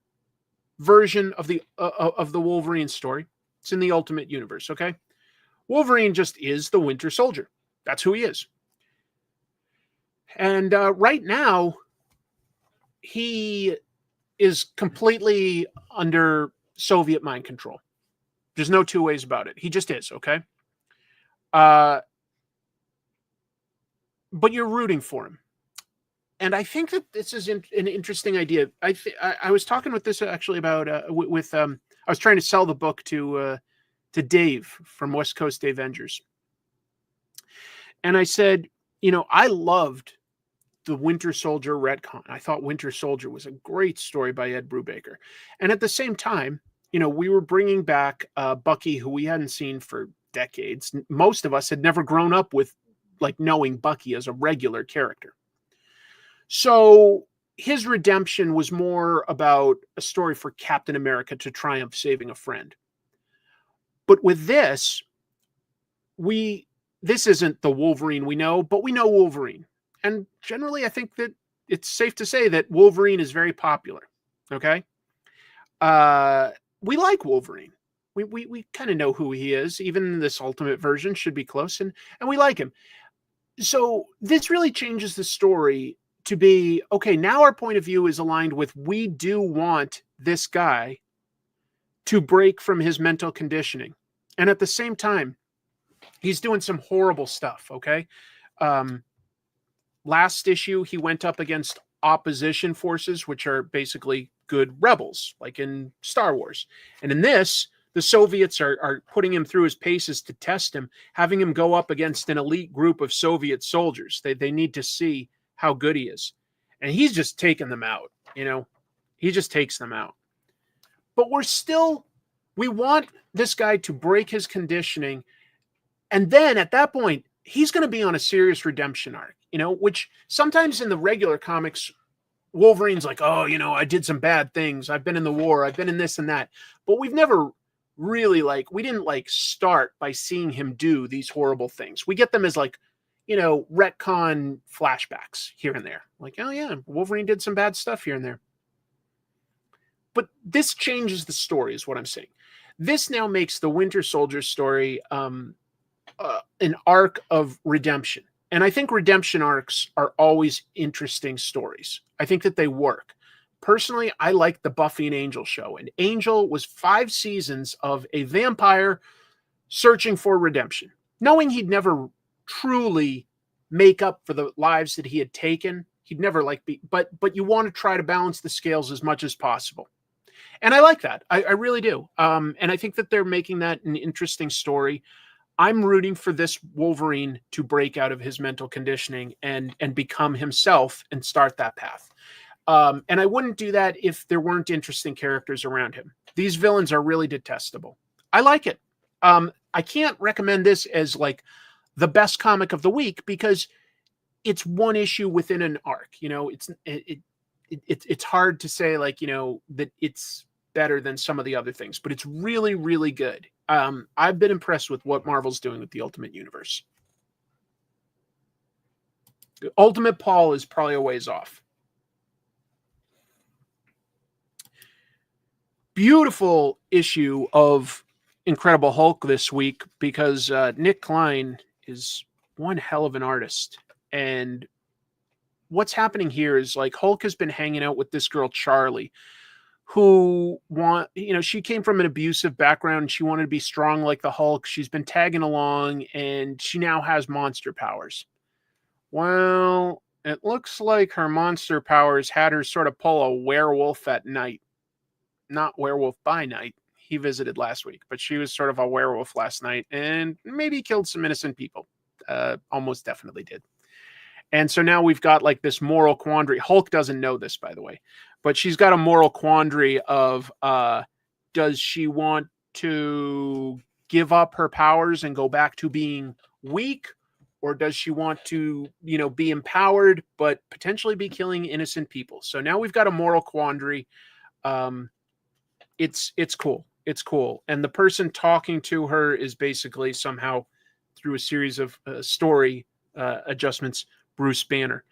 version of the Wolverine story, it's in the Ultimate Universe, okay? Wolverine just is the Winter Soldier. That's who he is. And right now, he is completely under Soviet mind control. There's no two ways about it. He just is, okay? But you're rooting for him. And I think that this is an interesting idea. I was talking with this actually about I was trying to sell the book to Dave from West Coast Avengers, and I said, I loved the Winter Soldier retcon. I thought Winter Soldier was a great story by Ed Brubaker, and at the same time, we were bringing back Bucky, who we hadn't seen for decades. Most of us had never grown up with knowing Bucky as a regular character. So his redemption was more about a story for Captain America to triumph saving a friend. But with this, this isn't the Wolverine we know, but we know Wolverine. And generally, I think that it's safe to say that Wolverine is very popular. Okay? We like Wolverine. We kind of know who he is. Even this Ultimate version should be close, and we like him. So this really changes the story to be, okay, now our point of view is aligned with, we do want this guy to break from his mental conditioning. And at the same time, he's doing some horrible stuff, okay? Last issue, he went up against opposition forces, which are basically good rebels, like in Star Wars. And in this, the Soviets are putting him through his paces to test him, having him go up against an elite group of Soviet soldiers. They need to see how good he is. And he's just taking them out, He just takes them out. But we want this guy to break his conditioning. And then at that point, he's going to be on a serious redemption arc, which sometimes in the regular comics, Wolverine's like, oh, I did some bad things. I've been in the war. I've been in this and that. But we've never really we didn't start by seeing him do these horrible things. We get them as retcon flashbacks here and there. Oh yeah, Wolverine did some bad stuff here and there. But this changes the story, is what I'm saying. This now makes the Winter Soldier story an arc of redemption. And I think redemption arcs are always interesting stories. I think that they work. Personally, I like the Buffy and Angel show. And Angel was 5 seasons of a vampire searching for redemption, knowing he'd never truly make up for the lives that he had taken. He'd never but you want to try to balance the scales as much as possible. And I like that. I really do. And I think that they're making that an interesting story. I'm rooting for this Wolverine to break out of his mental conditioning and become himself and start that path. And I wouldn't do that if there weren't interesting characters around him. These villains are really detestable. I like it. I can't recommend this as the best comic of the week because it's one issue within an arc. It's hard to say that it's better than some of the other things, but it's really, really good. I've been impressed with what Marvel's doing with the Ultimate Universe. Ultimate Paul is probably a ways off. Beautiful issue of Incredible Hulk this week because Nick Klein is one hell of an artist. And what's happening here is Hulk has been hanging out with this girl, Charlie, who she came from an abusive background. She wanted to be strong like the Hulk. She's been tagging along and she now has monster powers. Well, it looks like her monster powers had her sort of pull a werewolf at night. Not werewolf by night. He visited last week, but she was sort of a werewolf last night and maybe killed some innocent people. Almost definitely did. And so now we've got this moral quandary. Hulk doesn't know this, by the way, but she's got a moral quandary of, does she want to give up her powers and go back to being weak? Or does she want to, be empowered, but potentially be killing innocent people? So now we've got a moral quandary. It's cool. It's cool. And the person talking to her is basically somehow through a series of story adjustments, Bruce Banner.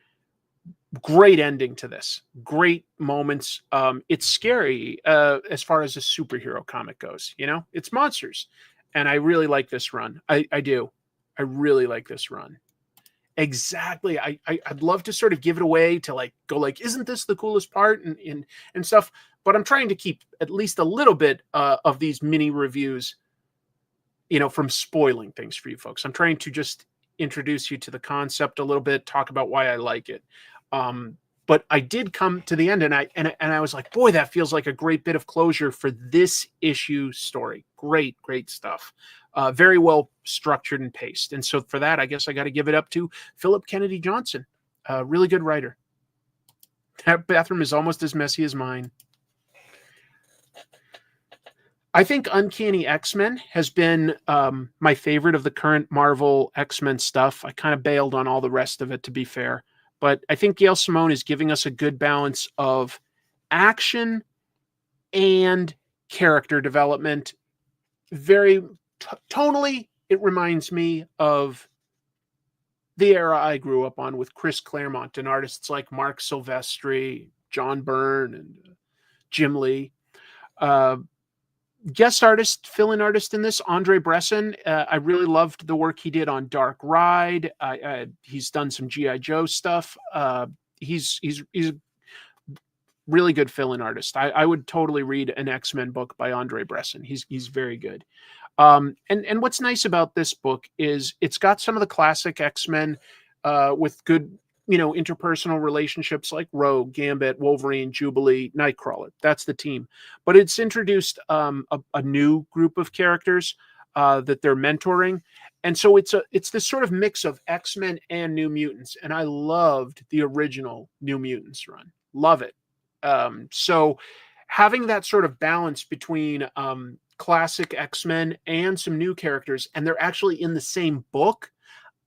Great ending to this. Great moments. It's scary as far as a superhero comic goes. It's monsters. And I really like this run. I do. I really like this run. Exactly. I'd love to sort of give it away to go isn't this the coolest part and stuff? But I'm trying to keep at least a little bit of these mini reviews from spoiling things for you folks. I'm trying to just introduce you to the concept a little bit, talk about why I like it. But I did come to the end, and I was like, boy, that feels like a great bit of closure for this issue story. Great stuff. Very well structured and paced. And so for that, I guess I got to give it up to Philip Kennedy Johnson. Really good writer. That bathroom is almost as messy as mine. I think Uncanny X-Men has been my favorite of the current Marvel X-Men stuff. I kind of bailed on all the rest of it, to be fair. But I think Gail Simone is giving us a good balance of action and character development. Very tonally, it reminds me of the era I grew up on with Chris Claremont and artists like Mark Silvestri, John Byrne, and Jim Lee. Guest artist, fill-in artist in this, Andre Bresson. I really loved the work he did on Dark Ride. He's done some G.I. Joe stuff. He's a really good fill-in artist. I would totally read an X-Men book by Andre Bresson. He's very good. And what's nice about this book is it's got some of the classic X-Men with good, interpersonal relationships like Rogue, Gambit, Wolverine, Jubilee, Nightcrawler. That's the team. But it's introduced a new group of characters that they're mentoring. And so it's this sort of mix of X-Men and New Mutants. And I loved the original New Mutants run. Love it. So having that sort of balance between classic X-Men and some new characters, and they're actually in the same book,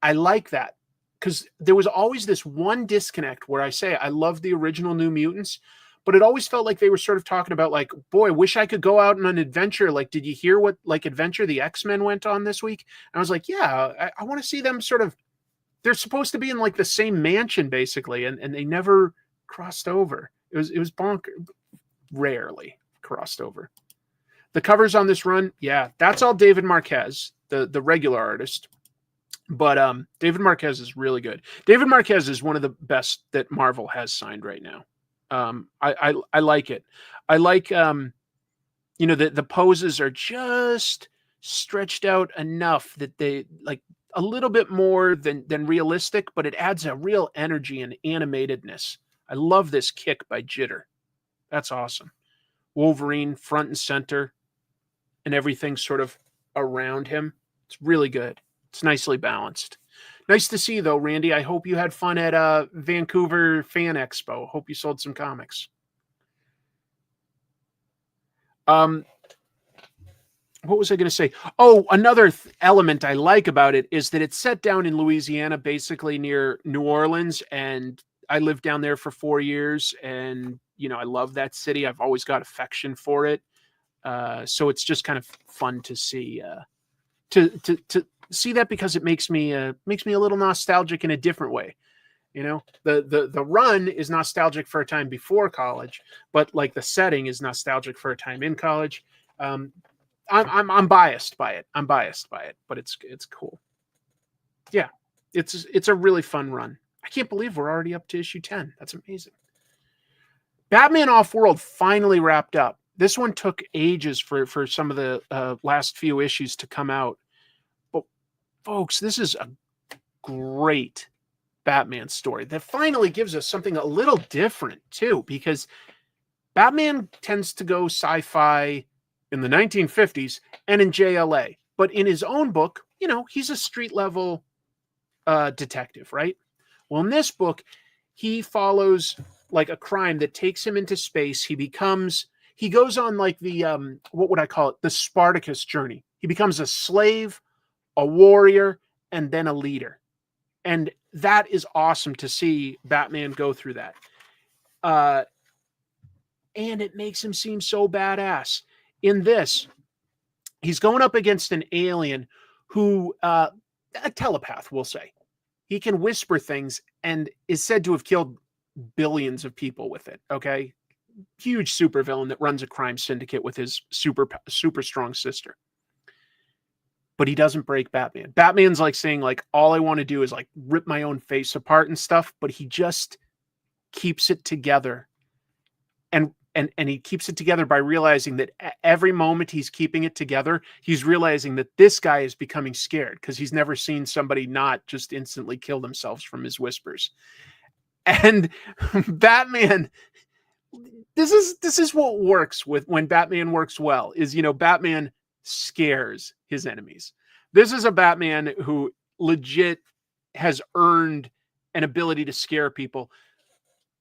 I like that. Because there was always this one disconnect where I say I love the original New Mutants, but it always felt like they were sort of talking about like, boy, wish I could go out on an adventure. Like, did you hear what adventure the X-Men went on this week? And I was like, yeah, I want to see them sort of, they're supposed to be in like the same mansion basically, and they never crossed over. It was bonkers. Rarely crossed over. The covers on this run, yeah, that's all David Marquez, the regular artist. But David Marquez is really good. David Marquez is one of the best that Marvel has signed right now. I like it. I like the poses are just stretched out enough that they like a little bit more than realistic, but it adds a real energy and animatedness. I love this kick by Jitter. That's awesome. Wolverine front and center and everything sort of around him. It's really good. It's nicely balanced. Nice to see, though, Randy. I hope you had fun at Vancouver Fan Expo. Hope you sold some comics. What was I going to say? Oh, another element I like about it is that it's set down in Louisiana, basically near New Orleans, and I lived down there for 4 years, and I love that city. I've always got affection for it. So it's just kind of fun to see to see that, because it makes me a little nostalgic in a different way. The run is nostalgic for a time before college, but like the setting is nostalgic for a time in college. I'm biased by it. But it's cool. Yeah, it's a really fun run. I can't believe we're already up to issue 10. That's amazing. Batman Off-World finally wrapped up. This one took ages for some of the last few issues to come out. But folks, this is a great Batman story that finally gives us something a little different too, because Batman tends to go sci-fi in the 1950s and in JLA, but in his own book, he's a street level detective, right? Well, in this book, he follows like a crime that takes him into space. He goes on like the what would I call it? The Spartacus journey. He becomes a slave, a warrior, and then a leader. And that is awesome to see Batman go through that. And it makes him seem so badass. In this, he's going up against an alien who, a telepath, we'll say. He can whisper things and is said to have killed billions of people with it, okay? Huge supervillain that runs a crime syndicate with his super strong sister. But he doesn't break Batman. Batman's like saying, like, all I want to do is like rip my own face apart and stuff, but he just keeps it together. And and he keeps it together by realizing that every moment he's keeping it together, he's realizing that this guy is becoming scared because he's never seen somebody not just instantly kill themselves from his whispers. And Batman, this is what works with when Batman works well, is, you know, Batman scares his enemies. This is a Batman who legit has earned an ability to scare people.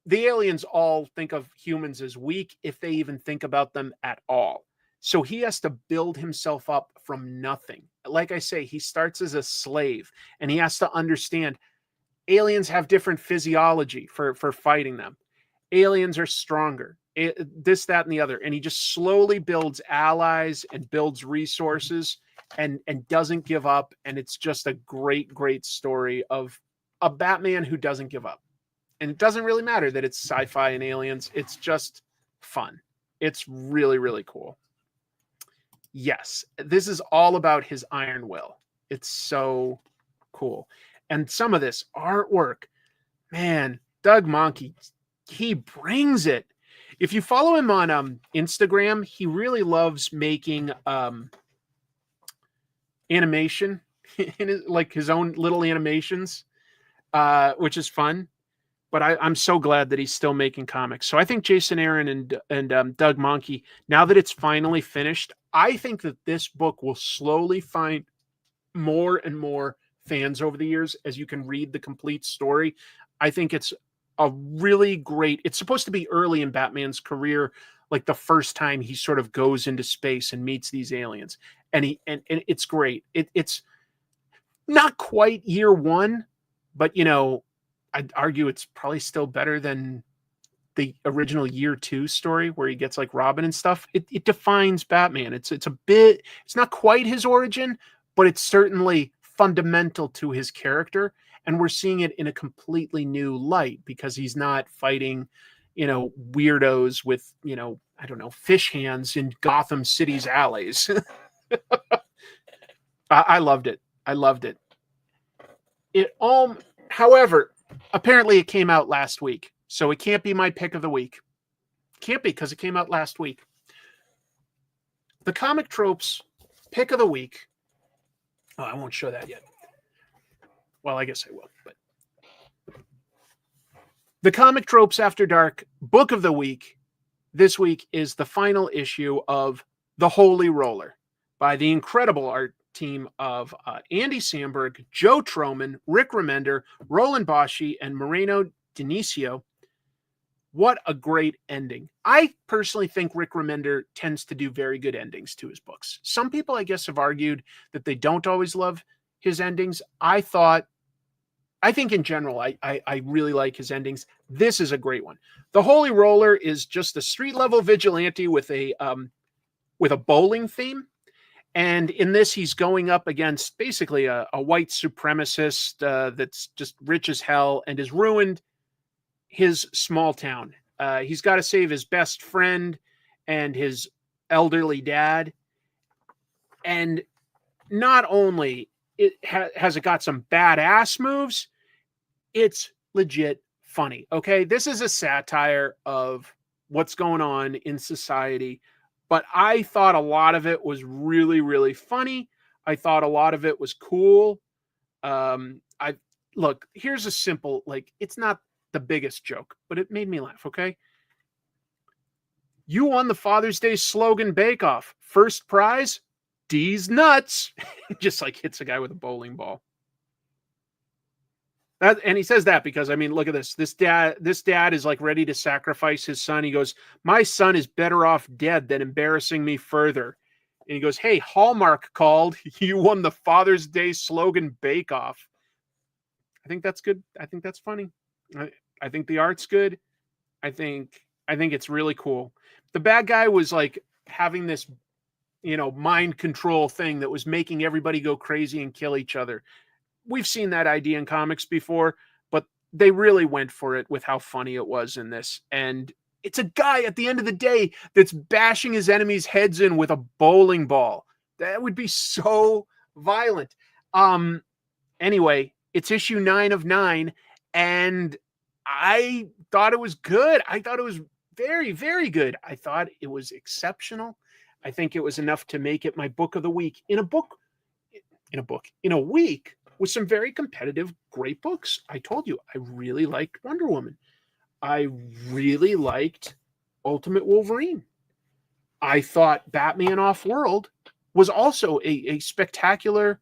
The aliens all think of humans as weak, if they even think about them at all. So he has to build himself up from nothing. Like I say, he starts as a slave, and he has to understand aliens have different physiology for fighting them. Aliens are stronger, this, that, and the other. And he just slowly builds allies and builds resources and doesn't give up. And it's just a great, great story of a Batman who doesn't give up. And it doesn't really matter that it's sci-fi and aliens. It's just fun. It's really, really cool. Yes, this is all about his iron will. It's so cool. And some of this artwork, man, Doug Mahnke, he brings it. If you follow him on Instagram, he really loves making animation, like his own little animations, which is fun. But I'm so glad that he's still making comics. So I think Jason Aaron and Doug Mahnke, now that it's finally finished, I think that this book will slowly find more and more fans over the years as you can read the complete story. I think it's a really great, it's supposed to be early in Batman's career, like the first time he sort of goes into space and meets these aliens. And it's great. It's not quite year one, but, you know, I'd argue it's probably still better than the original year 2 story where he gets like Robin and stuff. It defines Batman. It's a bit, it's not quite his origin, but it's certainly fundamental to his character. And we're seeing it in a completely new light because he's not fighting, you know, weirdos with, you know, I don't know, fish hands in Gotham City's alleys. I loved it. I loved it. However, apparently it came out last week, so it can't be my pick of the week. Can't be, because it came out last week. The Comic Tropes pick of the week. Oh, I won't show that yet. Well, I guess I will. But the Comic Tropes After Dark book of the week this week is the final issue of The Holy Roller by the incredible art team of Andy Samberg, Joe Troman, Rick Remender, Roland Boschi, and Moreno Dionisio. What a great ending. I personally think Rick Remender tends to do very good endings to his books. Some people, I guess, have argued that they don't always love his endings. I think in general, I really like his endings. This is a great one. The Holy Roller is just a street level vigilante with a bowling theme. And in this, he's going up against basically a white supremacist that's just rich as hell and has ruined his small town. He's got to save his best friend and his elderly dad. And not only has it got some badass moves, it's legit funny. Okay, this is a satire of what's going on in society. But I thought a lot of it was really, really funny. I thought a lot of it was cool. Look, here's a simple, like, it's not the biggest joke, but it made me laugh, okay? You won the Father's Day slogan bake-off. First prize, D's nuts. Just like hits a guy with a bowling ball. And he says that because, I mean, look at this. This dad is like ready to sacrifice his son. He goes, my son is better off dead than embarrassing me further. And he goes, hey, Hallmark called. You won the Father's Day slogan bake-off. I think that's good. I think that's funny. I think the art's good. I think it's really cool. The bad guy was like having this, you know, mind control thing that was making everybody go crazy and kill each other. We've seen that idea in comics before, but they really went for it with how funny it was in this. And it's a guy at the end of the day that's bashing his enemies' heads in with a bowling ball. That would be so violent. Anyway, it's issue 9 of 9, and I thought it was good. I thought it was very, very good. I thought it was exceptional. I think it was enough to make it my book of the week in a week with some very competitive, great books. I told you, I really liked Wonder Woman. I really liked Ultimate Wolverine. I thought Batman Off-World was also a spectacular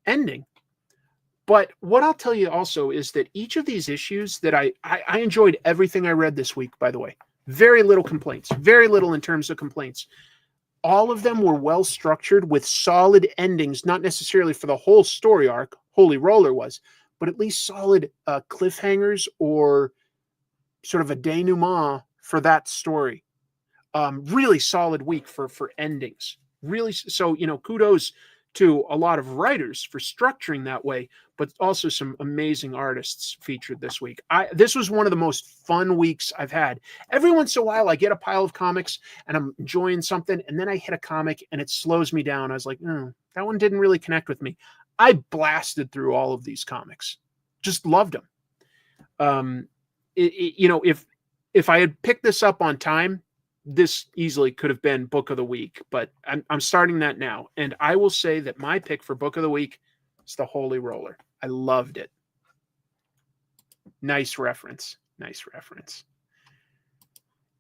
ending. But what I'll tell you also is that each of these issues that I enjoyed everything I read this week, by the way. Very little complaints. Very little in terms of complaints. All of them were well structured with solid endings, not necessarily for the whole story arc, Holy Roller was, but at least solid cliffhangers or sort of a denouement for that story. Really solid week for endings. Really, so, kudos to a lot of writers for structuring that way, but also some amazing artists featured this week. This was one of the most fun weeks I've had. Every once in a while, I get a pile of comics and I'm enjoying something, and then I hit a comic and it slows me down. I was like, that one didn't really connect with me. I blasted through all of these comics. Just loved them. If I had picked this up on time, this easily could have been book of the week, but I'm starting that now. And I will say that my pick for book of the week is the Holy Roller. I loved it. Nice reference. Nice reference.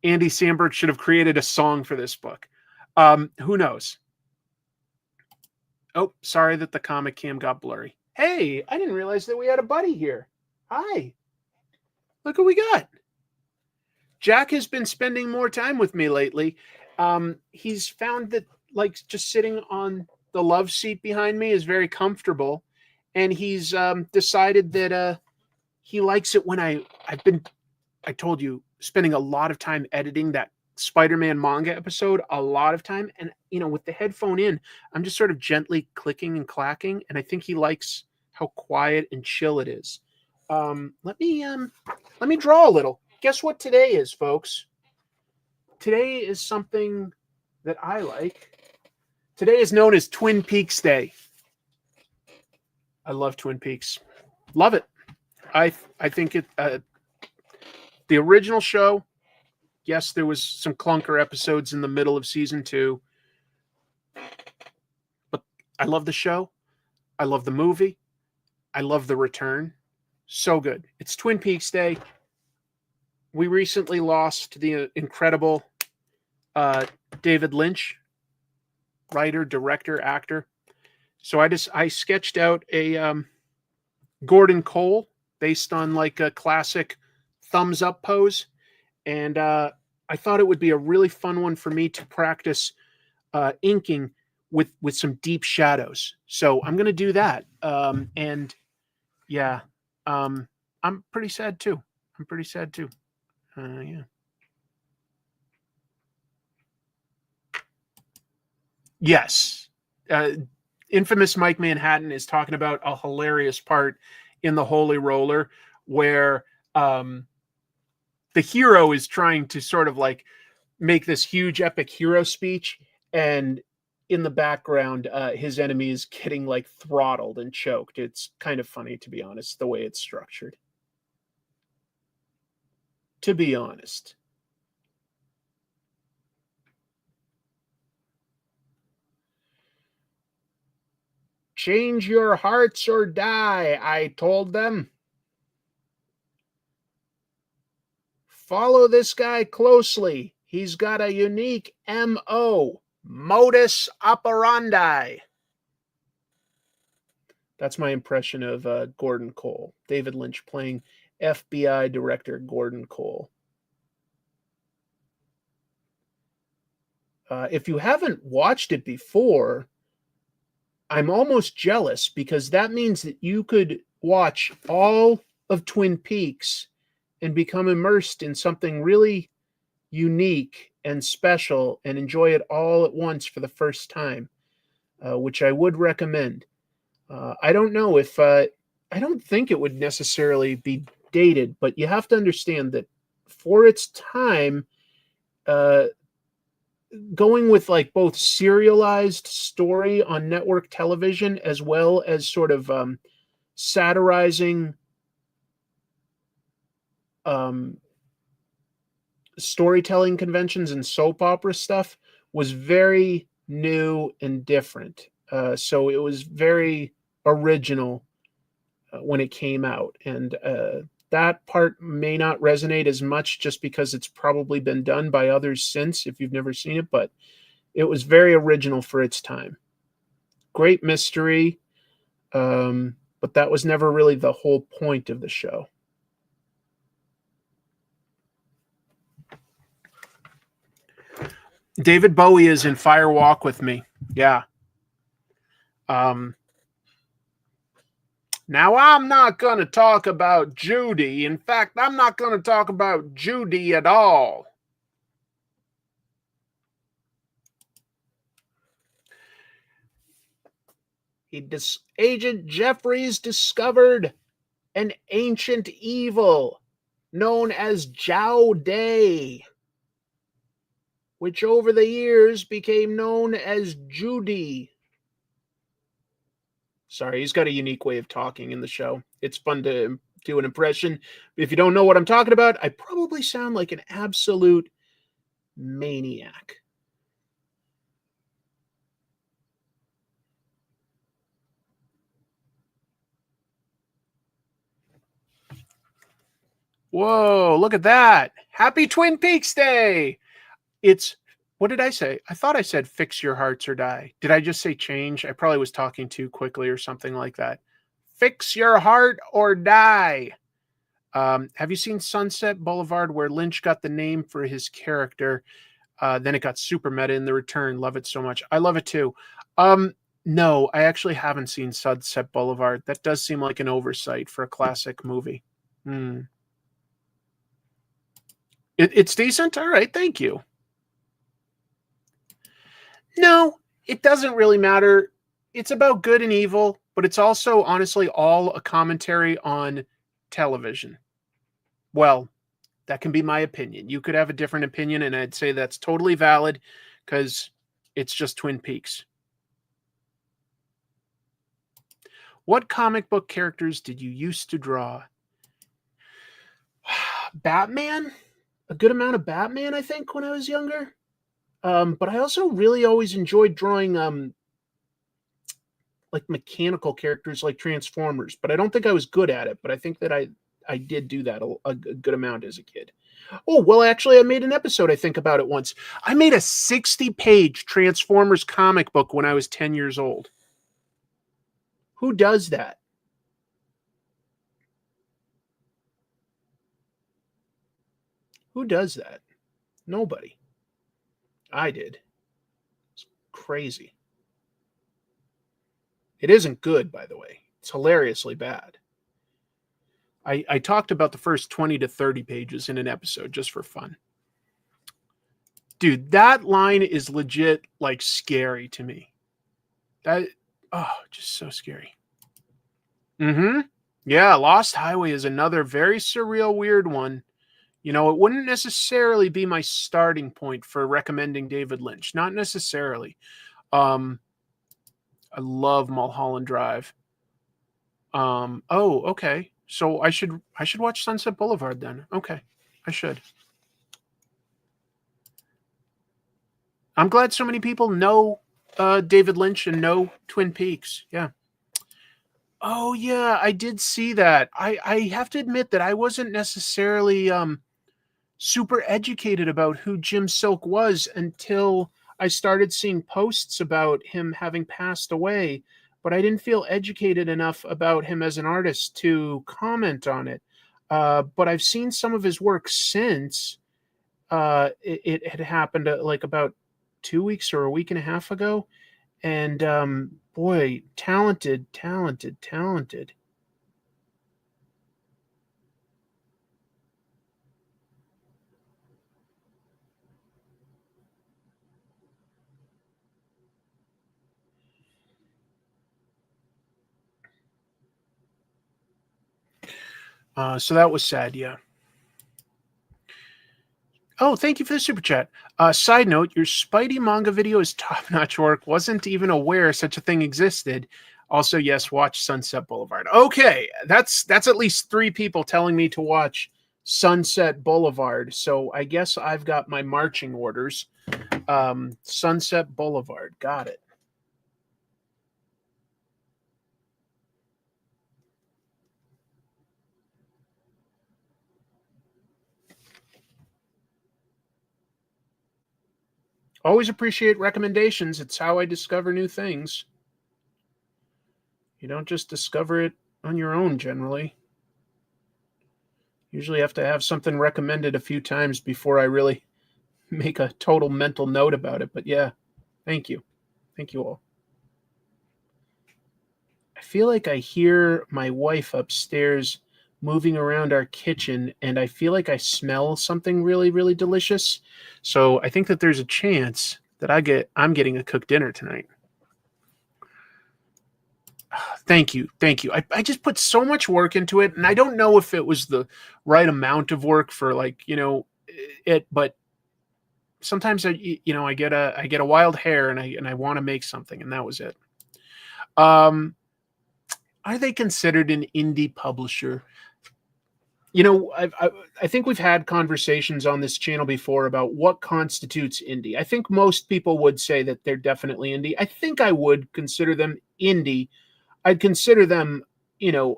Andy Samberg should have created a song for this book. Who knows? Oh, sorry that the comic cam got blurry. Hey, I didn't realize that we had a buddy here. Hi. Look what we got. Jack has been spending more time with me lately. He's found that just sitting on the love seat behind me is very comfortable. And he's decided that he likes it when I told you, spending a lot of time editing that Spider-Man manga episode, a lot of time. And, with the headphone in, I'm just sort of gently clicking and clacking. And I think he likes how quiet and chill it is. Let me draw a little. Guess what today is, folks? Today is something that I like. Today is known as Twin Peaks Day. I love Twin Peaks. Love it. I think it. The original show, yes, there was some clunker episodes in the middle of season 2. But I love the show. I love the movie. I love the return. So good. It's Twin Peaks Day. We recently lost the incredible David Lynch, writer, director, actor. So I sketched out a Gordon Cole based on a classic thumbs up pose. And I thought it would be a really fun one for me to practice inking with some deep shadows. So I'm going to do that. And yeah, I'm pretty sad too. Yeah. Yes. Infamous Mike Manhattan is talking about a hilarious part in the Holy Roller where the hero is trying to sort of make this huge epic hero speech, and in the background his enemy is getting throttled and choked. It's kind of funny, to be honest, the way it's structured. To be honest. Change your hearts or die, I told them. Follow this guy closely. He's got a unique M.O., modus operandi. That's my impression of Gordon Cole. David Lynch playing FBI Director Gordon Cole. If you haven't watched it before, I'm almost jealous, because that means that you could watch all of Twin Peaks and become immersed in something really unique and special and enjoy it all at once for the first time, which I would recommend. I don't know if I don't think it would necessarily be dated, but you have to understand that for its time, going with both serialized story on network television as well as sort of satirizing storytelling conventions and soap opera stuff was very new and different. So it was very original when it came out. And that part may not resonate as much just because it's probably been done by others since, if you've never seen it, but it was very original for its time. Great mystery, but that was never really the whole point of the show. David Bowie is in Fire Walk with Me. Yeah. Now, I'm not going to talk about Judy. In fact, I'm not going to talk about Judy at all. Agent Jeffries discovered an ancient evil known as Jowday, which over the years became known as Judy. Sorry, he's got a unique way of talking in the show. It's fun to do an impression. If you don't know what I'm talking about, I probably sound like an absolute maniac. Whoa, look at that. Happy Twin Peaks Day. It's, what did I say? I thought I said fix your hearts or die. Did I just say change? I probably was talking too quickly or something like that. Fix your heart or die. Have you seen Sunset Boulevard, where Lynch got the name for his character? Then it got super meta in The Return. Love it so much. I love it too. No, I actually haven't seen Sunset Boulevard. That does seem like an oversight for a classic movie. It's decent? All right, thank you. No, it doesn't really matter. It's about good and evil, but it's also, honestly, all a commentary on television. Well, that can be my opinion. You could have a different opinion, and I'd say that's totally valid because it's just Twin Peaks. What comic book characters did you used to draw? Batman? A good amount of Batman, I think, when I was younger. But I also really always enjoyed drawing like mechanical characters like Transformers. But I don't think I was good at it. But I think that I did do that a good amount as a kid. Oh, well, actually, I made an episode, I think, about it once. I made a 60-page Transformers comic book when I was 10 years old. Who does that? Who does that? Nobody. I did. It's crazy. It isn't good, by the way. It's hilariously bad. I talked about the first 20 to 30 pages in an episode just for fun. Dude, that line is legit, like, scary to me. Just so scary. Yeah, Lost Highway is another very surreal, weird one. You know, it wouldn't necessarily be my starting point for recommending David Lynch. Not necessarily. I love Mulholland Drive. Okay. So I should watch Sunset Boulevard then. Okay. I should. I'm glad so many people know David Lynch and know Twin Peaks. Yeah. Oh, yeah, I did see that. I have to admit that I wasn't necessarily super educated about who Jim Silk was until I started seeing posts about him having passed away, but I didn't feel educated enough about him as an artist to comment on it. But I've seen some of his work since it had happened like about 2 weeks or a week and a half ago. And boy, talented. So that was sad, yeah. Oh, thank you for the super chat. Side note, your Spidey manga video is top-notch work. Wasn't even aware such a thing existed. Also, yes, watch Sunset Boulevard. Okay, that's at least 3 people telling me to watch Sunset Boulevard. So I guess I've got my marching orders. Sunset Boulevard. Got it. Always appreciate recommendations. It's how I discover new things. You don't just discover it on your own, generally. Usually have to have something recommended a few times before I really make a total mental note about it. But yeah, thank you. Thank you all. I feel like I hear my wife upstairs moving around our kitchen, and I feel like I smell something really, really delicious. So I think that there's a chance that I'm getting a cooked dinner tonight. Thank you. Thank you. I just put so much work into it, and I don't know if it was the right amount of work for, like, it, but sometimes I get a wild hair, and I want to make something, and that was it. Are they considered an indie publisher? I think we've had conversations on this channel before about what constitutes indie. I think most people would say that they're definitely indie. I think I would consider them indie. I'd consider them, a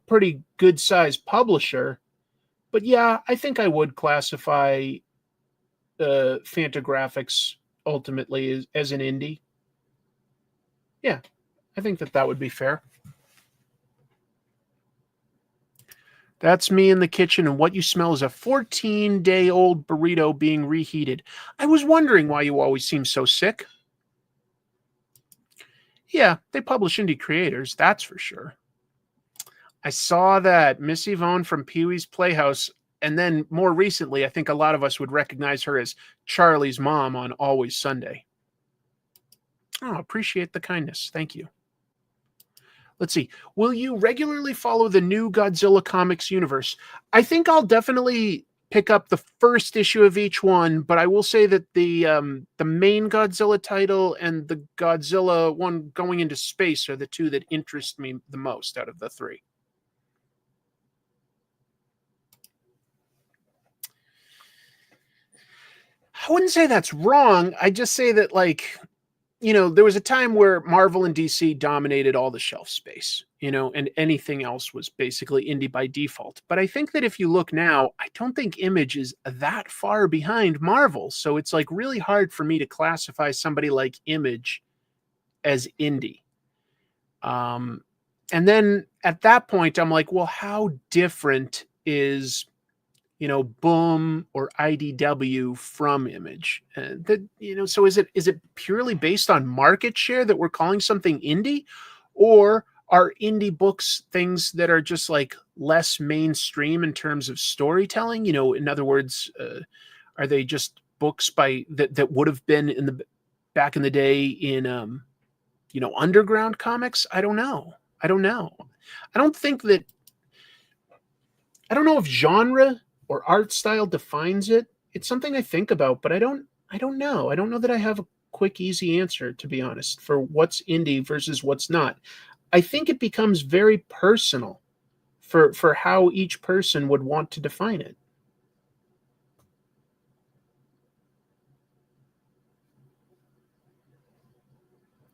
pretty good sized publisher. But yeah, I think I would classify Fantagraphics ultimately as an indie. Yeah, I think that would be fair. That's me in the kitchen, and what you smell is a 14-day-old burrito being reheated. I was wondering why you always seem so sick. Yeah, they publish indie creators, that's for sure. I saw that Miss Yvonne from Pee-wee's Playhouse, and then more recently, I think a lot of us would recognize her as Charlie's mom on Always Sunday. Oh, appreciate the kindness. Thank you. Let's see. Will you regularly follow the new Godzilla comics universe? I think I'll definitely pick up the first issue of each one, but I will say that the main Godzilla title and the Godzilla one going into space are the two that interest me the most out of the three. I wouldn't say that's wrong. I just say that, like, there was a time where Marvel and DC dominated all the shelf space, and anything else was basically indie by default. But I think that if you look now, I don't think Image is that far behind Marvel. So it's like really hard for me to classify somebody like Image as indie. And then at that point, I'm like, well, how different is Boom or IDW from Image? So is it purely based on market share that we're calling something indie, or are indie books things that are just like less mainstream in terms of storytelling? In other words, are they just books that would have been back in the day in underground comics? I don't know. I don't know if genre or art style defines it. It's something I think about, but I don't know. I don't know that I have a quick, easy answer, to be honest, for what's indie versus what's not. I think it becomes very personal for how each person would want to define it.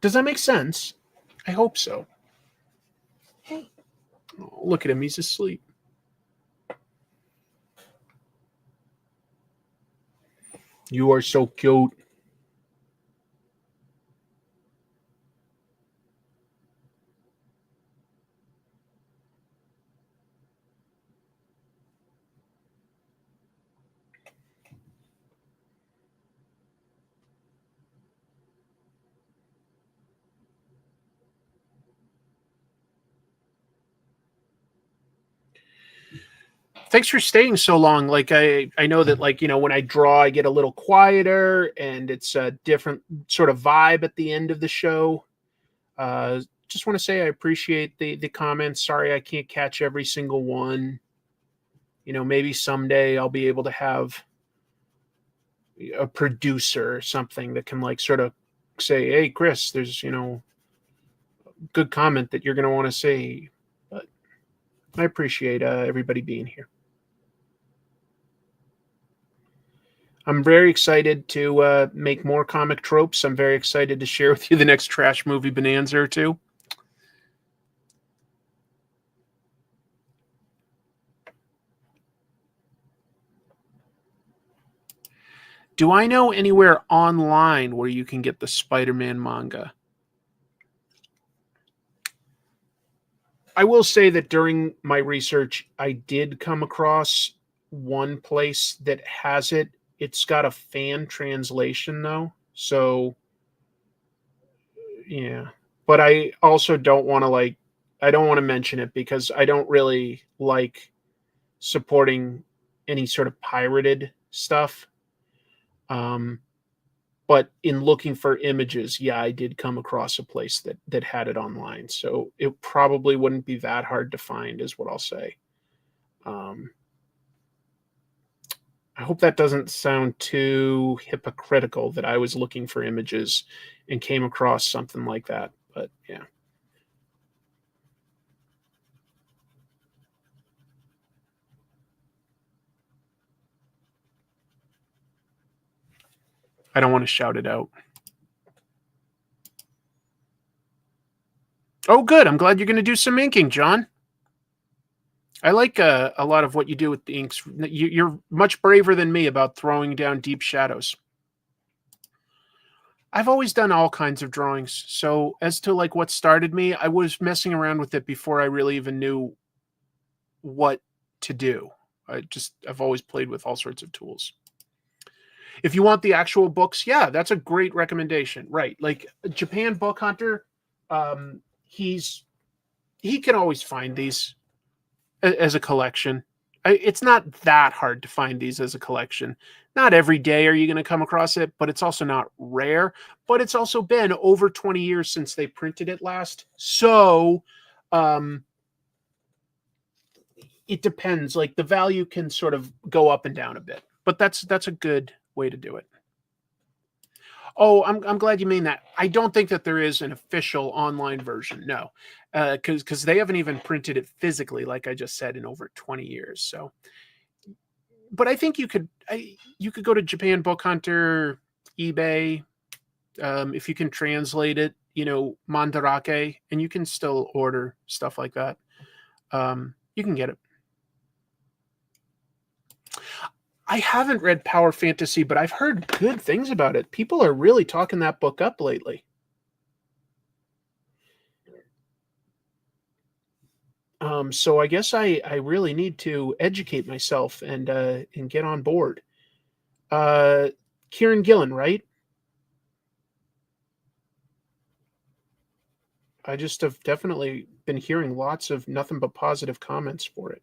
Does that make sense? I hope so. Oh, look at him. He's asleep. You are so cute. Thanks for staying so long. Like, I know that, like, when I draw, I get a little quieter, and it's a different sort of vibe at the end of the show. Just want to say I appreciate the comments. Sorry I can't catch every single one. Maybe someday I'll be able to have a producer or something that can, like, sort of say, hey, Chris, there's, good comment that you're going to want to say. But I appreciate everybody being here. I'm very excited to make more comic tropes. I'm very excited to share with you the next trash movie bonanza or two. Do I know anywhere online where you can get the Spider-Man manga? I will say that during my research, I did come across one place that has it. It's got a fan translation, though. So, yeah. But I also don't want to I don't want to mention it because I don't really like supporting any sort of pirated stuff. But in looking for images, yeah, I did come across a place that had it online. So it probably wouldn't be that hard to find, is what I'll say. I hope that doesn't sound too hypocritical that I was looking for images and came across something like that. But yeah. I don't want to shout it out. Oh, good. I'm glad you're going to do some inking, John. I like a lot of what you do with the inks. You're much braver than me about throwing down deep shadows. I've always done all kinds of drawings. So as to like what started me, I was messing around with it before I really even knew what to do. I've always played with all sorts of tools. If you want the actual books, yeah, that's a great recommendation. Right. Like Japan Book Hunter, he can always find these as a collection. It's not that hard to find these as a collection. Not every day are you going to come across it, but it's also not rare. But it's also been over 20 years since they printed it last. So it depends. Like the value can sort of go up and down a bit. But that's a good way to do it. Oh, I'm glad you mean that. I don't think that there is an official online version. No, because they haven't even printed it physically, like I just said, in over 20 years. So, but I think you could go to Japan Book Hunter, eBay, if you can translate it, Mandarake, and you can still order stuff like that. You can get it. I haven't read Power Fantasy, but I've heard good things about it. People are really talking that book up lately. So I guess I really need to educate myself and get on board. Kieran Gillen, right? I just have definitely been hearing lots of nothing but positive comments for it.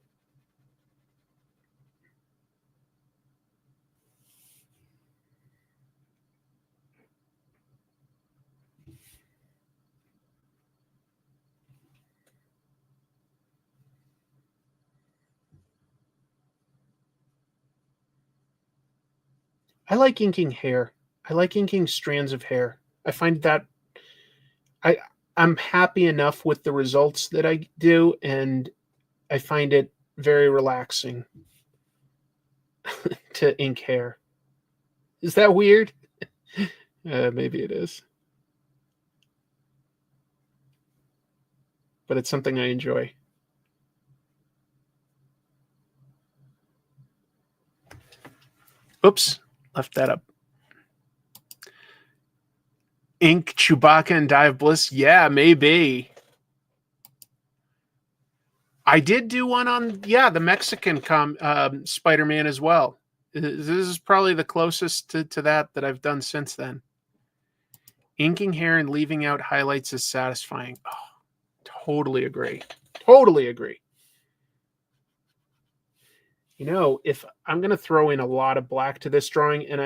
I like inking hair. I like inking strands of hair. I find that I'm happy enough with the results that I do, and I find it very relaxing to ink hair. Is that weird? Maybe it is. But it's something I enjoy. Oops, left that up. Ink Chewbacca and Die of Bliss? Yeah, maybe. I did do one on, the Mexican Spider-Man as well. This is probably the closest to that I've done since then. Inking hair and leaving out highlights is satisfying. Oh, totally agree. Totally agree. If I'm going to throw in a lot of black to this drawing, and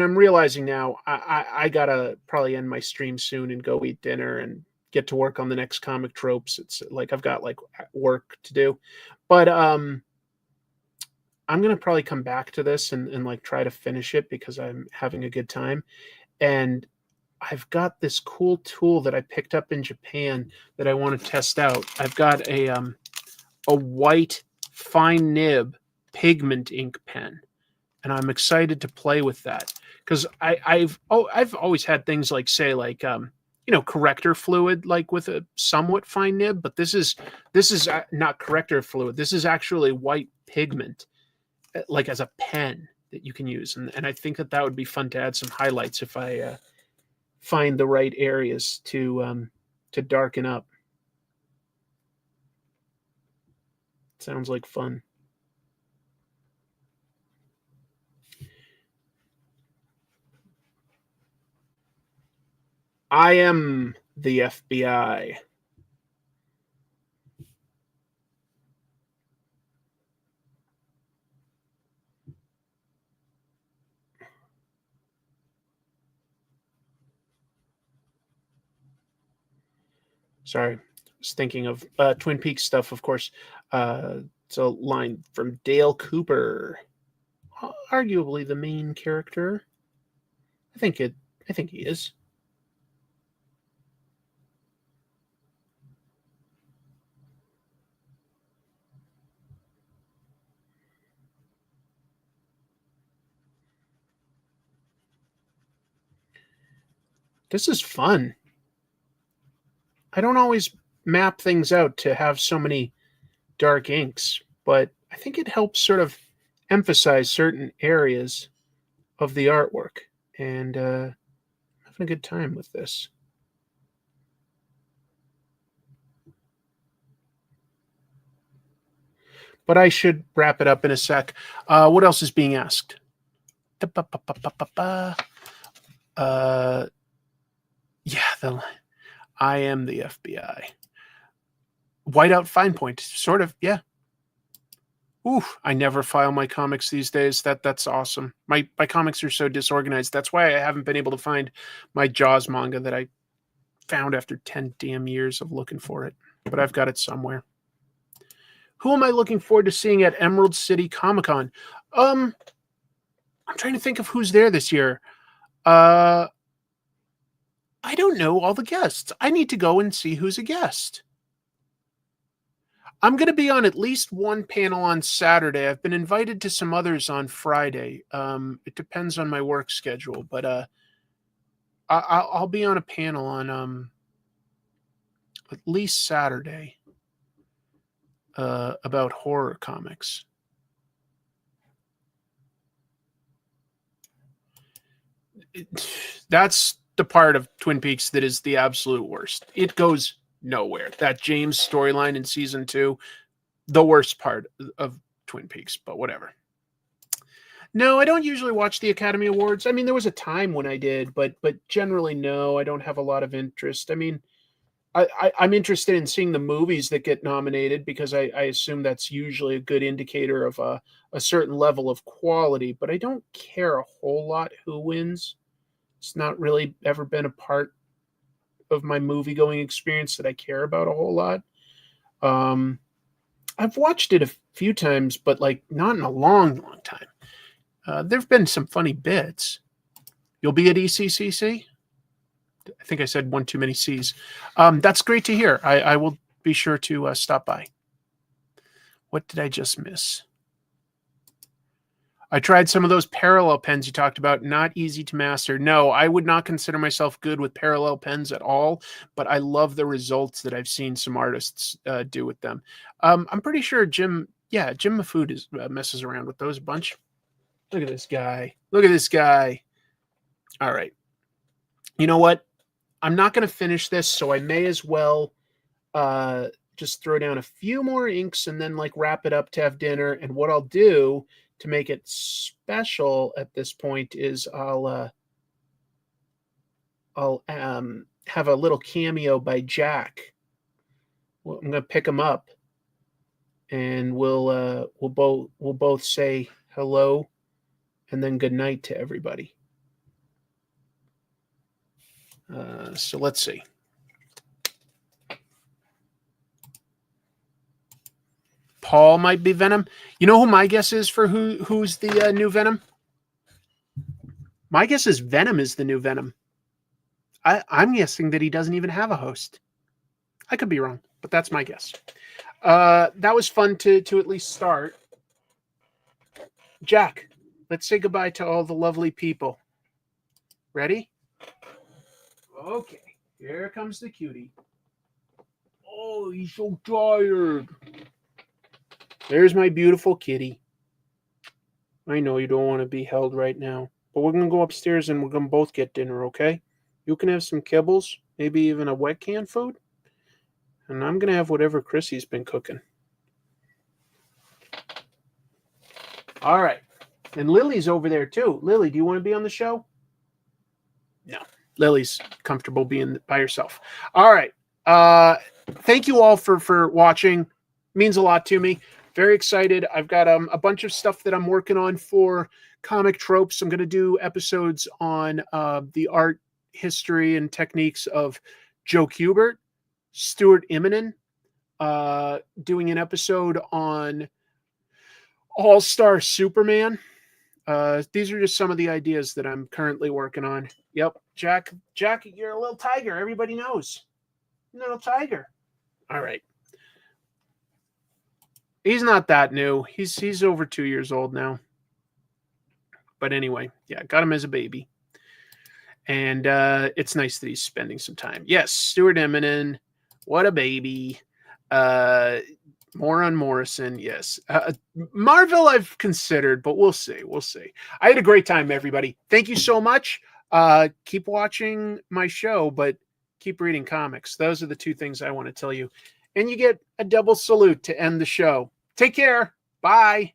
I'm realizing now I gotta probably end my stream soon and go eat dinner and get to work on the next comic tropes. It's like I've got like work to do, but I'm gonna probably come back to this and like try to finish it because I'm having a good time. And I've got this cool tool that I picked up in Japan that I want to test out. I've got a a white fine nib pigment ink pen, and I'm excited to play with that because I've always had things like, say, like corrector fluid, like with a somewhat fine nib, but this is not corrector fluid. This is actually white pigment, like as a pen that you can use, and I think that would be fun to add some highlights if I find the right areas to darken up. Sounds like fun. I am the FBI. Sorry, I was thinking of Twin Peaks stuff, of course. It's a line from Dale Cooper, arguably the main character. I think he is. This is fun. I don't always map things out to have so many dark inks, but I think it helps sort of emphasize certain areas of the artwork, and having a good time with this. But I should wrap it up in a sec. What else is being asked? Yeah, I am the FBI. Whiteout fine point, sort of, yeah. Ooh, I never file my comics these days. That's awesome. My comics are so disorganized. That's why I haven't been able to find my Jaws manga that I found after 10 damn years of looking for it. But I've got it somewhere. Who am I looking forward to seeing at Emerald City Comic-Con? I'm trying to think of who's there this year. I don't know all the guests. I need to go and see who's a guest. I'm going to be on at least one panel on Saturday. I've been invited to some others on Friday. It depends on my work schedule, but I'll be on a panel on at least Saturday about horror comics. That's the part of Twin Peaks that is the absolute worst. It goes nowhere. That James storyline in season 2, the worst part of Twin Peaks, but whatever. No, I don't usually watch the Academy Awards. I mean, there was a time when I did, but generally, no, I don't have a lot of interest. I mean, I'm interested in seeing the movies that get nominated because I assume that's usually a good indicator of a certain level of quality, but I don't care a whole lot who wins. It's not really ever been a part of my movie-going experience that I care about a whole lot. I've watched it a few times, but like not in a long time. There've been some funny bits. You'll be at ECCC? I think I said one too many C's. That's great to hear. I will be sure to stop by. What did I just miss? I tried some of those parallel pens you talked about. Not easy to master. No, I would not consider myself good with parallel pens at all, but I love the results that I've seen some artists do with them. I'm pretty sure Jim Mafood messes around with those a bunch. Look at this guy. Look at this guy. All right. You know what? I'm not going to finish this, so I may as well just throw down a few more inks and then like wrap it up to have dinner. And what I'll do to make it special at this point is I'll have a little cameo by Jack. Well, I'm going to pick him up, and we'll both say hello and then good night to everybody. So let's see. Paul might be Venom. You know who my guess is for who's the new Venom? My guess is Venom is the new Venom. I'm guessing that he doesn't even have a host. I could be wrong, but that's my guess. that was fun to at least start. Jack, let's say goodbye to all the lovely people. Ready? Okay, here comes the cutie. Oh, he's so tired. There's my beautiful kitty. I know you don't want to be held right now, but we're going to go upstairs and we're going to both get dinner, okay? You can have some kibbles, maybe even a wet canned food. And I'm going to have whatever Chrissy's been cooking. All right. And Lily's over there too. Lily, do you want to be on the show? No. Lily's comfortable being by herself. All right. Thank you all for watching. Means a lot to me. Very excited. I've got a bunch of stuff that I'm working on for Comic Tropes. I'm going to do episodes on the art history and techniques of Joe Kubert, Stuart Immonen, doing an episode on All-Star Superman. These are just some of the ideas that I'm currently working on. Yep, Jack, you're a little tiger. Everybody knows. Little tiger. All right. He's not that new. He's over 2 years old now. But anyway, yeah, got him as a baby. And it's nice that he's spending some time. Yes, Stuart Immonen. What a baby. More on Morrison, yes. Marvel I've considered, but we'll see. We'll see. I had a great time, everybody. Thank you so much. Keep watching my show, but keep reading comics. Those are the two things I want to tell you. And you get a double salute to end the show. Take care. Bye.